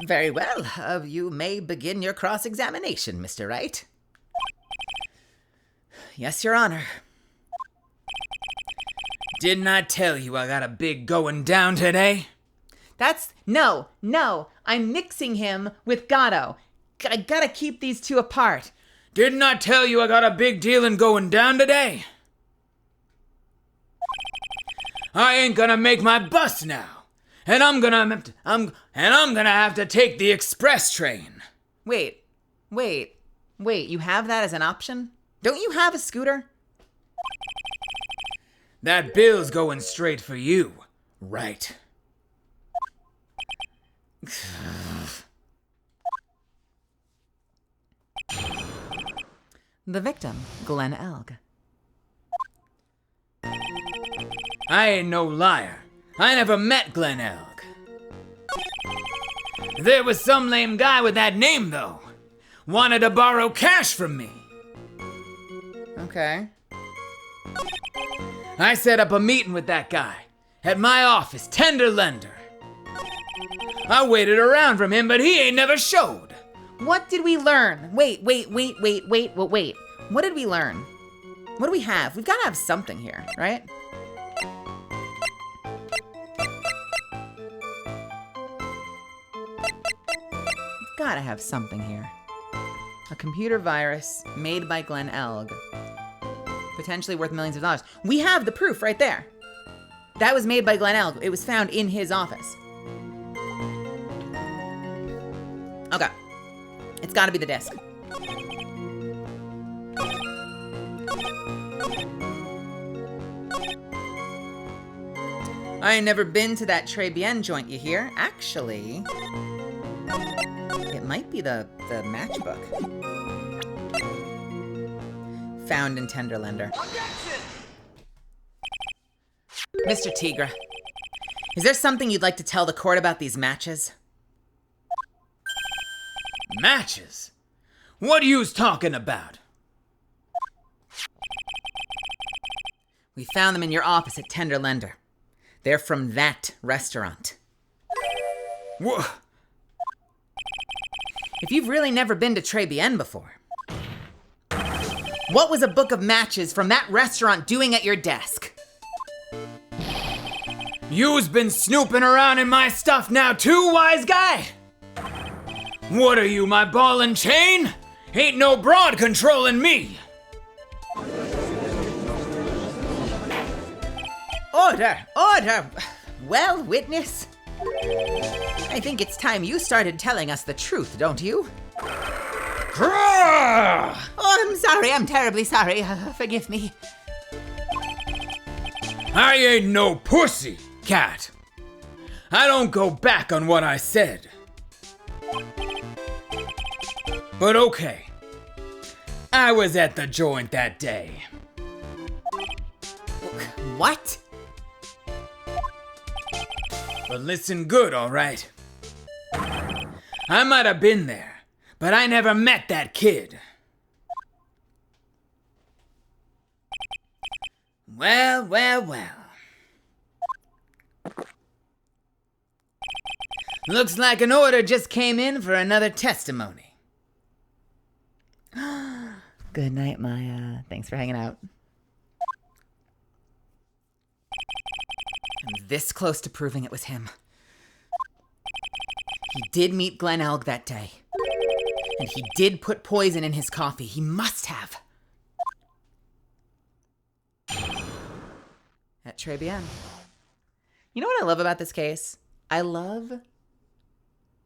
Very well. You may begin your cross-examination, Mr. Wright. Yes, Your Honor. Didn't I tell you I got a big going down today? No. I'm mixing him with Gatto. I gotta keep these two apart. Didn't I tell you I got a big dealin' going down today? I ain't gonna make my bus now, and I'm gonna have to take the express train. Wait. You have that as an option? Don't you have a scooter? That bill's going straight for you, right? The victim, Glen Elg. I ain't no liar. I never met Glen Elg. There was some lame guy with that name, though. Wanted to borrow cash from me. Okay. I set up a meeting with that guy at my office, Tender Lender. I waited around for him, but he ain't never showed. What did we learn? Wait. What did we learn? What do we have? We've got to have something here, right? We've got to have something here. A computer virus made by Glen Elg. Potentially worth millions of dollars. We have the proof right there. That was made by Glen Elg. It was found in his office. Okay. It's gotta be the disc. I ain't never been to that Trebian joint, you hear? Actually, it might be the matchbook. Found in Tender Lender. Mr. Tigra, is there something you'd like to tell the court about these matches? Matches? What are yous talking about? We found them in your office at Tender Lender. They're from that restaurant. What? If you've really never been to Trebian before, what was a book of matches from that restaurant doing at your desk? You's been snooping around in my stuff now too, wise guy? What are you, my ball and chain? Ain't no broad controlling me. Order! Well, witness, I think it's time you started telling us the truth, don't you? Grrr! Oh, I'm sorry. I'm terribly sorry. Forgive me. I ain't no pussy, cat. I don't go back on what I said. But okay. I was at the joint that day. What? But listen good, all right? I might have been there, but I never met that kid. Well, well, well. Looks like an order just came in for another testimony. Good night, Maya. Thanks for hanging out. I'm this close to proving it was him. He did meet Glenn Elg that day. And he did put poison in his coffee. He must have. At Très bien. You know what I love about this case? I love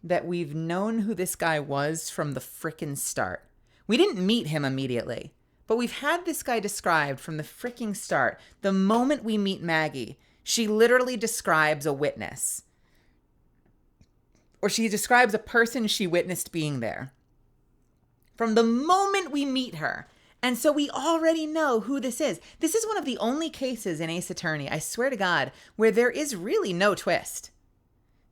that we've known who this guy was from the frickin' start. We didn't meet him immediately, but we've had this guy described from the fricking start. The moment we meet Maggie, she literally describes a witness. Or she describes a person she witnessed being there. From the moment we meet her. And so we already know who this is. This is one of the only cases in Ace Attorney, I swear to God, where there is really no twist.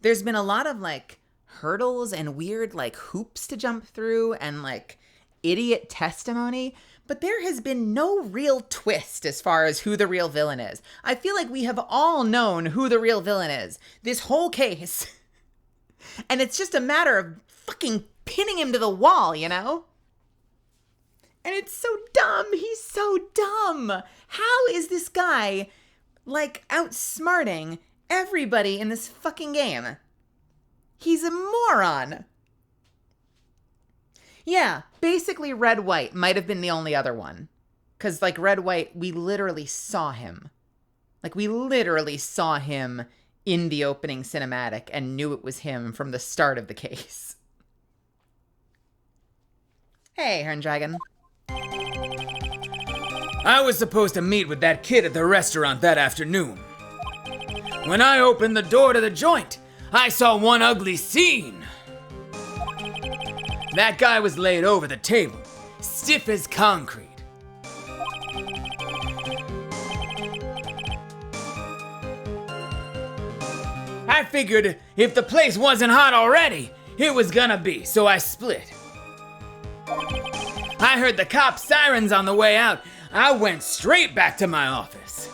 There's been a lot of like hurdles and weird like hoops to jump through and like idiot testimony, but there has been no real twist as far as who the real villain is. I feel like we have all known who the real villain is this whole case. And it's just a matter of fucking pinning him to the wall, you know? And it's so dumb. He's so dumb. How is this guy, like, outsmarting everybody in this fucking game? He's a moron. Yeah, basically Red White might have been the only other one. Because, like, Red White, we literally saw him. Like, we literally saw him in the opening cinematic and knew it was him from the start of the case. Hey, Hern Dragon. I was supposed to meet with that kid at the restaurant that afternoon. When I opened the door to the joint, I saw one ugly scene. That guy was laid over the table, stiff as concrete. I figured if the place wasn't hot already, it was gonna be, so I split. I heard the cop sirens on the way out. I went straight back to my office.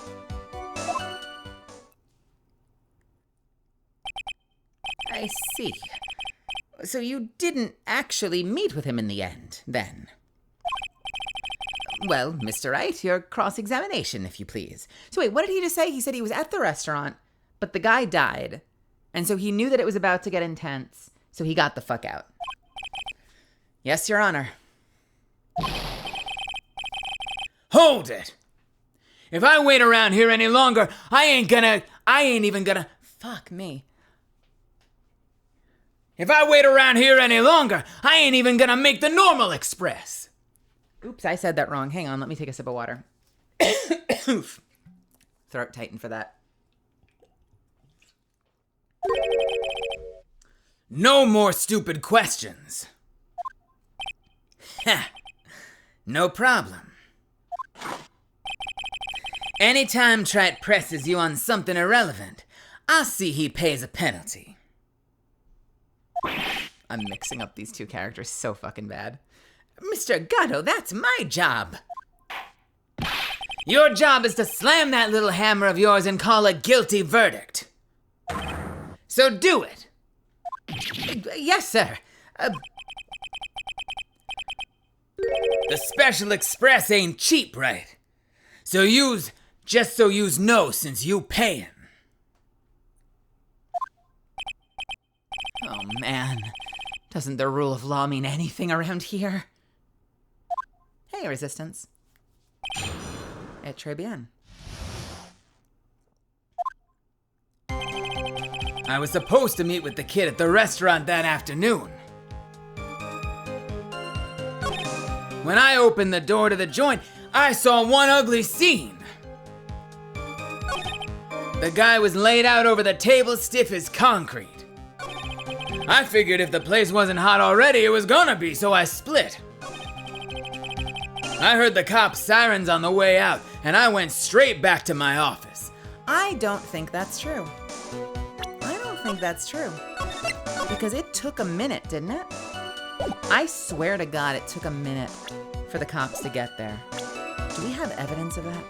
I see. So you didn't actually meet with him in the end, then? Well, Mr. Wright, your cross-examination, if you please. So wait, what did he just say? He said he was at the restaurant, but the guy died. And so he knew that it was about to get intense, so he got the fuck out. Yes, Your Honor. Hold it! If I wait around here any longer, I ain't even gonna... Fuck me. If I wait around here any longer, I ain't even gonna make the normal express. Oops, I said that wrong. Hang on, let me take a sip of water. Oof. Throat tightened for that. No more stupid questions. Ha! No problem. Anytime Trite presses you on something irrelevant, I'll see he pays a penalty. I'm mixing up these two characters so fucking bad. Mr. Gatto, that's my job. Your job is to slam that little hammer of yours and call a guilty verdict. So do it. Yes, sir. The Special Express ain't cheap, right? So just so yous know since you payin'. Oh, man. Doesn't the rule of law mean anything around here? Hey, Resistance. Et très bien. I was supposed to meet with the kid at the restaurant that afternoon. When I opened the door to the joint, I saw one ugly scene. The guy was laid out over the table stiff as concrete. I figured if the place wasn't hot already, it was gonna be, so I split. I heard the cops' sirens on the way out, and I went straight back to my office. I don't think that's true. I don't think that's true. Because it took a minute, didn't it? I swear to God, it took a minute for the cops to get there. Do we have evidence of that?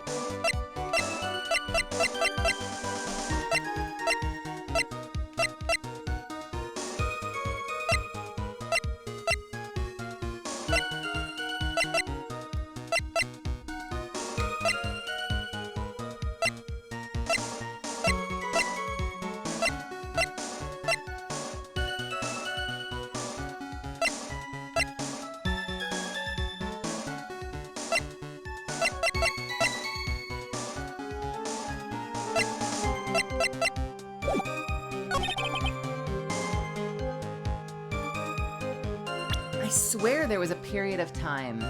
I swear there was a period of time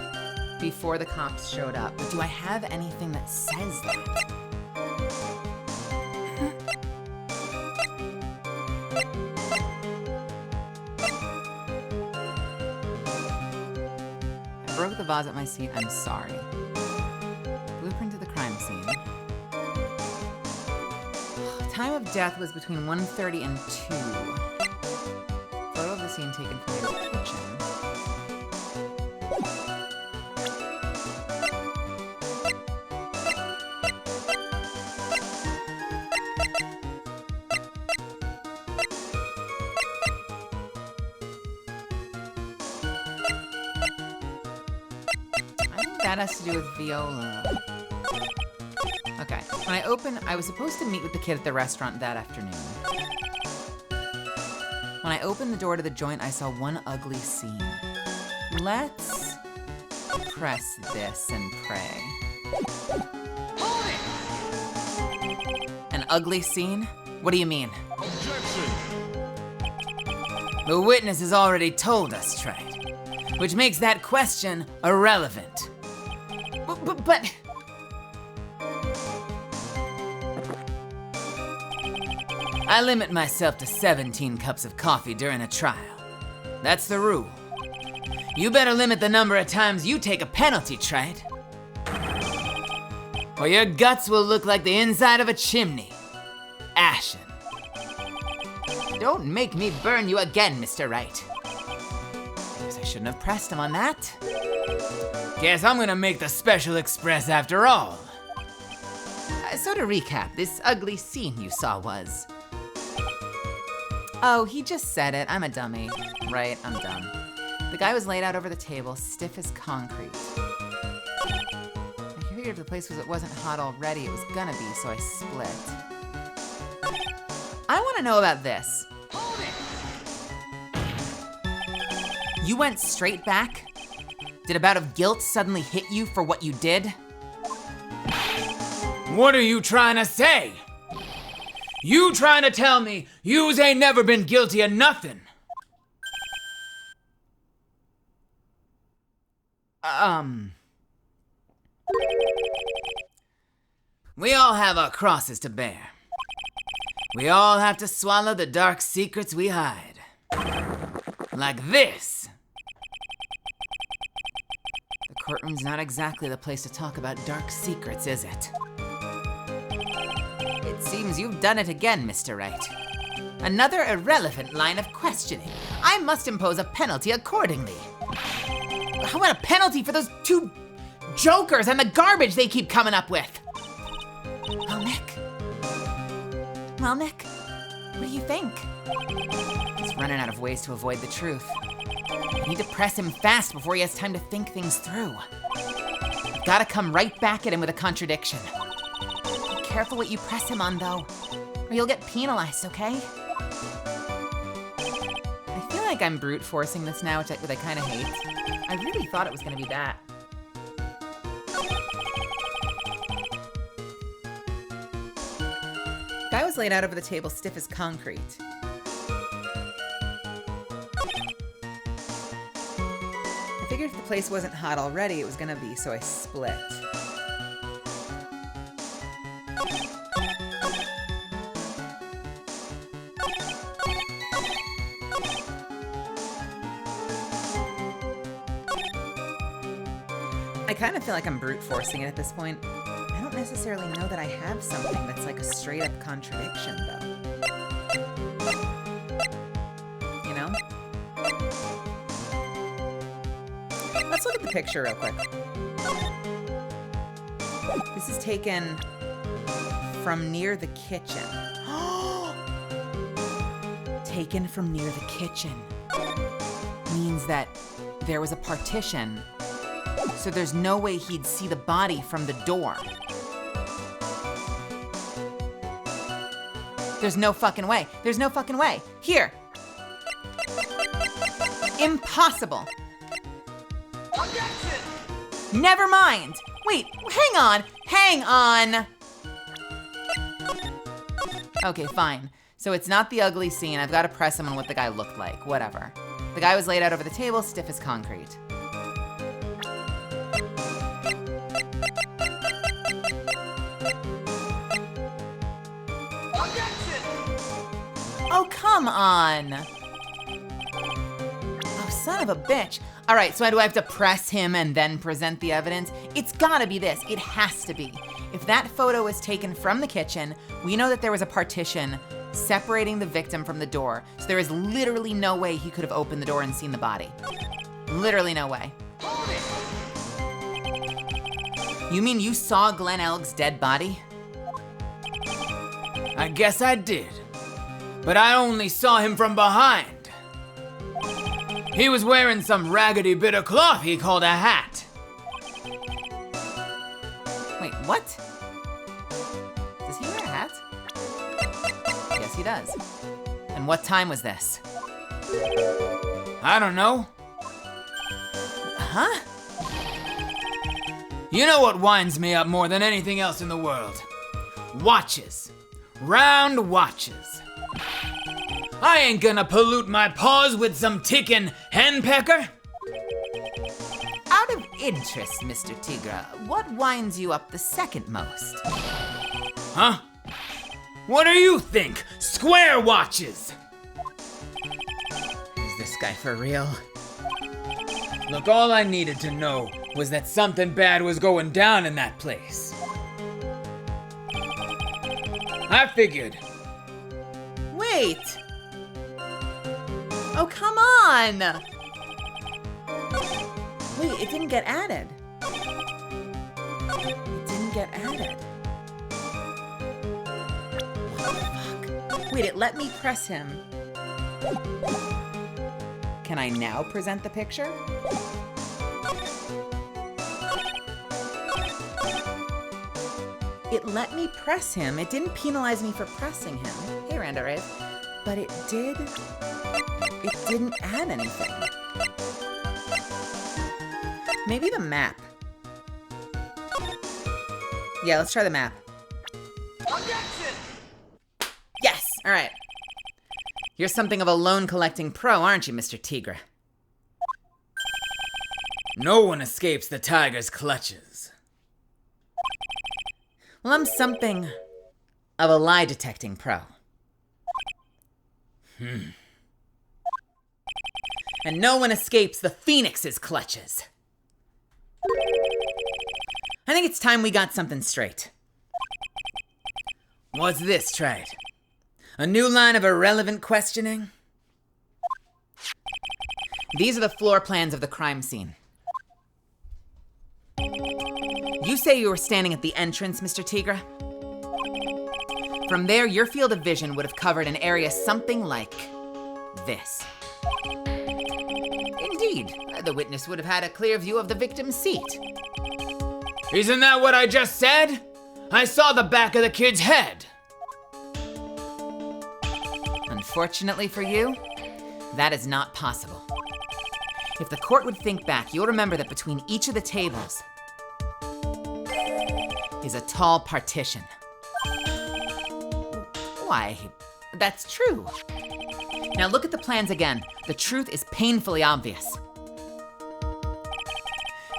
before the cops showed up, but do I have anything that says that? I broke the vase at my seat, I'm sorry. Blueprint of the crime scene. Time of death was between 1:30 and 2. Photo of the scene taken from the kitchen. That has to do with Viola. Okay, when I opened, I was supposed to meet with the kid at the restaurant that afternoon. When I opened the door to the joint, I saw one ugly scene. Let's press this and pray. An ugly scene? What do you mean? Objection! The witness has already told us, Trey, which makes that question irrelevant. But... I limit myself to 17 cups of coffee during a trial. That's the rule. You better limit the number of times you take a penalty, Trey, or your guts will look like the inside of a chimney. Ashen. Don't make me burn you again, Mr. Wright. Guess I shouldn't have pressed him on that. Guess I'm gonna make the Special Express after all. So to recap, this ugly scene you saw was... Oh, he just said it. I'm a dummy. Right, I'm dumb. The guy was laid out over the table, stiff as concrete. I figured if the place wasn't hot already, it was gonna be, so I split. I want to know about this. You went straight back? Did a bout of guilt suddenly hit you for what you did? What are you trying to say? You trying to tell me yous ain't never been guilty of nothing? We all have our crosses to bear. We all have to swallow the dark secrets we hide. Like this. The courtroom's not exactly the place to talk about dark secrets, is it? It seems you've done it again, Mr. Wright. Another irrelevant line of questioning. I must impose a penalty accordingly. I want a penalty for those two jokers and the garbage they keep coming up with. Well, Nick, what do you think? He's running out of ways to avoid the truth. I need to press him fast before he has time to think things through. I've gotta come right back at him with a contradiction. Be careful what you press him on, though, or you'll get penalized, okay? I feel like I'm brute forcing this now, which I kind of hate. I really thought it was gonna be that. Guy was laid out over the table, stiff as concrete. I figured if the place wasn't hot already, it was gonna be, so I split. I kind of feel like I'm brute forcing it at this point. I don't necessarily know that I have something that's like a straight up contradiction, though. You know? Let's look at the picture real quick. This is taken from near the kitchen. Taken from near the kitchen means that there was a partition, so there's no way he'd see the body from the door. There's no fucking way. There's no fucking way. Here. Impossible. Never mind. Wait, hang on. Hang on. Okay, fine. So it's not the ugly scene. I've got to press him on what the guy looked like. Whatever. The guy was laid out over the table, stiff as concrete. Oh, come on. Oh, son of a bitch. All right, so do I have to press him and then present the evidence? It's gotta be this. It has to be. If that photo was taken from the kitchen, we know that there was a partition separating the victim from the door, so there is literally no way he could have opened the door and seen the body. Literally no way. You mean you saw Glenn Elg's dead body? I guess I did. But I only saw him from behind. He was wearing some raggedy bit of cloth he called a hat. Wait, what? Does he wear a hat? Yes, he does. And what time was this? I don't know. Huh? You know what winds me up more than anything else in the world? Watches. Round watches. I ain't gonna pollute my paws with some ticking henpecker. Out of interest, Mr. Tigra, what winds you up the second most? Huh? What do you think? Square watches! Is this guy for real? Look, all I needed to know was that something bad was going down in that place. I figured. Wait! Oh, come on! Wait, it didn't get added. It didn't get added. What the fuck? Wait, it let me press him. Can I now present the picture? It let me press him. It didn't penalize me for pressing him. Hey, Randa Rave. But it didn't add anything. Maybe the map. Yeah, let's try the map. Yes, all right. You're something of a loan collecting pro, aren't you, Mr. Tigra? No one escapes the tiger's clutches. Well, I'm something of a lie detecting pro. And no one escapes the Phoenix's clutches. I think it's time we got something straight. What's this, Trite? A new line of irrelevant questioning? These are the floor plans of the crime scene. You say you were standing at the entrance, Mr. Tigra? From there, your field of vision would have covered an area something like this. Indeed, the witness would have had a clear view of the victim's seat. Isn't that what I just said? I saw the back of the kid's head. Unfortunately for you, that is not possible. If the court would think back, you'll remember that between each of the tables is a tall partition. That's true. Now look at the plans again. The truth is painfully obvious.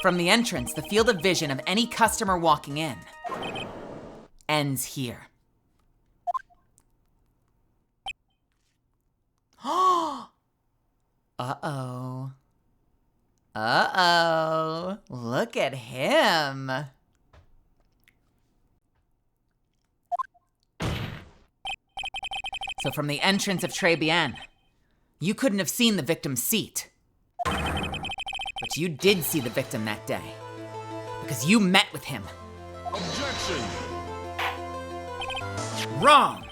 From the entrance, the field of vision of any customer walking in ends here. Uh-oh. Uh-oh. Look at him. So from the entrance of Trebian, you couldn't have seen the victim's seat. But you did see the victim that day. Because you met with him. Objection! Wrong!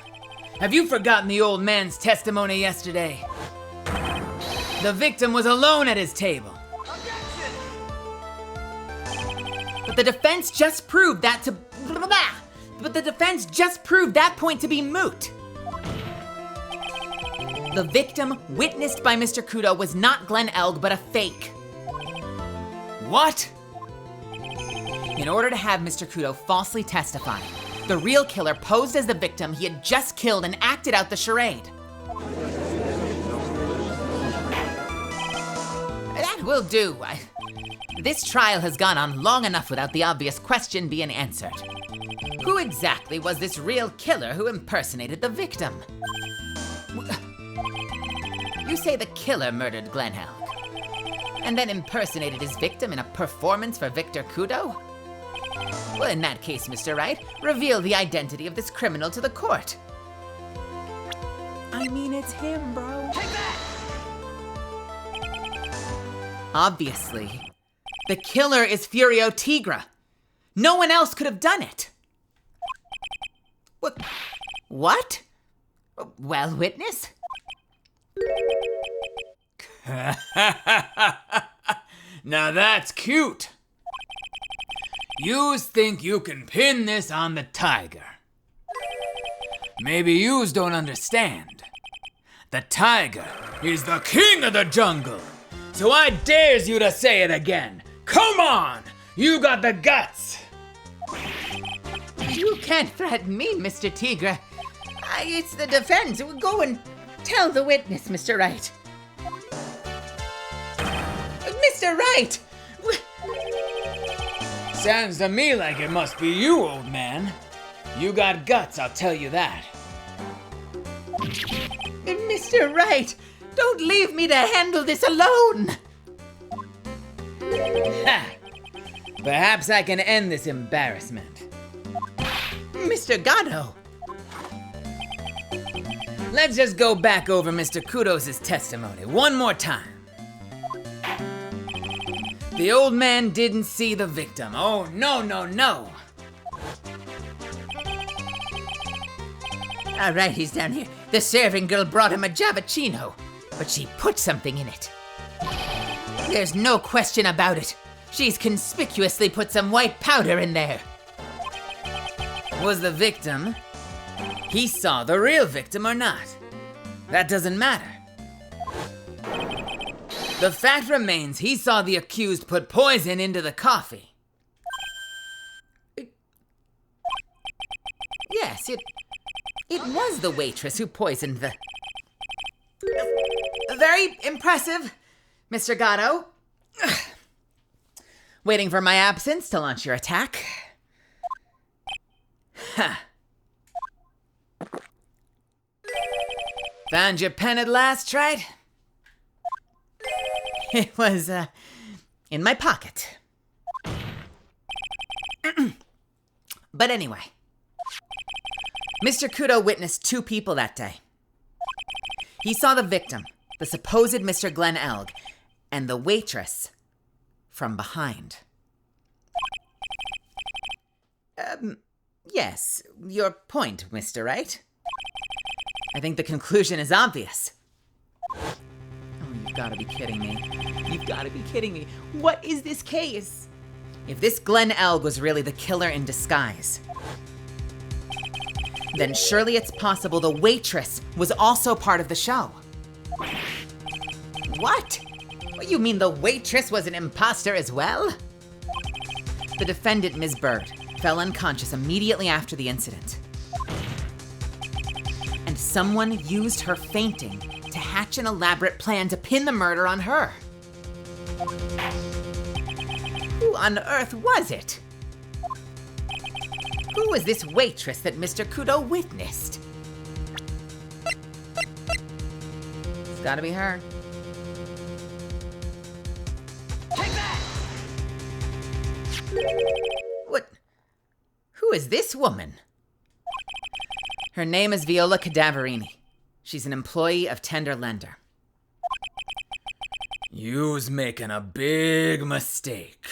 Have you forgotten the old man's testimony yesterday? The victim was alone at his table. Objection! But the defense just proved that point to be moot. The victim witnessed by Mr. Kudo was not Glenn Elg, but a fake. What? In order to have Mr. Kudo falsely testify, the real killer posed as the victim he had just killed and acted out the charade. That will do. This trial has gone on long enough without the obvious question being answered. Who exactly was this real killer who impersonated the victim? You say the killer murdered Glenn Elg, and then impersonated his victim in a performance for Victor Kudo? Well, in that case, Mr. Wright, reveal the identity of this criminal to the court. I mean, it's him, bro. Take that! Obviously, the killer is Furio Tigra. No one else could have done it. What? Well, witness? Now that's cute. Yous think you can pin this on the tiger. Maybe yous don't understand. The tiger is the king of the jungle. So I dares you to say it again. Come on! You got the guts! You can't threaten me, Mr. Tigra. It's the defense. Go and tell the witness, Mr. Wright. Mr. Wright! Sounds to me like it must be you, old man. You got guts, I'll tell you that. Mr. Wright, don't leave me to handle this alone. Ha! Perhaps I can end this embarrassment. Mr. Gatto. Let's just go back over Mr. Kudos' testimony one more time. The old man didn't see the victim. Oh, no, no, no. All right, he's down here. The serving girl brought him a Javachino, but she put something in it. There's no question about it. She's conspicuously put some white powder in there. Was the victim? He saw the real victim or not? That doesn't matter. The fact remains he saw the accused put poison into the coffee. Yes, it was the waitress who poisoned the... Very impressive, Mr. Gatto. Waiting for my absence to launch your attack. Ha! Found your pen at last, right? It was, in my pocket. But anyway, Mr. Kudo witnessed two people that day. He saw the victim, the supposed Mr. Glenn Elg, and the waitress from behind. Yes, your point, Mr. Wright. I think the conclusion is obvious. Oh, you've got to be kidding me. You've got to be kidding me. What is this case? If this Glenn Elg was really the killer in disguise, then surely it's possible the waitress was also part of the show. What? You mean the waitress was an imposter as well? The defendant, Ms. Bird, fell unconscious immediately after the incident. and someone used her fainting to hatch an elaborate plan to pin the murder on her. Who on earth was it? Who was this waitress that Mr. Kudo witnessed? It's gotta be her. Take that! What? Who is this woman? Her name is Viola Cadaverini. She's an employee of Tender Lender. You's making a big mistake.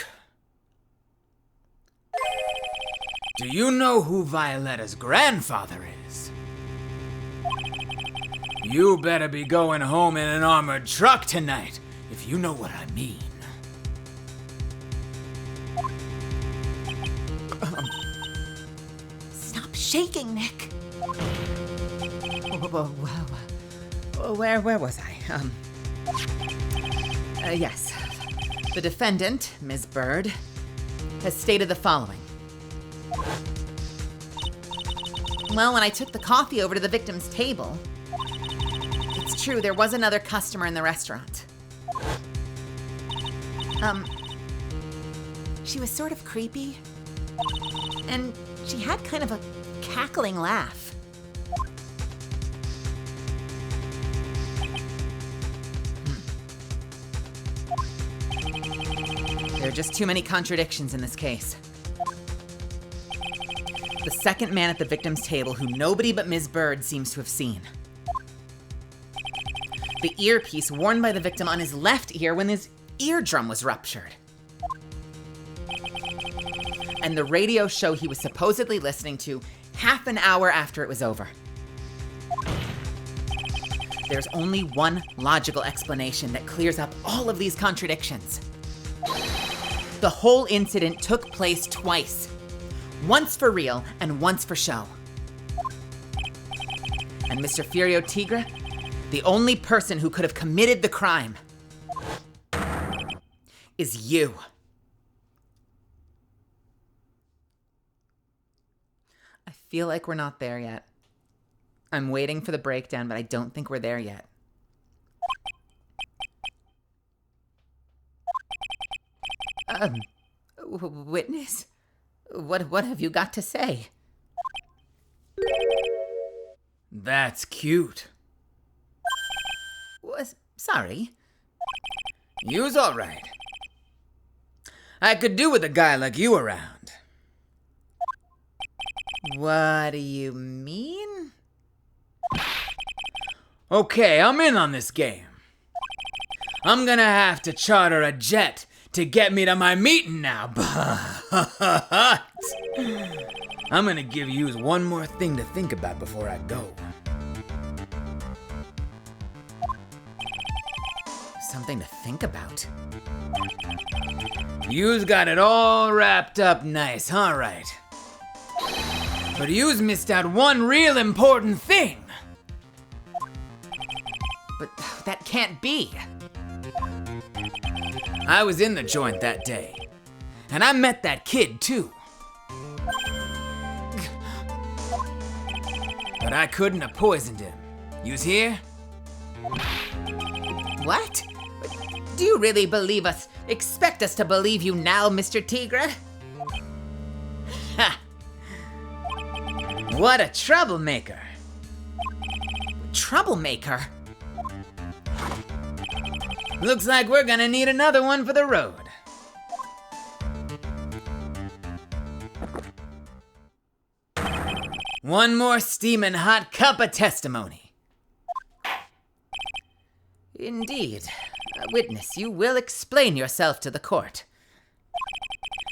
Do you know who Violetta's grandfather is? You better be going home in an armored truck tonight, if you know what I mean. Stop shaking, Nick. Where was I? Yes. The defendant, Ms. Bird, has stated the following. Well, when I took the coffee over to the victim's table, it's true, there was another customer in the restaurant. She was sort of creepy, and she had kind of a cackling laugh. There are just too many contradictions in this case. The second man at the victim's table who nobody but Ms. Bird seems to have seen. The earpiece worn by the victim on his left ear when his eardrum was ruptured. And the radio show he was supposedly listening to half an hour after it was over. There's only one logical explanation that clears up all of these contradictions. The whole incident took place twice. Once for real and once for show. And Mr. Furio Tigre, the only person who could have committed the crime, is you. I feel like we're not there yet. I'm waiting for the breakdown, but I don't think we're there yet. Witness? What have you got to say? That's cute. Sorry. You's all right. I could do with a guy like you around. What do you mean? Okay, I'm in on this game. I'm gonna have to charter a jet to get me to my meeting now, but I'm gonna give you one more thing to think about before I go. Something to think about. You's got it all wrapped up nice, huh, right? But you's missed out one real important thing. But that can't be. I was in the joint that day, and I met that kid too. But I couldn't have poisoned him. You's here? What? Do you really believe us? Expect us to believe you now, Mr. Tigre? Ha! What a troublemaker. Troublemaker? Looks like we're gonna need another one for the road. One more steaming hot cup of testimony. Indeed. Witness, you will explain yourself to the court.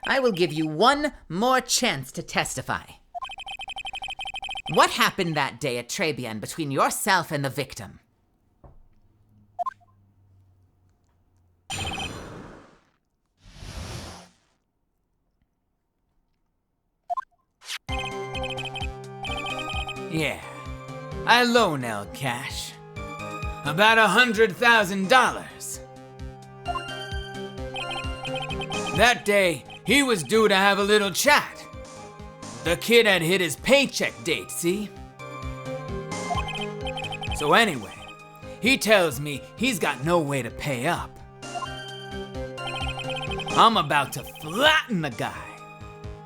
I will give you one more chance to testify. What happened that day at Trebian between yourself and the victim? Yeah, I loan El cash. About $100,000. That day, he was due to have a little chat. The kid had hit his paycheck date, see? So anyway, he tells me he's got no way to pay up. I'm about to flatten the guy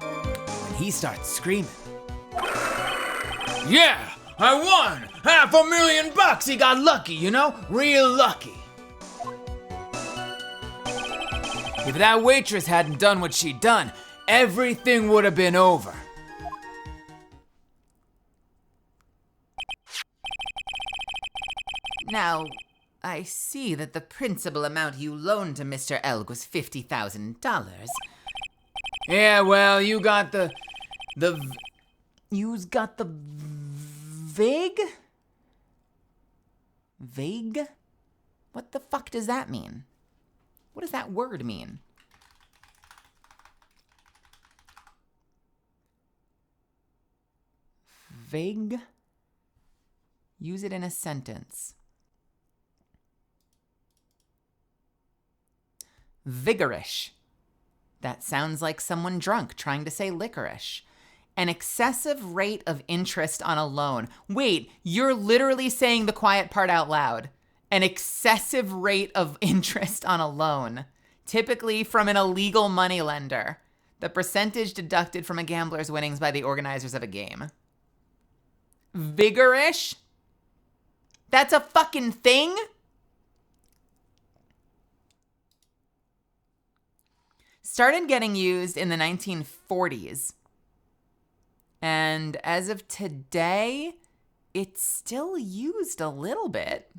when he starts screaming. Yeah, I won! $500,000! He got lucky, you know? Real lucky. If that waitress hadn't done what she'd done, everything would have been over. Now, I see that the principal amount you loaned to Mr. Elg was $50,000. Yeah, well, you got the You's got the vague? Vague? What the fuck does that mean? What does that word mean? Vague? Use it in a sentence. Vigorish. That sounds like someone drunk trying to say licorice. An excessive rate of interest on a loan. Wait, you're literally saying the quiet part out loud. An excessive rate of interest on a loan, typically from an illegal moneylender. The percentage deducted from a gambler's winnings by the organizers of a game. Vigorish? That's a fucking thing? Started getting used in the 1940s. And as of today, it's still used a little bit.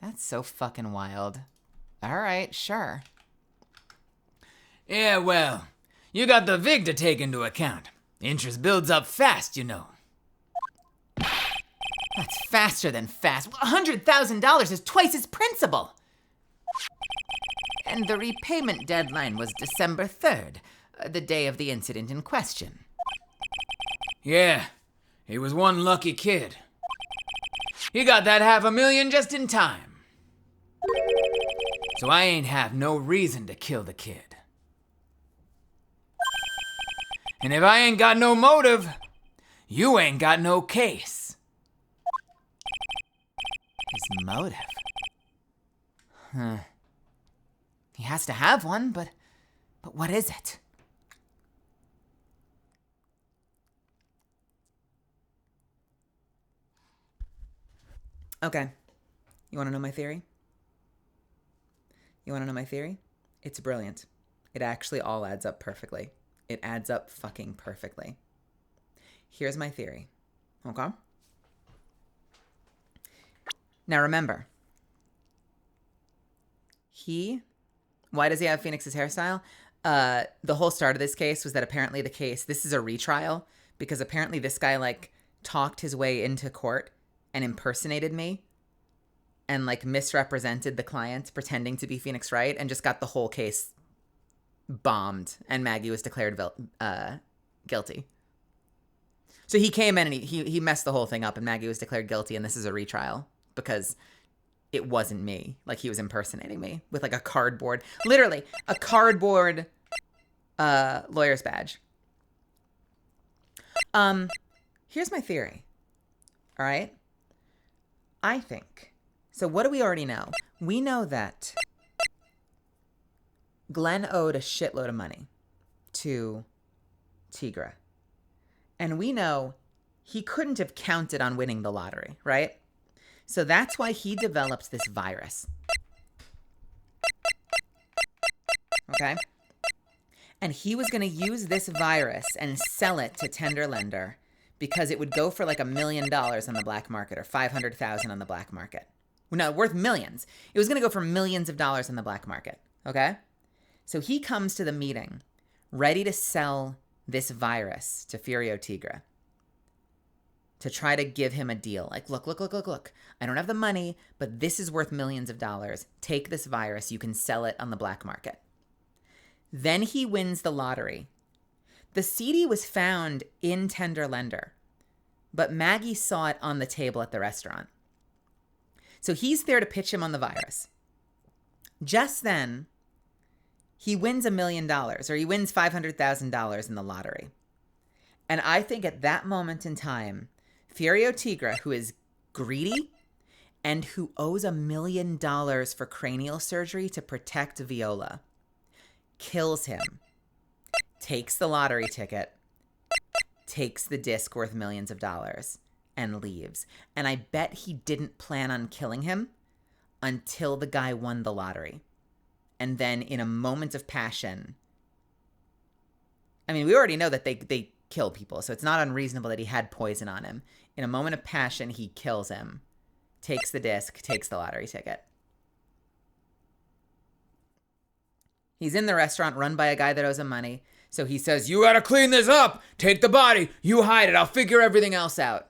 That's so fucking wild. All right, sure. Yeah, well, you got the VIG to take into account. Interest builds up fast, you know. That's faster than fast. $100,000 is twice its principal. And the repayment deadline was December 3rd, the day of the incident in question. Yeah, he was one lucky kid. He got that $500,000 just in time. So I ain't have no reason to kill the kid. And if I ain't got no motive, you ain't got no case. His motive? Huh. He has to have one, but what is it? Okay. You want to know my theory? You want to know my theory? It's brilliant. It actually all adds up perfectly. It adds up fucking perfectly. Here's my theory. Okay? Now remember, why does he have Phoenix's hairstyle? The whole start of this case was that apparently this is a retrial because apparently this guy like talked his way into court and impersonated me and like misrepresented the client pretending to be Phoenix Wright and just got the whole case bombed and Maggie was declared guilty. So he came in and he messed the whole thing up and Maggie was declared guilty and this is a retrial because it wasn't me. Like he was impersonating me with like a cardboard, literally a cardboard lawyer's badge. Here's my theory. All right. I think. So what do we already know? We know that Glenn owed a shitload of money to Tigra. And we know he couldn't have counted on winning the lottery, right? So that's why he developed this virus. Okay? And he was going to use this virus and sell it to Tenderlender because it would go for like $1 million on the black market or $500,000 on the black market. No, worth millions. It was going to go for millions of dollars on the black market. Okay? So he comes to the meeting ready to sell this virus to Furio Tigra to try to give him a deal. Like, look. I don't have the money, but this is worth millions of dollars. Take this virus. You can sell it on the black market. Then he wins the lottery. The CD was found in Tenderlender, but Maggie saw it on the table at the restaurant. So he's there to pitch him on the virus. Just then, he wins $1 million, or he wins $500,000 in the lottery. And I think at that moment in time, Furio Tigra, who is greedy, and who owes $1 million for cranial surgery to protect Viola. Kills him. Takes the lottery ticket. Takes the disc worth millions of dollars. And leaves. And I bet he didn't plan on killing him until the guy won the lottery. And then in a moment of passion, I mean, we already know that they kill people, so it's not unreasonable that he had poison on him. In a moment of passion, he kills him, takes the disc, takes the lottery ticket. He's in the restaurant run by a guy that owes him money, so he says, "You gotta clean this up! Take the body! You hide it! I'll figure everything else out."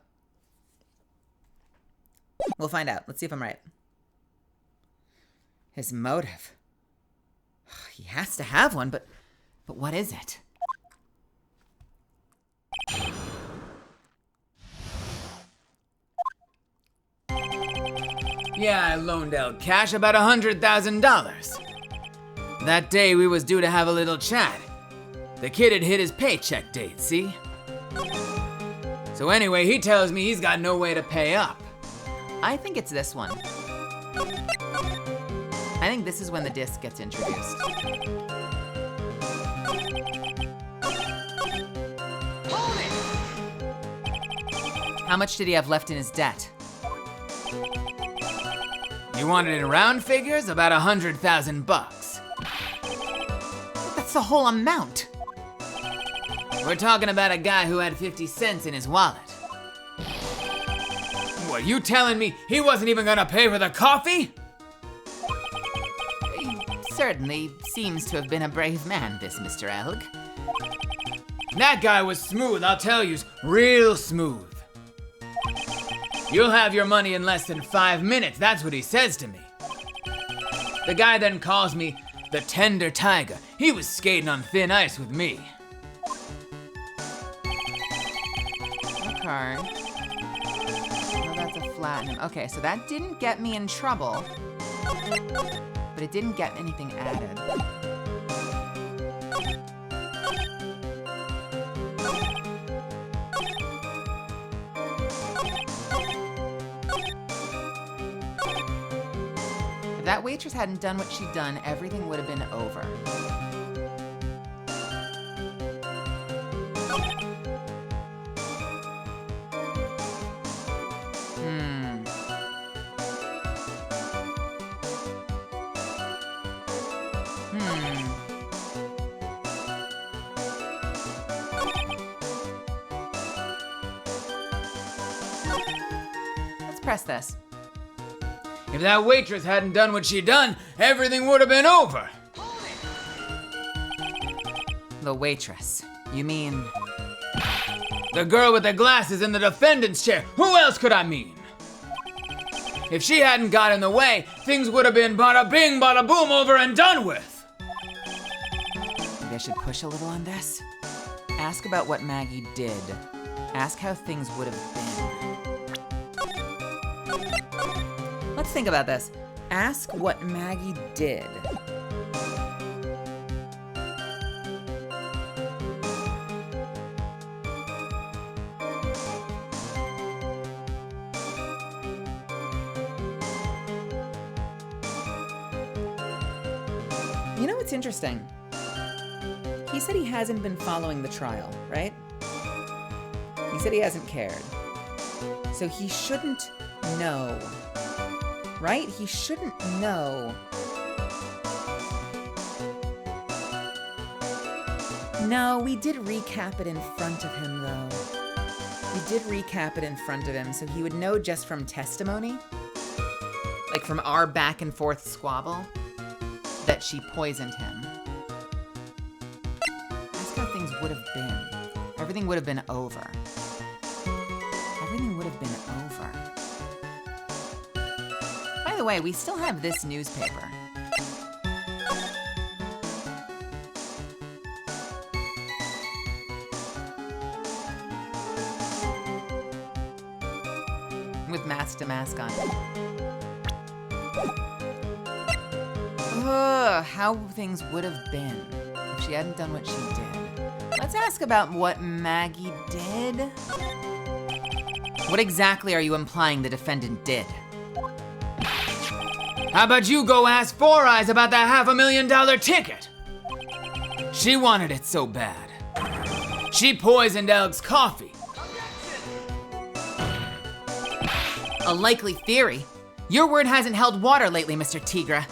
We'll find out. Let's see if I'm right. His motive. He has to have one, but what is it? Yeah, I loaned out cash about $100,000. That day we was due to have a little chat. The kid had hit his paycheck date, see? So anyway, he tells me he's got no way to pay up. I think it's this one. I think this is when the disc gets introduced. How much did he have left in his debt? You want it in round figures? About $100,000. That's the whole amount. We're talking about a guy who had 50 cents in his wallet. What, you telling me he wasn't even gonna pay for the coffee? He certainly seems to have been a brave man, this Mr. Elg. That guy was smooth, I'll tell you, real smooth. You'll have your money in less than 5 minutes, that's what he says to me. The guy then calls me the Tender Tiger. He was skating on thin ice with me. Okay. Well, that's a platinum. Okay, so that didn't get me in trouble, but it didn't get anything added. If that waitress hadn't done what she'd done, everything would have been over. Let's press this. If that waitress hadn't done what she done, everything would have been over. The waitress. You mean... The girl with the glasses in the defendant's chair. Who else could I mean? If she hadn't got in the way, things would have been bada bing, bada boom, over and done with. Maybe I should push a little on this. Ask about what Maggie did. Ask how things would have been. Let's think about this. Ask what Maggie did. You know what's interesting? He said he hasn't been following the trial, right? He said he hasn't cared. So he shouldn't know, right? He shouldn't know. No, we did recap it in front of him, though. We did recap it in front of him, so he would know just from testimony, like from our back and forth squabble, that she poisoned him. That's how things would have been. Everything would have been over. Everything would have been over. By the way, we still have this newspaper. With mask to mask on. Ugh, how things would have been if she hadn't done what she did. Let's ask about what Maggie did. What exactly are you implying the defendant did? How about you go ask Four Eyes about that $500,000 ticket? She wanted it so bad. She poisoned Elg's coffee. A likely theory. Your word hasn't held water lately, Mr. Tigra.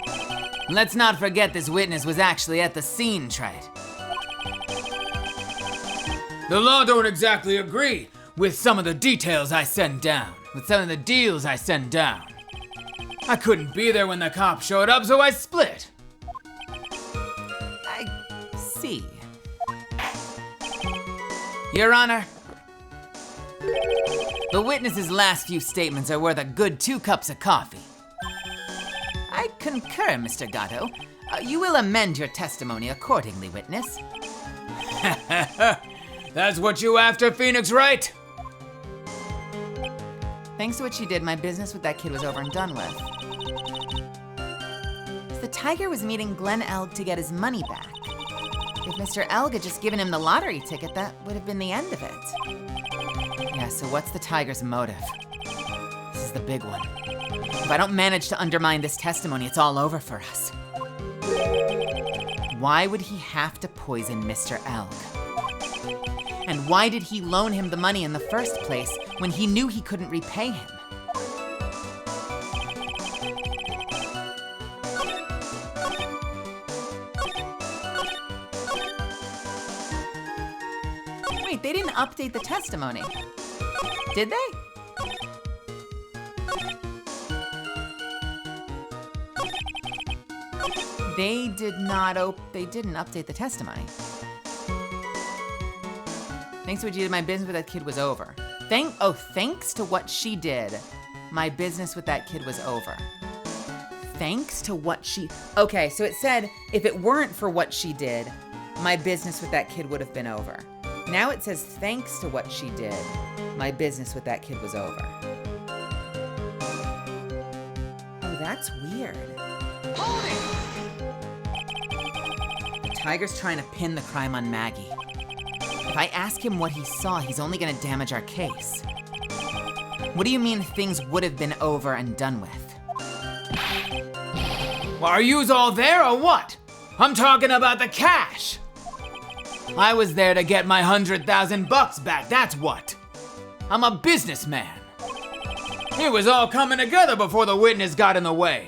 Objection. Let's not forget this witness was actually at the scene, Trite. The law don't exactly agree with some of the details I sent down, with some of the deals I sent down. I couldn't be there when the cops showed up, so I split. I see. Your Honor, the witness's last few statements are worth a good 2 cups of coffee. I concur, Mr. Gatto. You will amend your testimony accordingly, witness. That's what you after, Phoenix, right? Thanks to what she did, my business with that kid was over and done with. The Tiger was meeting Glenn Elg to get his money back. If Mr. Elg had just given him the lottery ticket, that would have been the end of it. Yeah, so what's the Tiger's motive? This is the big one. If I don't manage to undermine this testimony, it's all over for us. Why would he have to poison Mr. Elg? And why did he loan him the money in the first place when he knew he couldn't repay him? Wait, they didn't update the testimony, did they? They didn't update the testimony. Thanks to what you did, my business with that kid was over. Thanks to what she did, my business with that kid was over. Thanks to what she... Okay, so it said, if it weren't for what she did, my business with that kid would have been over. Now it says, thanks to what she did, my business with that kid was over. Oh, that's weird. The Tiger's trying to pin the crime on Maggie. If I ask him what he saw, he's only gonna damage our case. What do you mean things would have been over and done with? Well, are yous all there or what? I'm talking about the cash. I was there to get my $100,000 back, that's what. I'm a businessman. It was all coming together before the witness got in the way.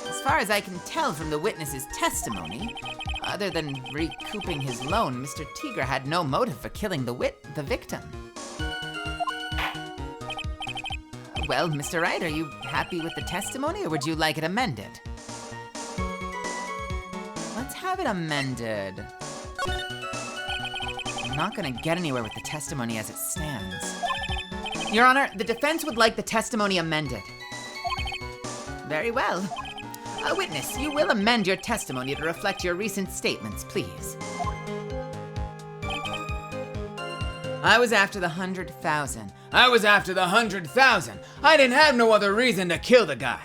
As far as I can tell from the witness's testimony, other than recouping his loan, Mr. Tigra had no motive for killing the victim. Well, Mr. Wright, are you happy with the testimony or would you like it amended? Let's have it amended. I'm not gonna get anywhere with the testimony as it stands. Your Honor, the defense would like the testimony amended. Very well. Witness, you will amend your testimony to reflect your recent statements, please. I was after the 100,000. I was after the 100,000. I didn't have no other reason to kill the guy.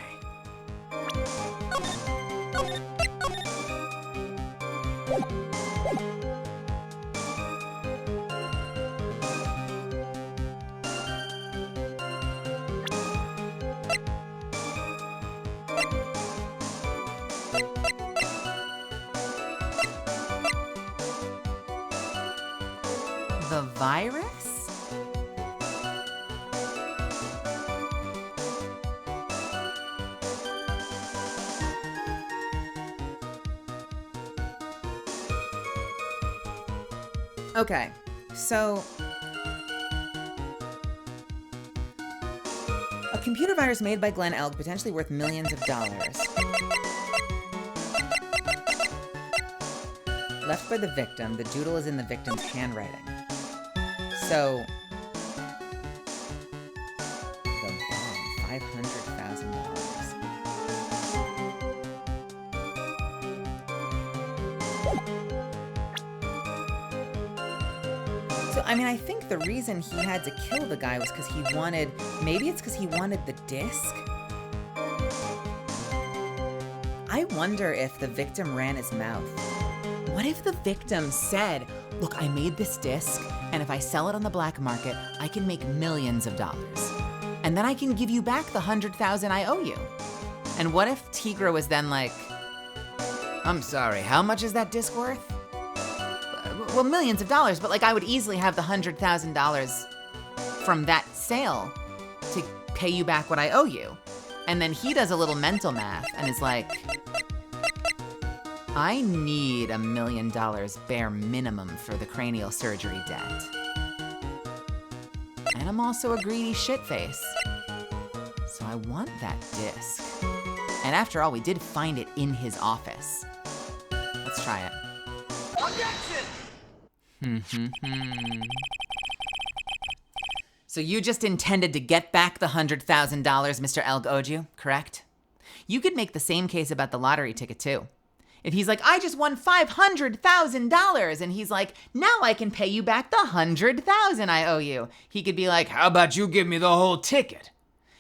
The virus? Okay, so a computer virus made by Glenn Elg, potentially worth millions of dollars. Left by the victim, the doodle is in the victim's handwriting. So, the bomb, $500,000. So, I mean, I think the reason he had to kill the guy was because he wanted, maybe it's because he wanted the disc? I wonder if the victim ran his mouth. What if the victim said, Look, I made this disc, and if I sell it on the black market, I can make millions of dollars. And then I can give you back the $100,000 I owe you. And what if Tigra was then like, I'm sorry, how much is that disc worth? Well, millions of dollars, but like I would easily have the $100,000 from that sale to pay you back what I owe you. And then he does a little mental math and is like, I need $1 million bare minimum for the cranial surgery debt. And I'm also a greedy shitface. So I want that disc. And after all, we did find it in his office. Let's try it. Objection! So you just intended to get back the $100,000 Mr. Elg owed you, correct? You could make the same case about the lottery ticket too. If he's like, I just won $500,000, and he's like, now I can pay you back the $100,000 I owe you. He could be like, How about you give me the whole ticket?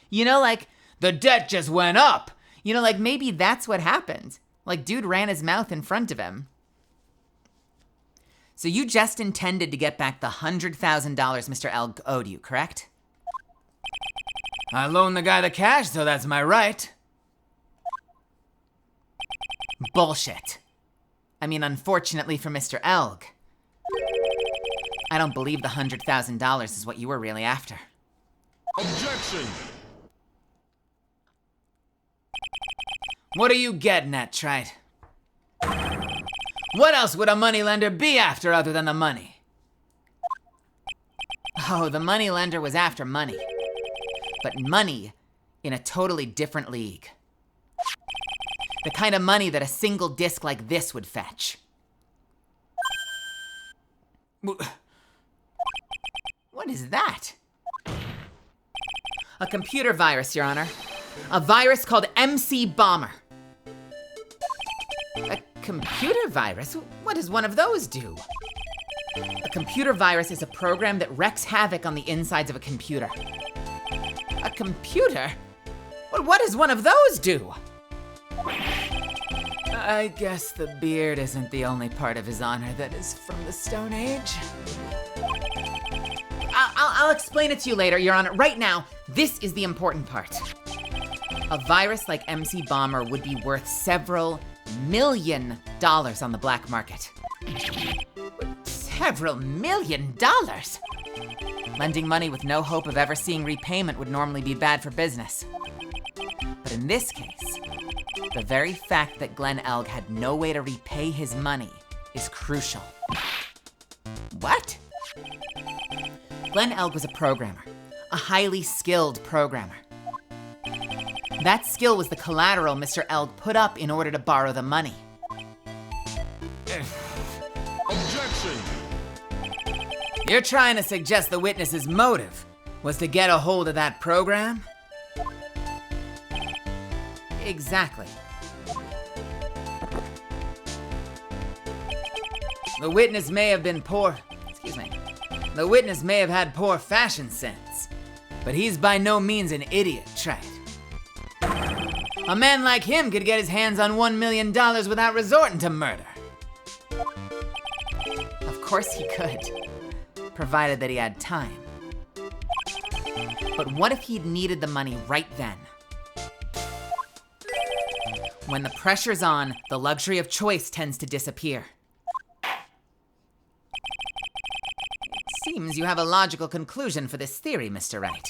you know, like, The debt just went up. you know, like maybe that's what happened. Like, dude ran his mouth in front of him. So you just intended to get back the $100,000 Mr. Elg owed you, correct? I loaned the guy the cash, so that's my right. Bullshit. I mean, unfortunately for Mr. Elg. I don't believe the $100,000 is what you were really after. Objection! What are you getting at, Trite? What else would a moneylender be after other than the money? Oh, the money lender was after money. But money in a totally different league. The kind of money that a single disc like this would fetch. What is that? A computer virus, Your Honor. A virus called MC Bomber. A computer virus? What does one of those do? A computer virus is a program that wreaks havoc on the insides of a computer. A computer? Well, what does one of those do? I guess the beard isn't the only part of his honor that is from the Stone Age. I'll explain it to you later, Your Honor. Right now, this is the important part. A virus like MC Bomber would be worth several $1 million on the black market. Several $1 million? Lending money with no hope of ever seeing repayment would normally be bad for business. But in this case, the very fact that Glenn Elg had no way to repay his money is crucial. What? Glenn Elg was a programmer, a highly skilled programmer. That skill was the collateral Mr. Elg put up in order to borrow the money. Objection! You're trying to suggest the witness's motive was to get a hold of that program? Exactly. The witness may have been The witness may have had poor fashion sense, but he's by no means an idiot, Trite. A man like him could get his hands on $1 million without resorting to murder. Of course he could, provided that he had time. But what if he'd needed the money right then? When the pressure's on, the luxury of choice tends to disappear. It seems you have a logical conclusion for this theory, Mr. Wright.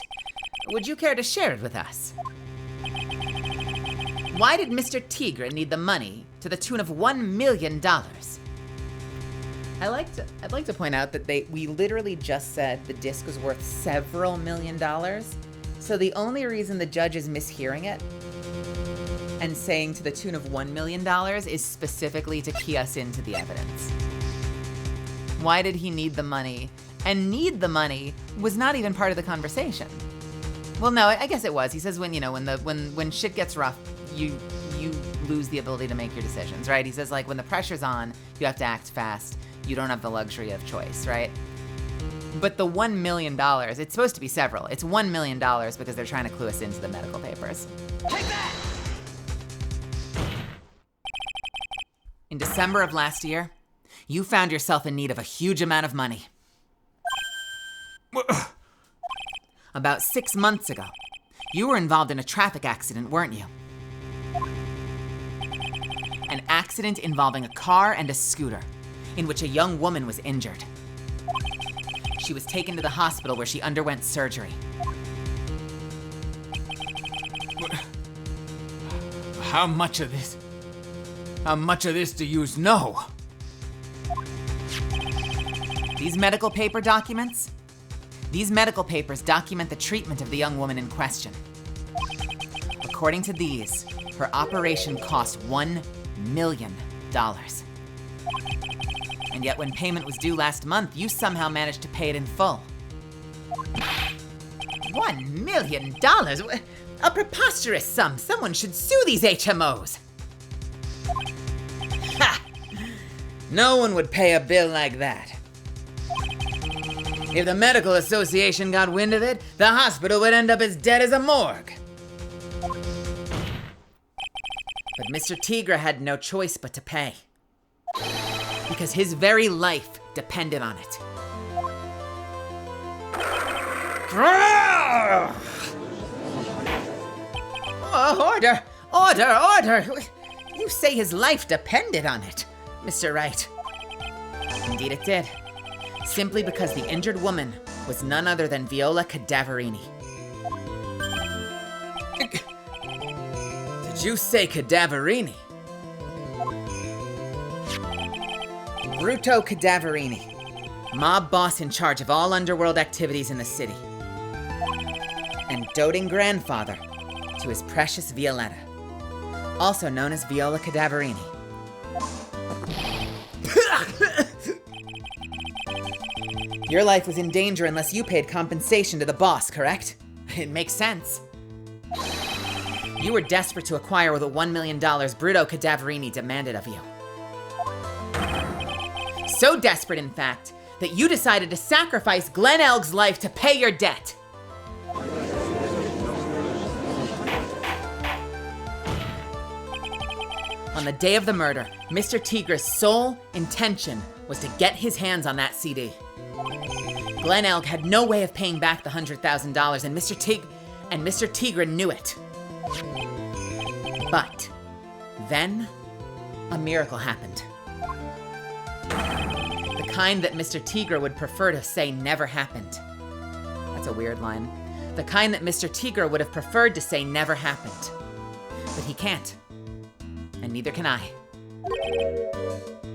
Would you care to share it with us? Why did Mr. Tigre need the money to the tune of $1 million? I'd like to point out that we literally just said the disc was worth several $1 million. So the only reason the judge is mishearing it and saying to the tune of $1 million is specifically to key us into the evidence. Why did he need the money? And need the money was not even part of the conversation. Well, no, I guess it was. He says when shit gets rough, you lose the ability to make your decisions, right? He says like when the pressure's on, you have to act fast. You don't have the luxury of choice, right? But the $1 million, it's supposed to be several. It's $1 million because they're trying to clue us into the medical papers. Take that! In December of last year, you found yourself in need of a huge amount of money. About 6 months ago, you were involved in a traffic accident, weren't you? An accident involving a car and a scooter, in which a young woman was injured. She was taken to the hospital where she underwent surgery. How much of this do you know? These medical papers document the treatment of the young woman in question. According to these, her operation cost $1 million. And yet when payment was due last month, you somehow managed to pay it in full. $1 million? A preposterous sum. Someone should sue these HMOs. Ha! No one would pay a bill like that. If the medical association got wind of it, the hospital would end up as dead as a morgue. But Mr. Tigre had no choice but to pay. Because his very life depended on it. Order! Order! You say his life depended on it, Mr. Wright. Indeed it did. Simply because the injured woman was none other than Viola Cadaverini. Did you say Cadaverini? Bruto Cadaverini, mob boss in charge of all underworld activities in the city. And doting grandfather to his precious Violetta, also known as Viola Cadaverini. Your life was in danger unless you paid compensation to the boss, correct? It makes sense. You were desperate to acquire the $1 million Bruto Cadaverini demanded of you. So desperate, in fact, that you decided to sacrifice Glen Elg's life to pay your debt. On the day of the murder, Mr. Tigre's sole intention was to get his hands on that CD. Glen Elg had no way of paying back the $100,000, and Mr. Tigre knew it. But then, a miracle happened. The kind that Mr. Tigre would prefer to say never happened. That's a weird line. The kind that Mr. Tigre would have preferred to say never happened. But he can't. And neither can I.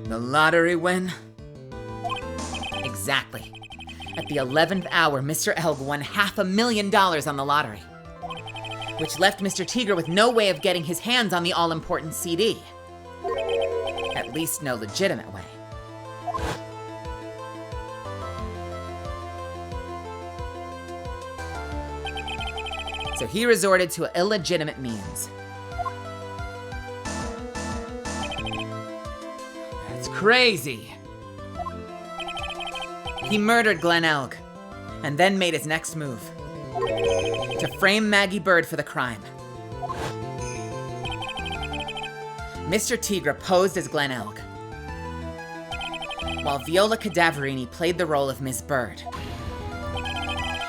The lottery win? Exactly. At the 11th hour, Mr. Elg won $500,000 on the lottery, which left Mr. Tigre with no way of getting his hands on the all-important CD. At least no legitimate way. So he resorted to illegitimate means. That's crazy. He murdered Glen Elg, and then made his next move. To frame Maggie Bird for the crime. Mr. Tigre posed as Glen Elg, while Viola Cadaverini played the role of Miss Bird.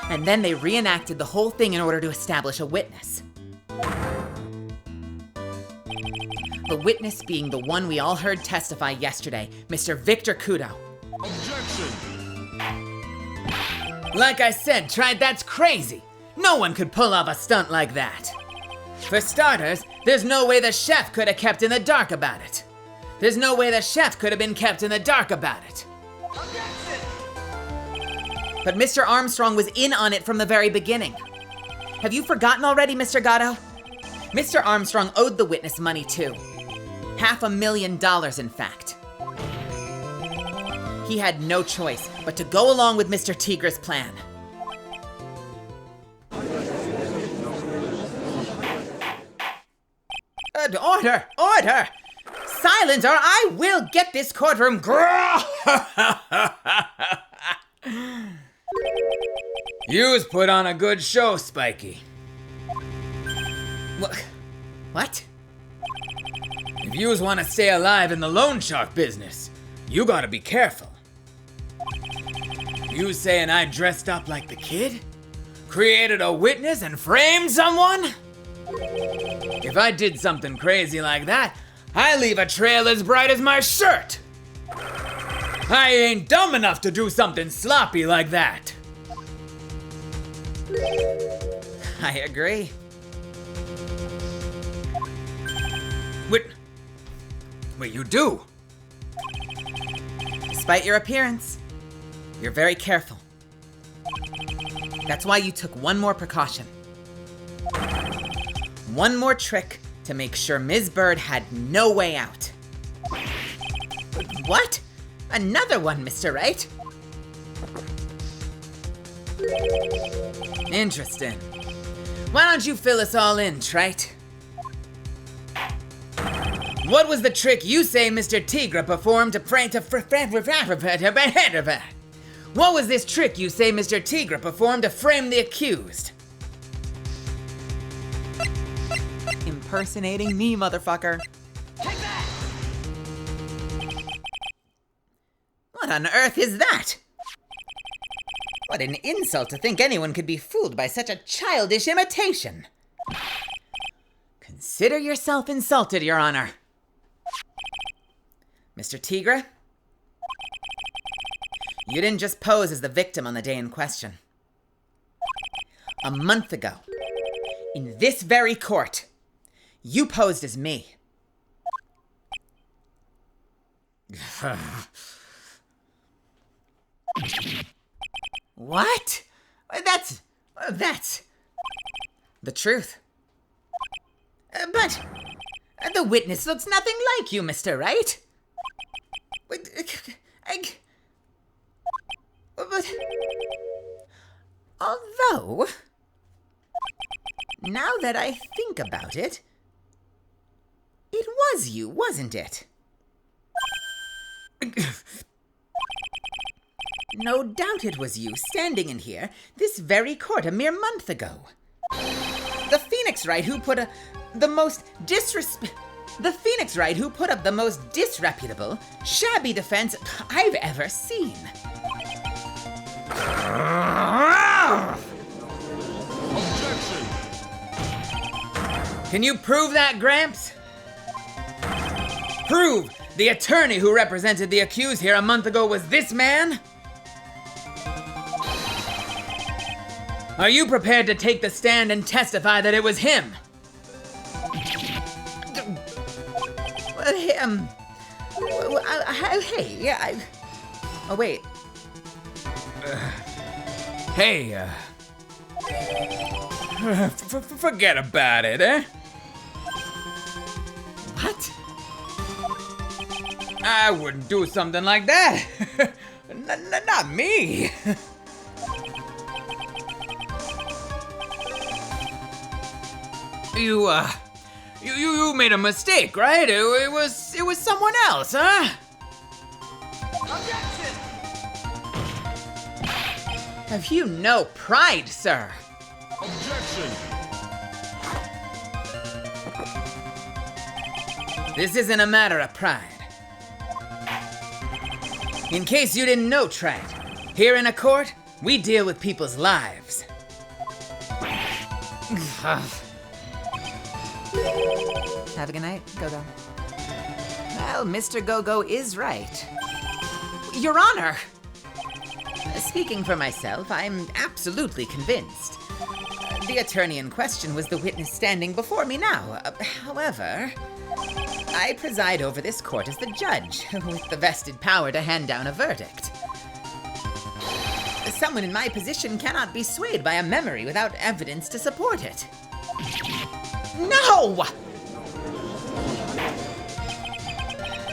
And then they reenacted the whole thing in order to establish a witness. The witness being the one we all heard testify yesterday, Mr. Victor Kudo. Objection! Like I said, that's crazy. No one could pull off a stunt like that. For starters, there's no way the chef could have kept in the dark about it. There's no way the chef could have been kept in the dark about it. But Mr. Armstrong was in on it from the very beginning. Have you forgotten already, Mr. Gatto? Mr. Armstrong owed the witness money too. $500,000, in fact. He had no choice but to go along with Mr. Tigre's plan. Order! Order! Silence, or I will get this courtroom. You's put on a good show, Spikey. What? If yous want to stay alive in the loan shark business, You gotta be careful. You saying I dressed up like the kid? Created a witness and framed someone? If I did something crazy like that, I leave a trail as bright as my shirt. I ain't dumb enough to do something sloppy like that. I agree. Wait, you do? Despite your appearance, you're very careful. That's why you took one more precaution. One more trick to make sure Ms. Bird had no way out. What? Another one, Mr. Wright? Interesting. Why don't you fill us all in, Trite? What was the trick you say Mr. Tigra performed to frame What was this trick you say Mr. Tigra performed to frame the accused? Impersonating me, motherfucker. Take that! What on earth is that? What an insult to think anyone could be fooled by such a childish imitation. Consider yourself insulted, Your Honor. Mr. Tigra, you didn't just pose as the victim on the day in question. A month ago, in this very court, you posed as me. What? That's the truth. But the witness looks nothing like you, Mr. Wright. But although, now that I think about it, it was you, wasn't it? No doubt it was you standing in here, this very court, a mere month ago. The Phoenix Wright who put up the most disreputable, shabby defense I've ever seen. Objection! Can you prove that, Gramps? Prove the attorney who represented the accused here a month ago was this man? Are you prepared to take the stand and testify that it was him? Him? Hey, yeah, oh, wait. Hey, forget about it, eh? What? I wouldn't do something like that. Not me. You made a mistake, right? It was someone else, huh? Objection! Have you no pride, sir? Objection! This isn't a matter of pride. In case you didn't know, Trite, here in a court, we deal with people's lives. Have a good night, Go-Go. Well, Mr. Go-Go is right. Your Honor! Speaking for myself, I'm absolutely convinced. The attorney in question was the witness standing before me now. However, I preside over this court as the judge, with the vested power to hand down a verdict. Someone in my position cannot be swayed by a memory without evidence to support it. No!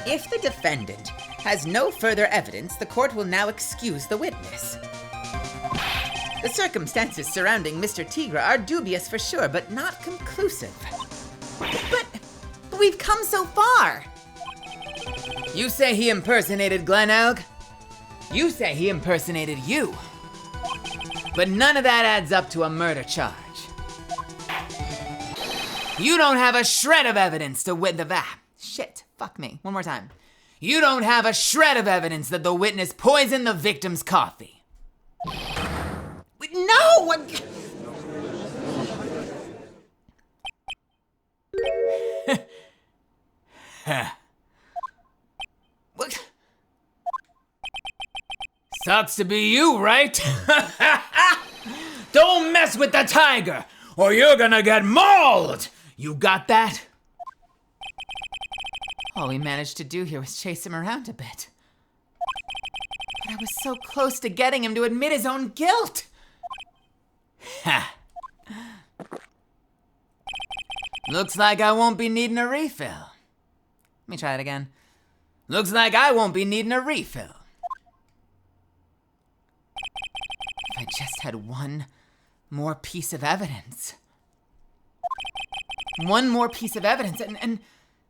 If the defendant has no further evidence, the court will now excuse the witness. The circumstances surrounding Mr. Tigra are dubious for sure, but not conclusive. But we've come so far! You say he impersonated Glen Elg? You say he impersonated you. But none of that adds up to a murder charge. You don't have a shred of evidence to wit the Shit, fuck me. One more time. You don't have a shred of evidence that the witness poisoned the victim's coffee. No! What? Sucks to be you, right? Don't mess with the tiger, or you're gonna get mauled! You got that? All we managed to do here was chase him around a bit. But I was so close to getting him to admit his own guilt. Ha! Looks like I won't be needing a refill. Let me try it again. Looks like I won't be needing a refill. If I just had one more piece of evidence. One more piece of evidence, and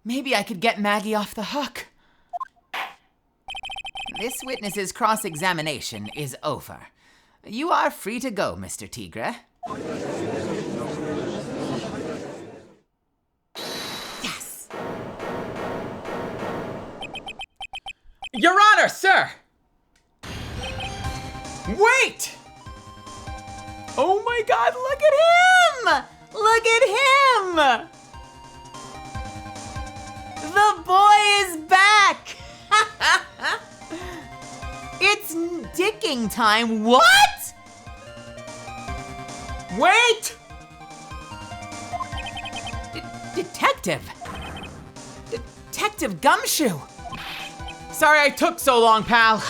maybe I could get Maggie off the hook. This witness's cross-examination is over. You are free to go, Mr. Tigre. Yes! Your Honor, sir! Wait! Oh my God, look at him! Look at him! The boy is back! It's dicking time. What? Wait! Detective Gumshoe! Sorry I took so long, pal.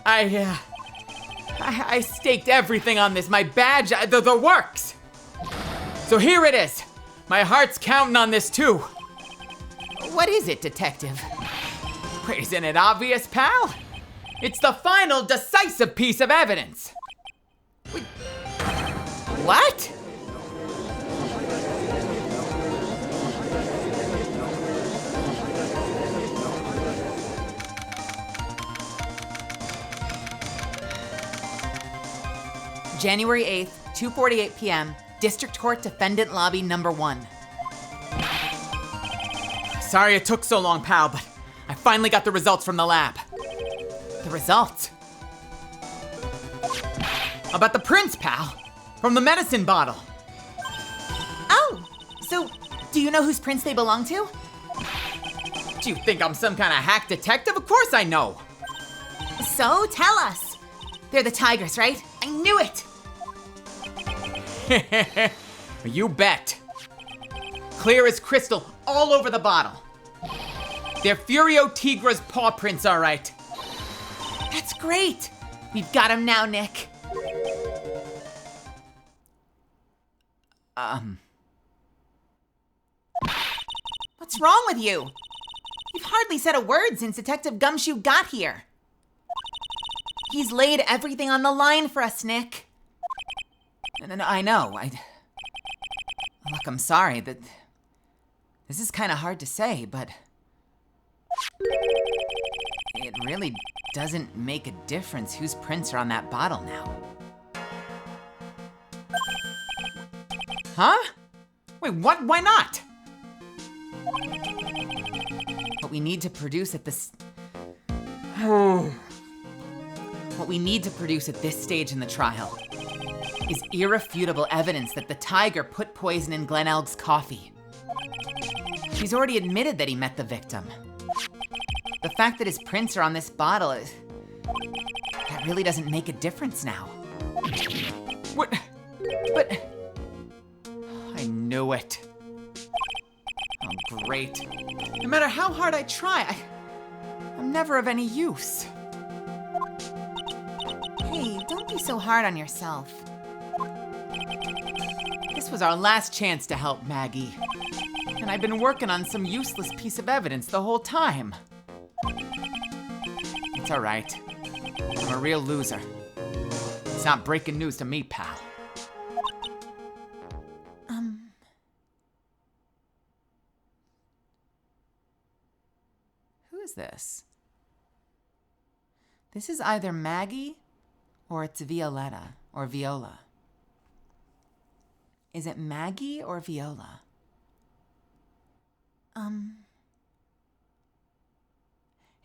I staked everything on this. My badge, the works. So here it is. My heart's counting on this too. What is it, Detective? Isn't it obvious, pal? It's the final decisive piece of evidence. What? January 8th, 2:48 p.m., District Court Defendant Lobby Number 1. Sorry it took so long, pal, but I finally got the results from the lab. The results? About the prints, pal. From the medicine bottle. Oh, so do you know whose prints they belong to? Do you think I'm some kind of hack detective? Of course I know. So tell us. They're the tigers, right? I knew it. You bet. Clear as crystal all over the bottle. They're Furio Tigra's paw prints, all right. That's great. We've got him now, Nick. What's wrong with you? You've hardly said a word since Detective Gumshoe got here. He's laid everything on the line for us, Nick. No, I know. Look, I'm sorry that this is kind of hard to say, but it really doesn't make a difference whose prints are on that bottle now. Huh? Wait, what? Why not? What we need to produce at this... What we need to produce at this stage in the trial is irrefutable evidence that the tiger put poison in Glen Elg's coffee. He's already admitted that he met the victim. The fact that his prints are on this bottle, that really doesn't make a difference now. What? But... I knew it. Oh, great. No matter how hard I try, I'm never of any use. Hey, don't be so hard on yourself. This was our last chance to help Maggie. And I've been working on some useless piece of evidence the whole time. It's all right. I'm a real loser. It's not breaking news to me, pal. Who is this? This is either Maggie or it's Violetta or Viola. Is it Maggie or Viola?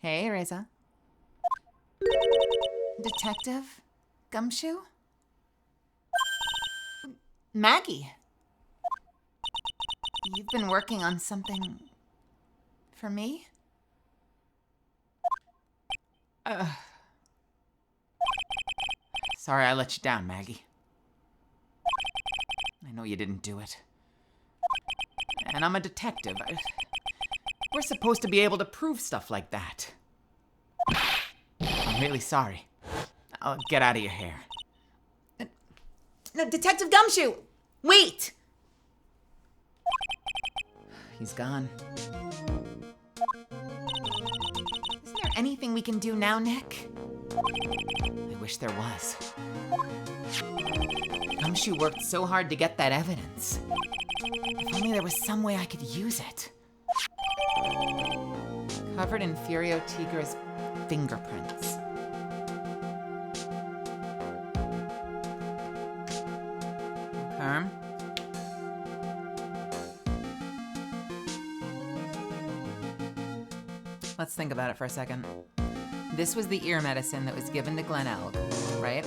Hey, Reza. Detective Gumshoe? Maggie. You've been working on something for me? Sorry I let you down, Maggie. I know you didn't do it. And I'm a detective. We're supposed to be able to prove stuff like that. I'm really sorry. I'll get out of your hair. No, Detective Gumshoe! Wait! He's gone. Isn't there anything we can do now, Nick? I wish there was. Gumshoe worked so hard to get that evidence. If only there was some way I could use it. Covered in Furio Tigra's fingerprints. Okay. Let's think about it for a second. This was the ear medicine that was given to Glenn Elg, right?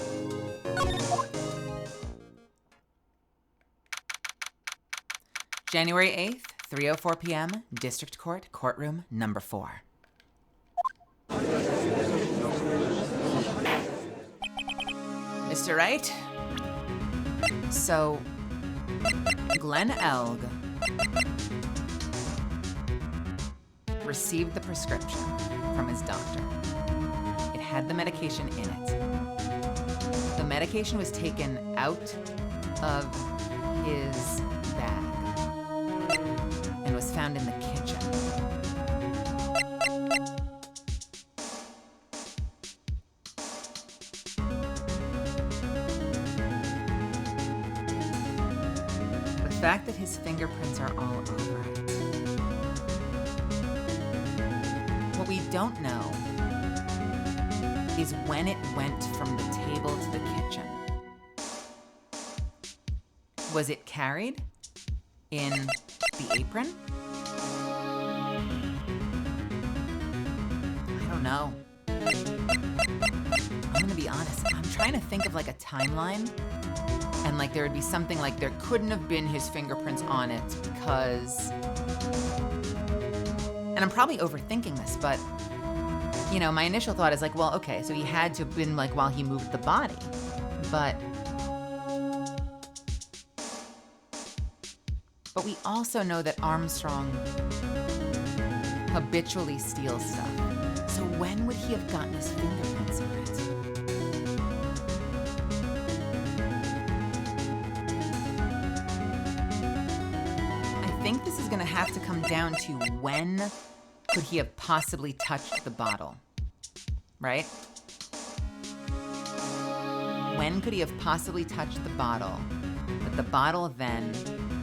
January 8th, 3:04 p.m., District Court, courtroom number 4. Mr. Wright? So, Glenn Elg received the prescription from his doctor. It had the medication in it. The medication was taken out of his bag and was found in the kitchen. The fact that his fingerprints are all over it. What we don't know is when it went from the table to the kitchen. Was it carried in the apron? I don't know. I'm gonna be honest, I'm trying to think of like a timeline, and like there would be something like there couldn't have been his fingerprints on it because, and I'm probably overthinking this, but you know, my initial thought is like, well, okay, so he had to have been like while he moved the body, but we also know that Armstrong habitually steals stuff. So when would he have gotten his fingerprints on it? I think this is gonna have to come down to when could he have possibly touched the bottle, right? When could he have possibly touched the bottle, but the bottle then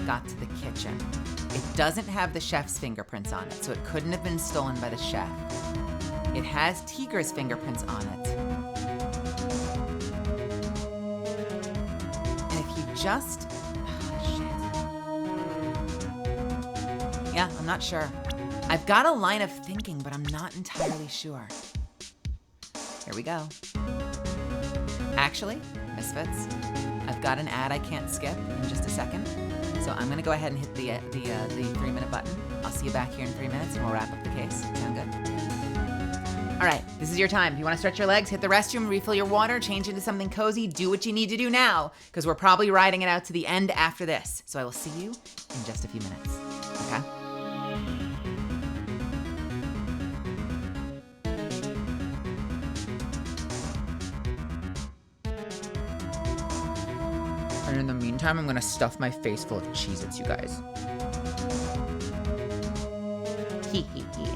got to the kitchen? It doesn't have the chef's fingerprints on it, so it couldn't have been stolen by the chef. It has Tigra's fingerprints on it. And if you just... shit. Yeah, I'm not sure. I've got a line of thinking, but I'm not entirely sure. Here we go. Actually, Misfits, I've got an ad I can't skip in just a second. So I'm gonna go ahead and hit the 3-minute button. I'll see you back here in 3 minutes and we'll wrap up the case. Sound good? All right, this is your time. If you wanna stretch your legs, hit the restroom, refill your water, change into something cozy, do what you need to do now, because we're probably riding it out to the end after this. So I will see you in just a few minutes, okay? And in the meantime, I'm gonna stuff my face full of Cheez-Its, you guys. Hee hee hee.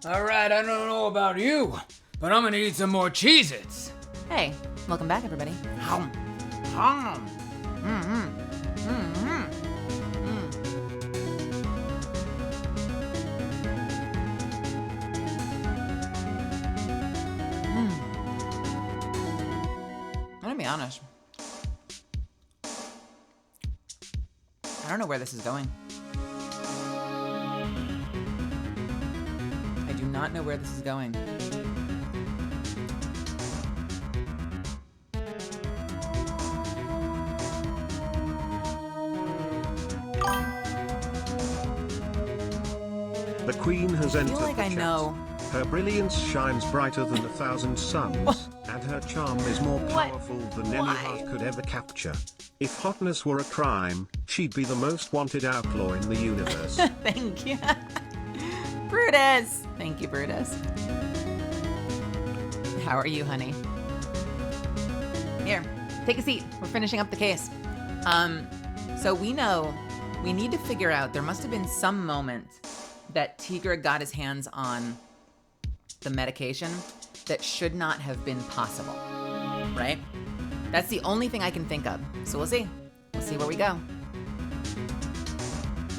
Alright, I don't know about you, but I'm gonna eat some more Cheez-Its. Hey, welcome back, everybody. Hum. Hum. Mm-hmm. Mm-hmm. I'm gonna be honest. I don't know where this is going. I do not know where this is going. The Queen has I entered feel like the I chat. know. Her brilliance shines brighter than 1,000 suns, and her charm is more powerful than any Why? heart could ever capture. If hotness were a crime, she'd be the most wanted outlaw in the universe. Thank you. Brutus. Thank you, Brutus. How are you, honey? Here, take a seat. We're finishing up the case. So we know we need to figure out, there must have been some moment that Tigra got his hands on the medication that should not have been possible, right? That's the only thing I can think of. So we'll see. We'll see where we go.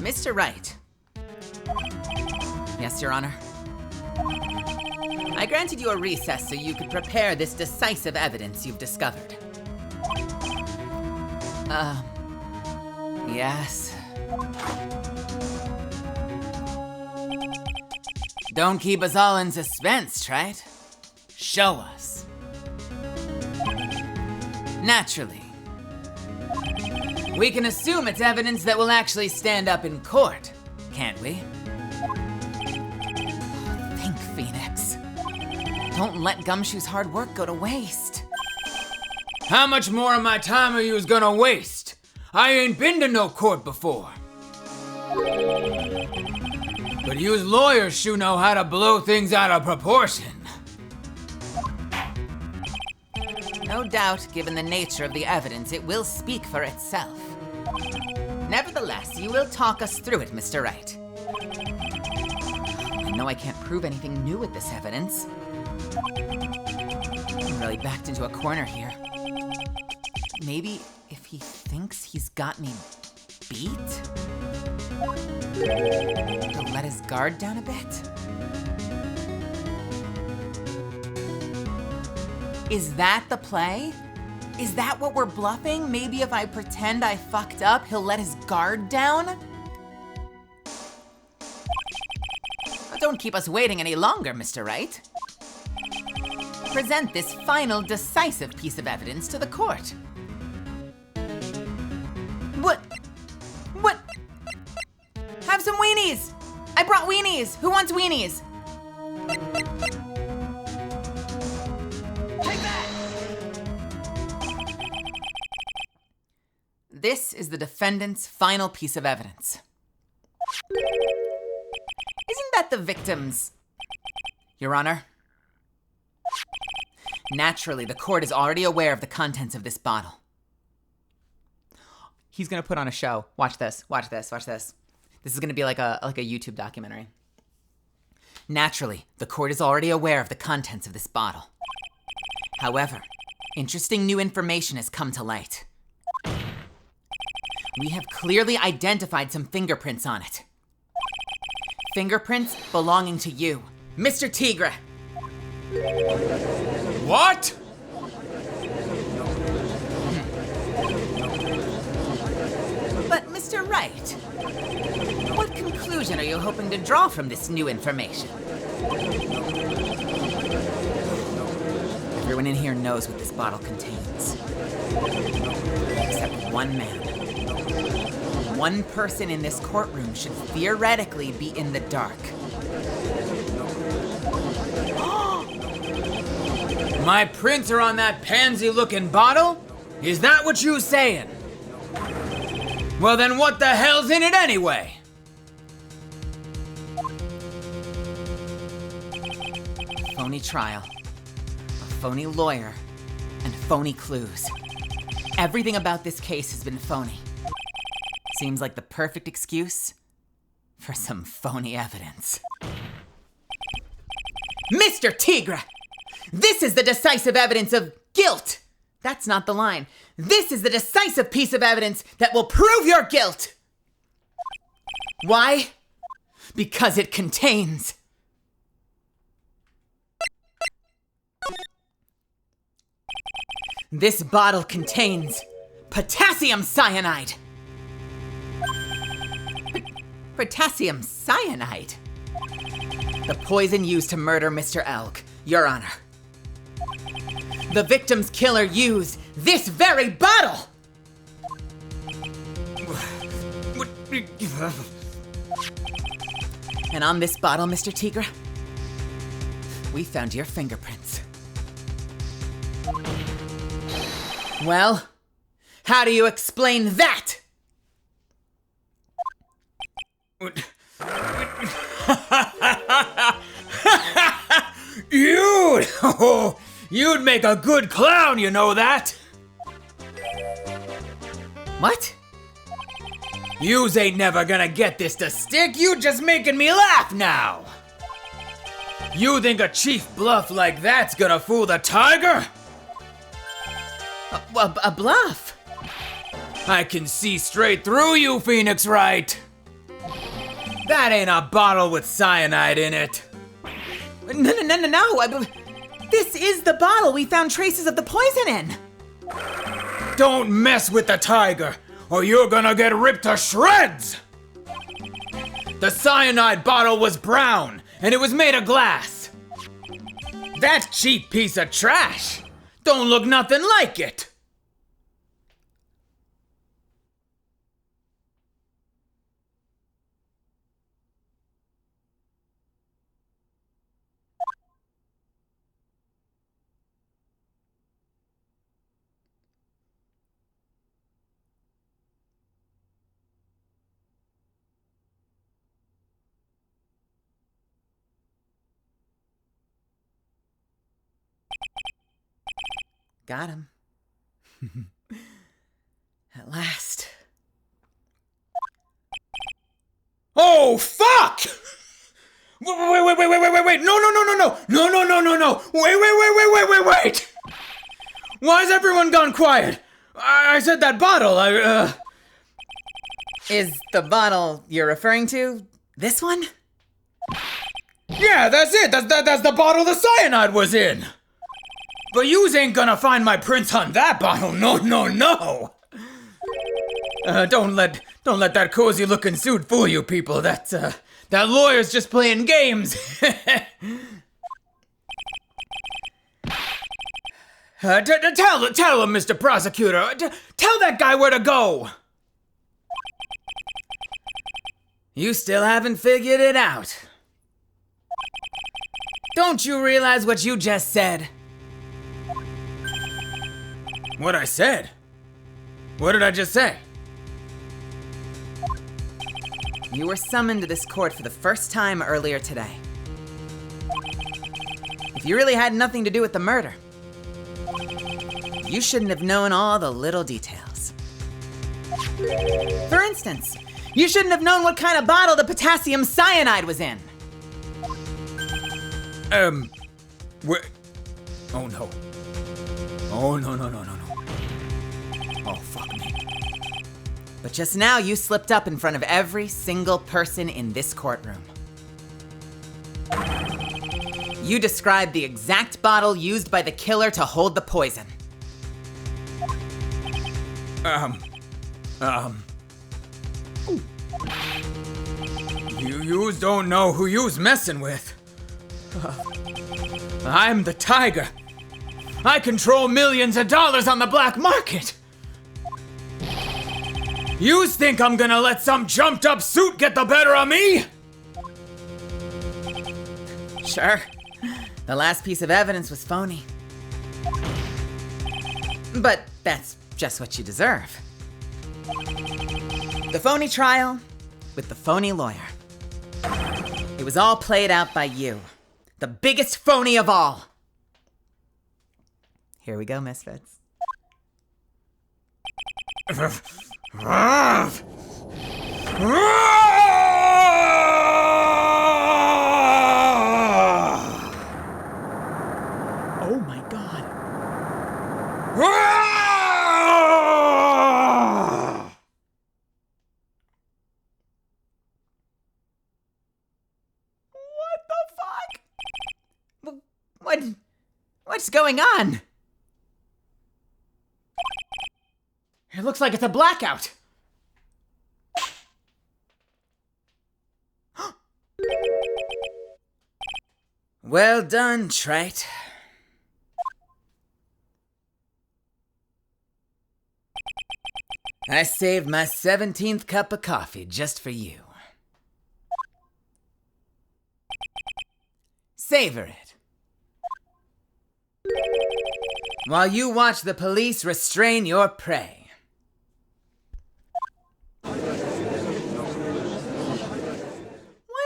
Mr. Wright. Yes, Your Honor. I granted you a recess so you could prepare this decisive evidence you've discovered. Yes. Don't keep us all in suspense, right? Show us. Naturally. We can assume it's evidence that will actually stand up in court, can't we? Think, Phoenix. Don't let Gumshoe's hard work go to waste. How much more of my time are you gonna waste? I ain't been to no court before. But yous lawyers sure know how to blow things out of proportion. No doubt, given the nature of the evidence, it will speak for itself. Nevertheless, you will talk us through it, Mr. Wright. I know I can't prove anything new with this evidence. I'm really backed into a corner here. Maybe if he thinks he's got me beat? He'll let his guard down a bit? Is that the play? Is that what we're bluffing? Maybe if I pretend I fucked up, he'll let his guard down? Don't keep us waiting any longer, Mr. Wright. Present this final decisive piece of evidence to the court. What? Have some weenies! I brought weenies! Who wants weenies? Take that! This is the defendant's final piece of evidence. Isn't that the victim's? Your Honor? Naturally, the court is already aware of the contents of this bottle. He's gonna put on a show. Watch this, watch this, watch this. This is gonna be like a YouTube documentary. Naturally, the court is already aware of the contents of this bottle. However, interesting new information has come to light. We have clearly identified some fingerprints on it. Fingerprints belonging to you, Mr. Tigre. What? But Mr. Wright, what conclusion are you hoping to draw from this new information? Everyone in here knows what this bottle contains. Except one man. One person in this courtroom should theoretically be in the dark. My prints are on that pansy-looking bottle? Is that what you saying? Well then what the hell's in it anyway? Phony trial, a phony lawyer, and phony clues. Everything about this case has been phony. Seems like the perfect excuse for some phony evidence. Mr. Tigre, this is the decisive evidence of guilt. That's not the line. This is the decisive piece of evidence that will prove your guilt. Why? Because it contains... This bottle contains potassium cyanide. Potassium cyanide? The poison used to murder Mr. Elk, Your Honor. The victim's killer used this very bottle! And on this bottle, Mr. Tigre, we found your fingerprints. Well, how do you explain that? You'd make a good clown, you know that? What? Yous ain't never gonna get this to stick. You just making me laugh now. You think a cheap bluff like that's gonna fool the tiger? A bluff? I can see straight through you, Phoenix Wright. That ain't a bottle with cyanide in it. No. This is the bottle we found traces of the poison in. Don't mess with the tiger, or you're gonna get ripped to shreds! The cyanide bottle was brown, and it was made of glass. That cheap piece of trash don't look nothing like it. Got him. At last. Oh, fuck! Wait. No. Wait. Why has everyone gone quiet? I said that bottle, Is the bottle you're referring to this one? Yeah, that's it. That's the bottle the cyanide was in. But yous ain't gonna find my prints on that bottle. No. Don't let that cozy looking suit fool you people. That lawyer's just playing games. Tell him, Mr. Prosecutor. Tell that guy where to go. You still haven't figured it out. Don't you realize what you just said? What I said? What did I just say? You were summoned to this court for the first time earlier today. If you really had nothing to do with the murder, you shouldn't have known all the little details. For instance, you shouldn't have known what kind of bottle the potassium cyanide was in. What? Oh no. Oh no. Oh, fuck me. But just now you slipped up in front of every single person in this courtroom. You described the exact bottle used by the killer to hold the poison. Yous don't know who yous messing with. I'm the tiger. I control millions of dollars on the black market. Yous think I'm gonna let some jumped up suit get the better of me? Sure. The last piece of evidence was phony. But that's just what you deserve. The phony trial with the phony lawyer. It was all played out by you. The biggest phony of all. Here we go, misfits. What's going on? It looks like it's a blackout. Well done, Trite. I saved my 17th cup of coffee just for you. Savor it. While you watch the police restrain your prey. Why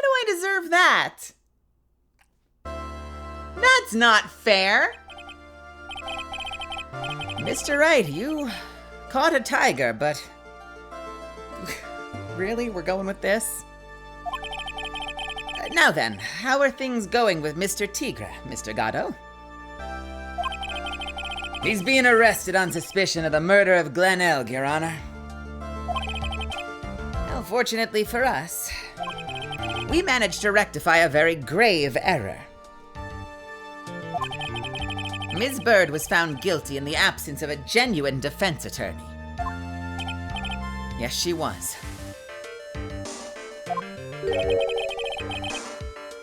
do I deserve that? That's not fair. Mr. Wright, you caught a tiger, but... Really? We're going with this? Now then, how are things going with Mr. Tigre, Mr. Gatto? He's being arrested on suspicion of the murder of Glen Elg, Your Honor. Well, fortunately for us, we managed to rectify a very grave error. Ms. Bird was found guilty in the absence of a genuine defense attorney. Yes, she was.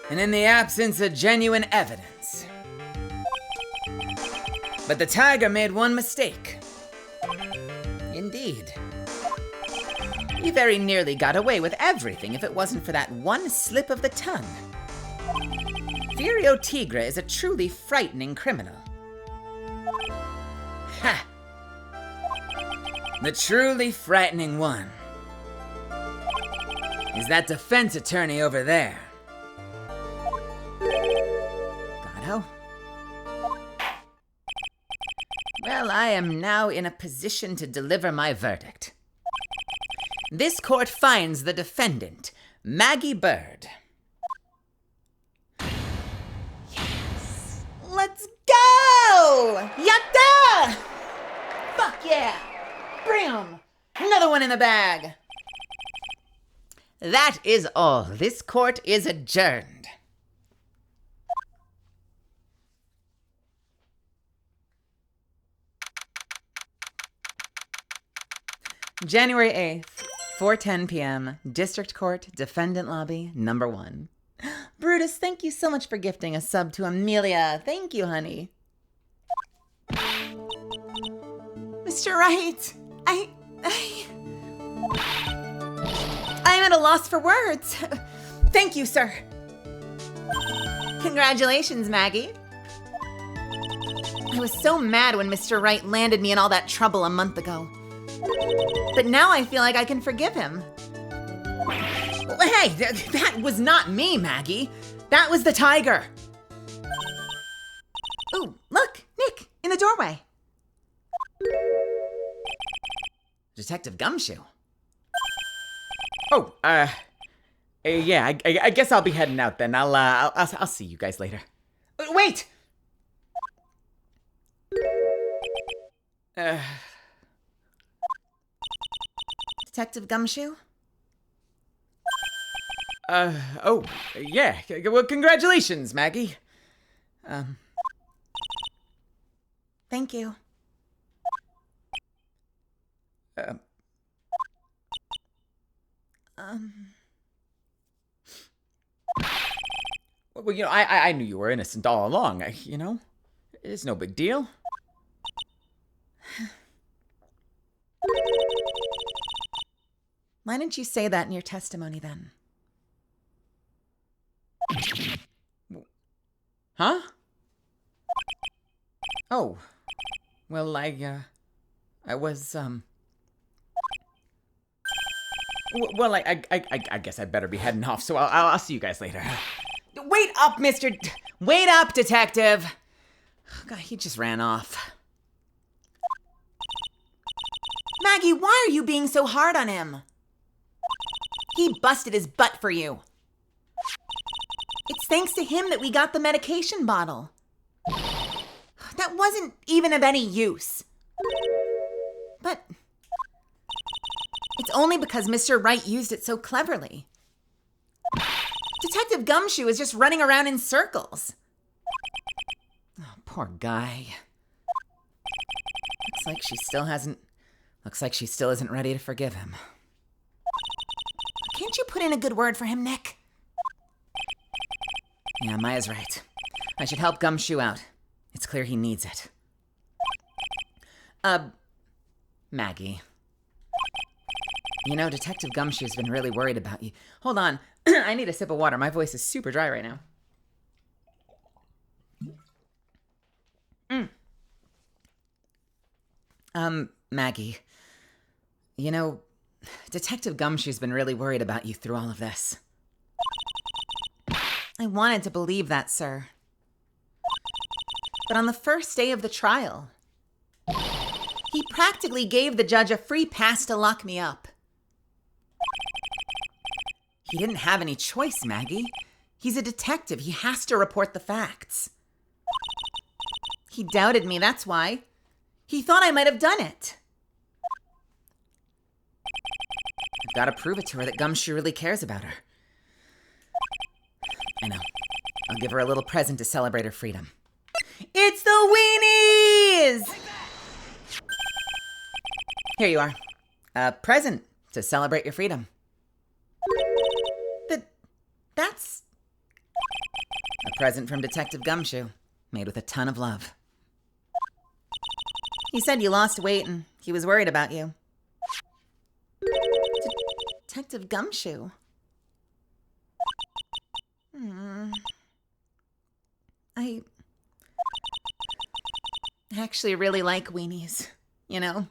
And in the absence of genuine evidence. But the tiger made one mistake. Indeed. He very nearly got away with everything if it wasn't for that one slip of the tongue. Furio Tigre is a truly frightening criminal. Ha! The truly frightening one is that defense attorney over there. Gatto? Well, I am now in a position to deliver my verdict. This court finds the defendant, Maggie Bird. Let's go! Yatta! Fuck yeah! Bam! Another one in the bag. That is all. This court is adjourned. January 8th, 4:10 p.m., District Court, Defendant Lobby, number 1. Brutus, thank you so much for gifting a sub to Amelia. Thank you, honey. Mr. Wright, I'm at a loss for words. Thank you, sir. Congratulations, Maggie. I was so mad when Mr. Wright landed me in all that trouble a month ago. But now I feel like I can forgive him. Hey, that was not me, Maggie. That was the tiger. Ooh, look, Nick, in the doorway. Detective Gumshoe. Oh, yeah, I guess I'll be heading out then. I'll see you guys later. Wait! Detective Gumshoe? Oh, yeah. Well, congratulations, Maggie. Thank you. Well, I knew you were innocent all along, It's no big deal. Why didn't you say that in your testimony then? Huh? Oh. Well, I was, Well, I guess I'd better be heading off, so I'll see you guys later. Wait up, Wait up, Detective! God, he just ran off. Maggie, why are you being so hard on him? He busted his butt for you. It's thanks to him that we got the medication bottle. That wasn't even of any use. But it's only because Mr. Wright used it so cleverly. Detective Gumshoe is just running around in circles. Oh, Poor guy. Looks like she still isn't ready to forgive him. Can't you put in a good word for him, Nick? Yeah, Maya's right. I should help Gumshoe out. It's clear he needs it. Maggie. You know, Detective Gumshoe's been really worried about you. Hold on. I need a sip of water. My voice is super dry right now. Maggie. You know, Detective Gumshoe's been really worried about you through all of this. I wanted to believe that, sir. But on the first day of the trial, he practically gave the judge a free pass to lock me up. He didn't have any choice, Maggie. He's a detective. He has to report the facts. He doubted me, that's why. He thought I might have done it. I've got to prove it to her that Gumshoe really cares about her. I know. I'll give her a little present to celebrate her freedom. It's the weenies! Here you are. A present to celebrate your freedom. That's... A present from Detective Gumshoe, made with a ton of love. He said you lost weight and he was worried about you. Detective Gumshoe. I actually really like weenies, you know?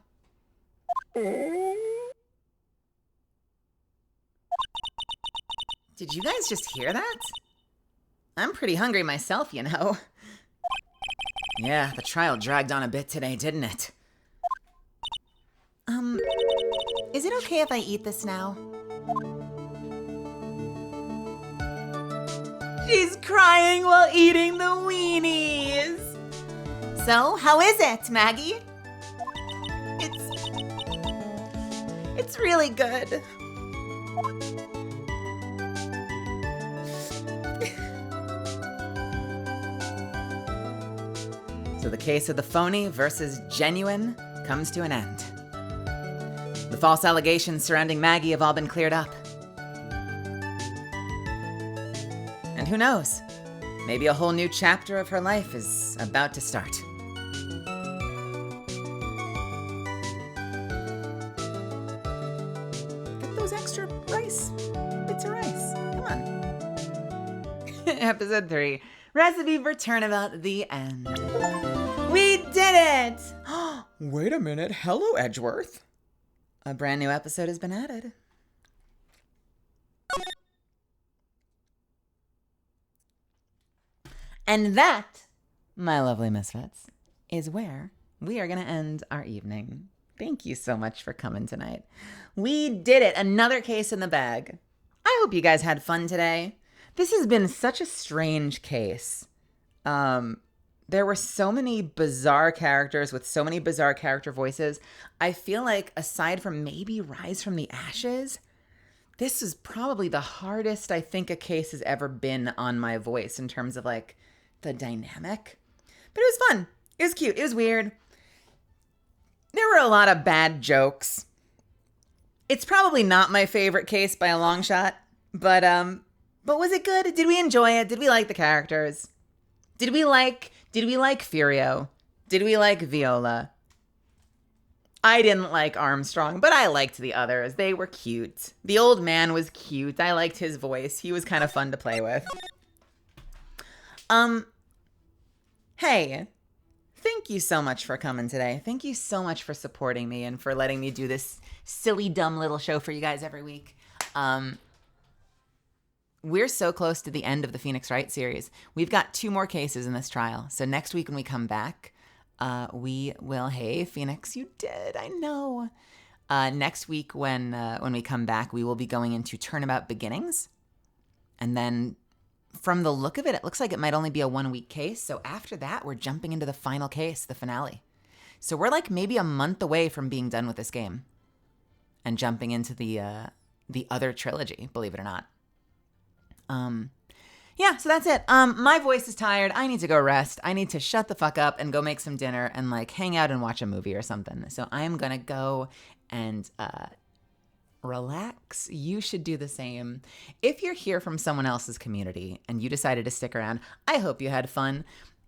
Did you guys just hear that? I'm pretty hungry myself, you know. Yeah, the trial dragged on a bit today, didn't it? Is it okay if I eat this now? She's crying while eating the weenies. So, how is it, Maggie? It's really good. So the case of the phony versus genuine comes to an end. The false allegations surrounding Maggie have all been cleared up. And who knows? Maybe a whole new chapter of her life is about to start. Get those extra bits of rice. Come on. Episode 3. Recipe for Turnabout, the end. We did it! Wait a minute. Hello, Edgeworth. A brand new episode has been added. And that, my lovely misfits, is where we are going to end our evening. Thank you so much for coming tonight. We did it. Another case in the bag. I hope you guys had fun today. This has been such a strange case. There were so many bizarre characters with so many bizarre character voices. I feel like aside from maybe Rise from the Ashes, this is probably the hardest I think a case has ever been on my voice in terms of like the dynamic. But it was fun. It was cute. It was weird. There were a lot of bad jokes. It's probably not my favorite case by a long shot, but was it good? Did we enjoy it? Did we like the characters? Did we like Furio? Did we like Viola? I didn't like Armstrong, but I liked the others. They were cute. The old man was cute. I liked his voice. He was kind of fun to play with. Hey, thank you so much for coming today. Thank you so much for supporting me and for letting me do this silly, dumb little show for you guys every week. We're so close to the end of the Phoenix Wright series. We've got 2 more cases in this trial. So next week when we come back, we will, hey, Phoenix, you did, I know. Next week when we come back, we will be going into Turnabout Beginnings. And then from the look of it, it looks like it might only be a 1-week case. So after that, we're jumping into the final case, the finale. So we're like maybe a month away from being done with this game and jumping into the other trilogy, believe it or not. Yeah, so that's it. My voice is tired. I need to go rest. I need to shut the fuck up and go make some dinner and like hang out and watch a movie or something. So I am gonna go and relax. You should do the same. If you're here from someone else's community and you decided to stick around, I hope you had fun.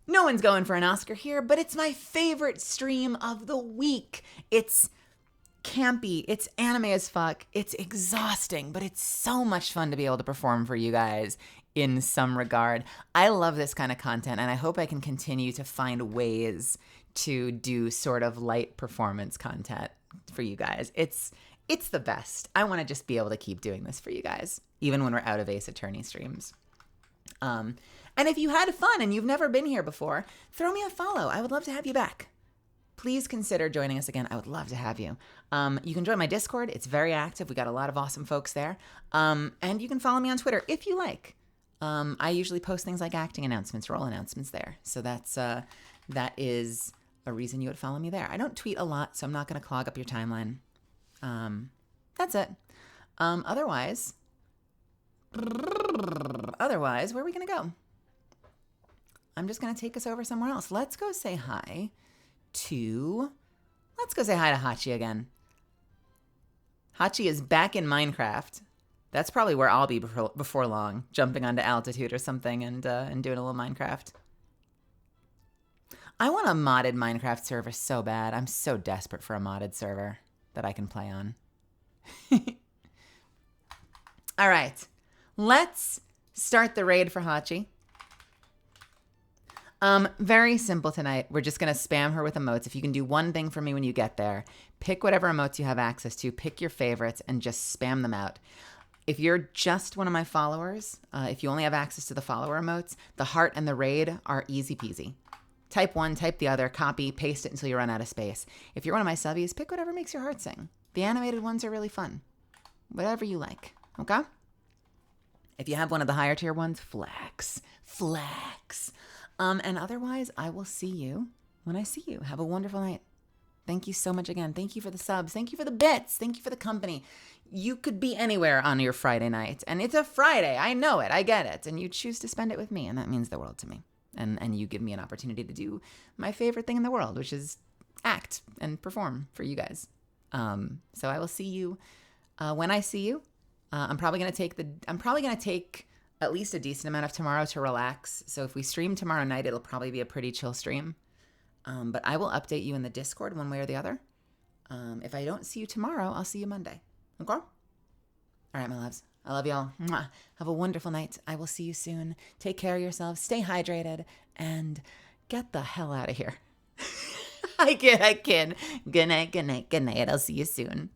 No one's going for an Oscar here, but it's my favorite stream of the week. It's campy, it's anime as fuck, it's exhausting, but it's so much fun to be able to perform for you guys in some regard. I love this kind of content, and I hope I can continue to find ways to do sort of light performance content for you guys. It's the best. I want to just be able to keep doing this for you guys, even when we're out of Ace Attorney streams. And if you had fun and you've never been here before, throw me a follow. I would love to have you back. Please consider joining us again. I would love to have you. You can join my Discord. It's very active. We got a lot of awesome folks there. And you can follow me on Twitter if you like. I usually post things like acting announcements, role announcements there. So that is a reason you would follow me there. I don't tweet a lot, so I'm not going to clog up your timeline. That's it. Otherwise, where are we going to go? I'm just going to take us over somewhere else. Let's go say hi to Hachi again. Hachi is back in Minecraft. That's probably where I'll be before long, jumping onto Altitude or something and doing a little Minecraft. I want a modded Minecraft server so bad. I'm so desperate for a modded server that I can play on. All right, let's start the raid for Hachi. Very simple tonight. We're just going to spam her with emotes. If you can do one thing for me when you get there, pick whatever emotes you have access to, pick your favorites, and just spam them out. If you're just one of my followers, if you only have access to the follower emotes, the heart and the raid are easy peasy. Type one, type the other, copy, paste it until you run out of space. If you're one of my subbies, pick whatever makes your heart sing. The animated ones are really fun. Whatever you like, okay? If you have one of the higher tier ones, flex. And otherwise, I will see you when I see you. Have a wonderful night. Thank you so much again. Thank you for the subs. Thank you for the bits. Thank you for the company. You could be anywhere on your Friday night. And it's a Friday. I know it. I get it. And you choose to spend it with me. And that means the world to me. And you give me an opportunity to do my favorite thing in the world, which is act and perform for you guys. So I will see you when I see you. I'm probably going to take at least a decent amount of tomorrow to relax. So if we stream tomorrow night, it'll probably be a pretty chill stream. But I will update you in the Discord one way or the other. If I don't see you tomorrow, I'll see you Monday. Okay? All right, my loves. I love y'all. Mwah. Have a wonderful night. I will see you soon. Take care of yourselves. Stay hydrated. And get the hell out of here. I kid. Good night. I'll see you soon.